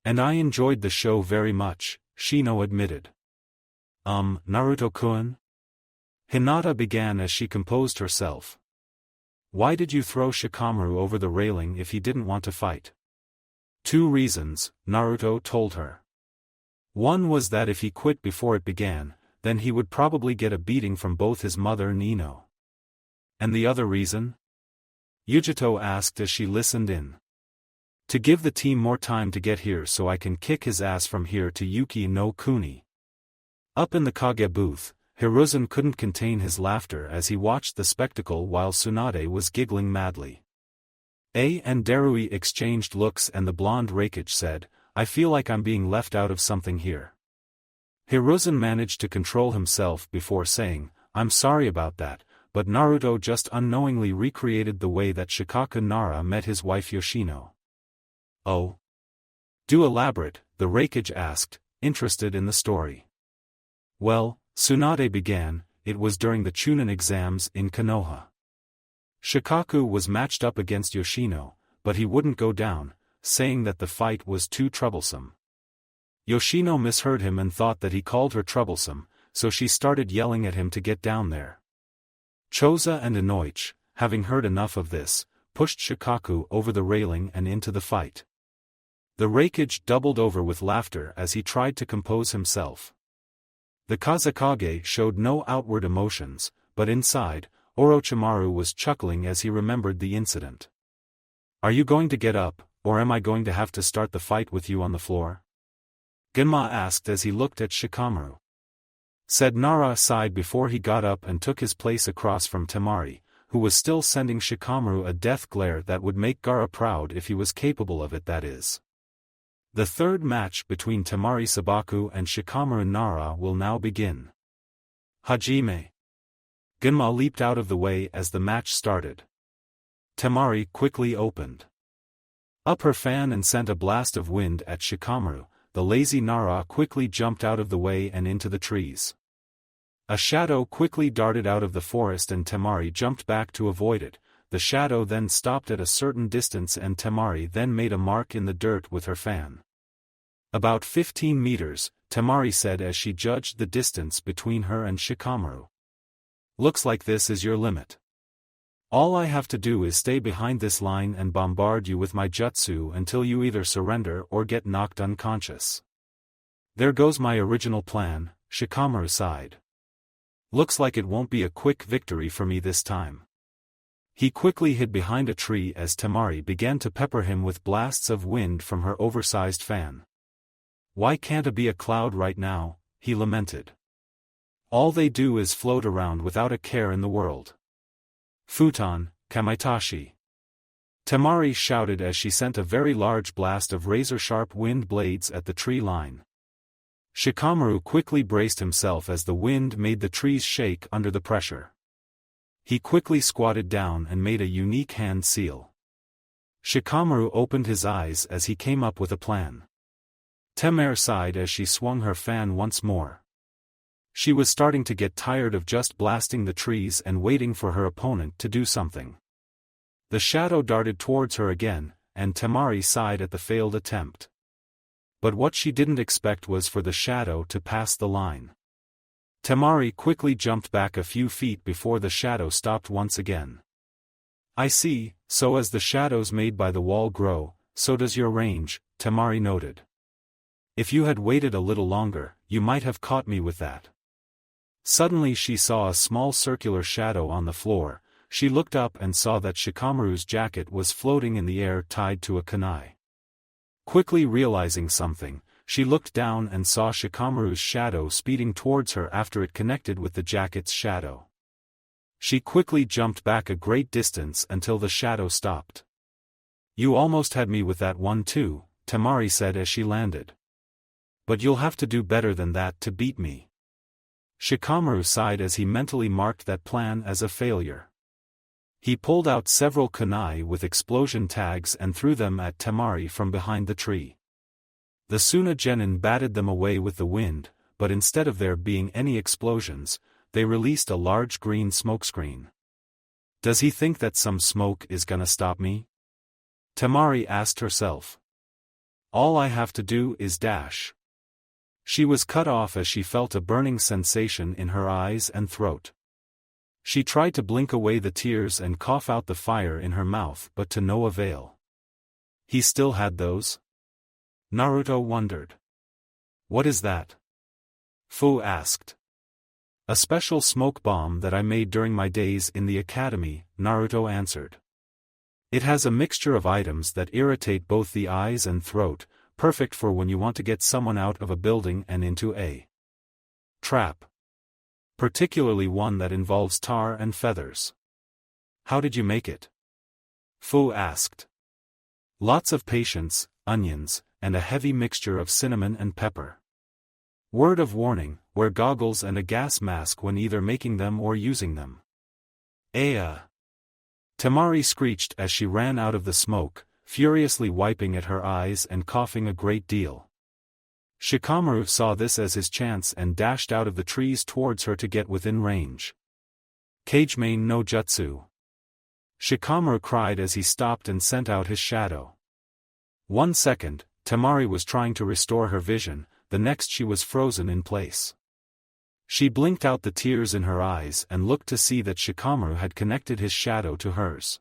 A: "And I enjoyed the show very much," Shino admitted. Naruto-kun?" Hinata began as she composed herself. "Why did you throw Shikamaru over the railing if he didn't want to fight?" "2 reasons," Naruto told her. "One was that if he quit before it began, then he would probably get a beating from both his mother and Ino." "And the other reason?" Yujito asked as she listened in. "To give the team more time to get here so I can kick his ass from here to Yuki no Kuni." Up in the Kage booth, Hiruzen couldn't contain his laughter as he watched the spectacle while Tsunade was giggling madly. And Darui exchanged looks and the blonde Raikage said, "I feel like I'm being left out of something here." Hiruzen managed to control himself before saying, "I'm sorry about that, but Naruto just unknowingly recreated the way that Shikaku Nara met his wife Yoshino." "Oh? Do elaborate," the Raikage asked, interested in the story. "Well," Tsunade began, "it was during the Chunin exams in Konoha. Shikaku was matched up against Yoshino, but he wouldn't go down, saying that the fight was too troublesome. Yoshino misheard him and thought that he called her troublesome, so she started yelling at him to get down there. Choza and Inoichi, having heard enough of this, pushed Shikaku over the railing and into the fight." The Raikage doubled over with laughter as he tried to compose himself. The Kazekage showed no outward emotions, but inside, Orochimaru was chuckling as he remembered the incident. "Are you going to get up, or am I going to have to start the fight with you on the floor?" Genma asked as he looked at Shikamaru. Said Nara sighed before he got up and took his place across from Temari, who was still sending Shikamaru a death glare that would make Gaara proud if he was capable of it, that is. The third match between Temari Sabaku and Shikamaru Nara will now begin. Hajime. Genma leaped out of the way as the match started. Temari quickly opened up her fan and sent a blast of wind at Shikamaru. The lazy Nara quickly jumped out of the way and into the trees. A shadow quickly darted out of the forest and Temari jumped back to avoid it. The shadow then stopped at a certain distance and Temari then made a mark in the dirt with her fan. "About 15 meters, Temari said as she judged the distance between her and Shikamaru. "Looks like this is your limit. All I have to do is stay behind this line and bombard you with my jutsu until you either surrender or get knocked unconscious." "There goes my original plan," Shikamaru sighed. "Looks like it won't be a quick victory for me this time." He quickly hid behind a tree as Temari began to pepper him with blasts of wind from her oversized fan. "Why can't it be a cloud right now?" he lamented. "All they do is float around without a care in the world." "Futon, Kamaitashi." Temari shouted as she sent a very large blast of razor-sharp wind blades at the tree line. Shikamaru quickly braced himself as the wind made the trees shake under the pressure. He quickly squatted down and made a unique hand seal. Shikamaru opened his eyes as he came up with a plan. Temari sighed as she swung her fan once more. She was starting to get tired of just blasting the trees and waiting for her opponent to do something. The shadow darted towards her again, and Temari sighed at the failed attempt. But what she didn't expect was for the shadow to pass the line. Temari quickly jumped back a few feet before the shadow stopped once again. "I see, so as the shadows made by the wall grow, so does your range," Temari noted. "If you had waited a little longer, you might have caught me with that." Suddenly she saw a small circular shadow on the floor. She looked up and saw that Shikamaru's jacket was floating in the air tied to a kunai. Quickly realizing something, she looked down and saw Shikamaru's shadow speeding towards her after it connected with the jacket's shadow. She quickly jumped back a great distance until the shadow stopped. "You almost had me with that one too," Temari said as she landed. "But you'll have to do better than that to beat me." Shikamaru sighed as he mentally marked that plan as a failure. He pulled out several kunai with explosion tags and threw them at Temari from behind the tree. The Suna genin batted them away with the wind, but instead of there being any explosions, they released a large green smokescreen. Does he think that some smoke is gonna stop me? Temari asked herself. All I have to do is dash. She was cut off as she felt a burning sensation in her eyes and throat. She tried to blink away the tears and cough out the fire in her mouth, but to no avail. He still had those? Naruto wondered. What is that? Fu asked. A special smoke bomb that I made during my days in the academy, Naruto answered. It has a mixture of items that irritate both the eyes and throat, perfect for when you want to get someone out of a building and into a trap. Particularly one that involves tar and feathers. How did you make it? Fu asked. Lots of patience, onions, and a heavy mixture of cinnamon and pepper. Word of warning, wear goggles and a gas mask when either making them or using them. Temari screeched as she ran out of the smoke, furiously wiping at her eyes and coughing a great deal. Shikamaru saw this as his chance and dashed out of the trees towards her to get within range. Kagemain no Jutsu. Shikamaru cried as he stopped and sent out his shadow. 1 second, Temari was trying to restore her vision, the next she was frozen in place. She blinked out the tears in her eyes and looked to see that Shikamaru had connected his shadow to hers.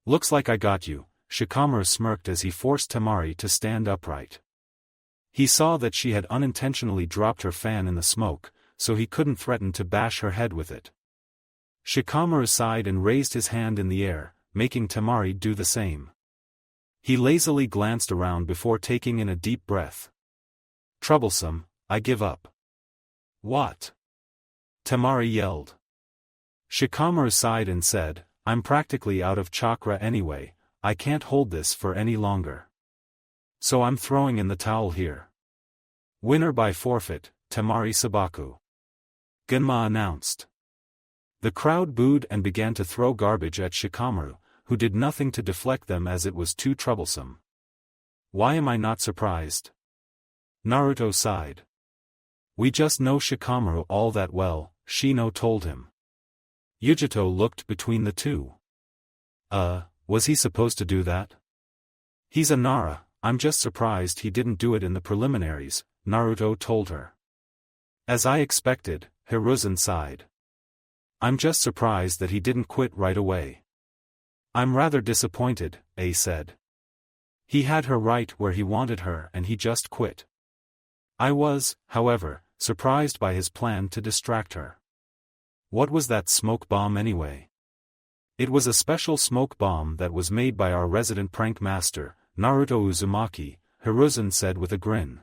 A: Looks like I got you, Shikamaru smirked as he forced Temari to stand upright. He saw that she had unintentionally dropped her fan in the smoke, so he couldn't threaten to bash her head with it. Shikamaru sighed and raised his hand in the air, making Temari do the same. He lazily glanced around before taking in a deep breath. Troublesome, I give up. What? Temari yelled. Shikamaru sighed and said, I'm practically out of chakra anyway, I can't hold this for any longer. So I'm throwing in the towel here. Winner by forfeit, Temari Sabaku. Genma announced. The crowd booed and began to throw garbage at Shikamaru, who did nothing to deflect them as it was too troublesome. Why am I not surprised? Naruto sighed. We just know Shikamaru all that well, Shino told him. Yujito looked between the two. Was he supposed to do that? He's a Nara, I'm just surprised he didn't do it in the preliminaries, Naruto told her. As I expected, Hiruzen sighed. I'm just surprised that he didn't quit right away. I'm rather disappointed, A said. He had her right where he wanted her and he just quit. I was, however, surprised by his plan to distract her. What was that smoke bomb anyway? It was a special smoke bomb that was made by our resident prank master, Naruto Uzumaki, Hiruzen said with a grin.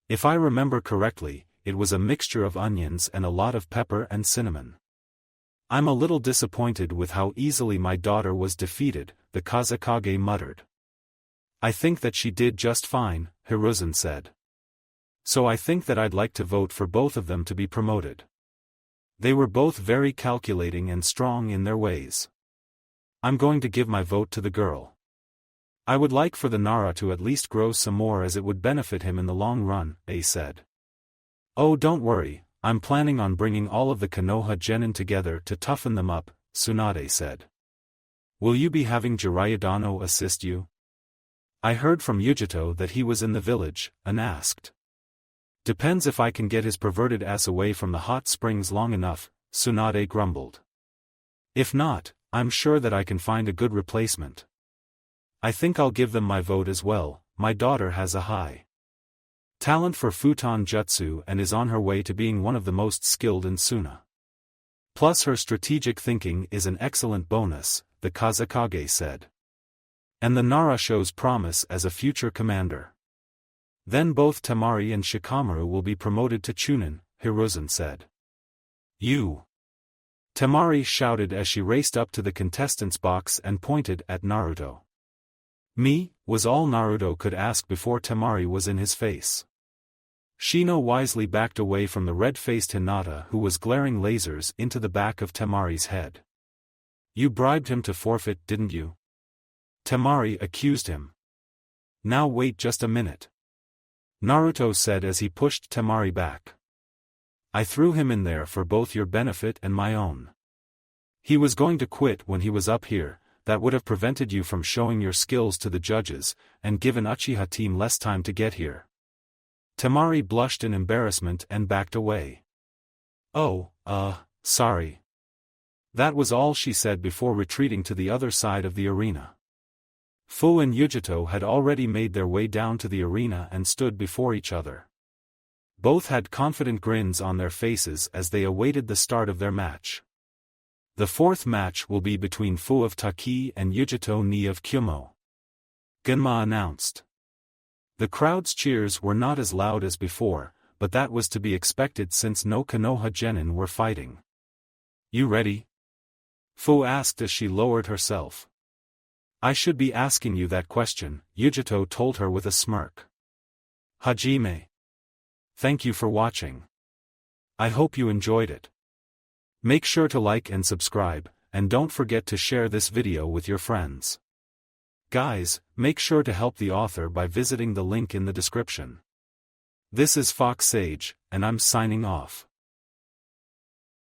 A: If I remember correctly, it was a mixture of onions and a lot of pepper and cinnamon. I'm a little disappointed with how easily my daughter was defeated, the Kazekage muttered. I think that she did just fine, Hiruzen said. So I think that I'd like to vote for both of them to be promoted. They were both very calculating and strong in their ways. I'm going to give my vote to the girl. I would like for the Nara to at least grow some more as it would benefit him in the long run, A said. Oh, don't worry, I'm planning on bringing all of the Konoha genin together to toughen them up, Tsunade said. Will you be having Jiraiya assist you? I heard from Yujito that he was in the village, and asked. Depends if I can get his perverted ass away from the hot springs long enough, Tsunade grumbled. If not, I'm sure that I can find a good replacement. I think I'll give them my vote as well, my daughter has a high talent for futon jutsu and is on her way to being one of the most skilled in Suna. Plus her strategic thinking is an excellent bonus, the Kazekage said. And the Nara shows promise as a future commander. Then both Temari and Shikamaru will be promoted to Chunin, Hiruzen said. You! Temari shouted as she raced up to the contestants' box and pointed at Naruto. Me, was all Naruto could ask before Temari was in his face. Shino wisely backed away from the red-faced Hinata who was glaring lasers into the back of Temari's head. You bribed him to forfeit, didn't you? Temari accused him. Now wait just a minute. Naruto said as he pushed Temari back. I threw him in there for both your benefit and my own. He was going to quit when he was up here, that would have prevented you from showing your skills to the judges, and given Uchiha team less time to get here. Temari blushed in embarrassment and backed away. Oh, sorry. That was all she said before retreating to the other side of the arena. Fu and Yujito had already made their way down to the arena and stood before each other. Both had confident grins on their faces as they awaited the start of their match. The fourth match will be between Fu of Taki and Yujito Ni of Kyumo. Genma announced. The crowd's cheers were not as loud as before, but that was to be expected since no Konoha genin were fighting. You ready? Fu asked as she lowered herself. I should be asking you that question, Yujito told her with a smirk. Hajime. Thank you for watching. I hope you enjoyed it. Make sure to like and subscribe, and don't forget to share this video with your friends. Guys, make sure to help the author by visiting the link in the description. This is Fox Sage, and I'm signing off.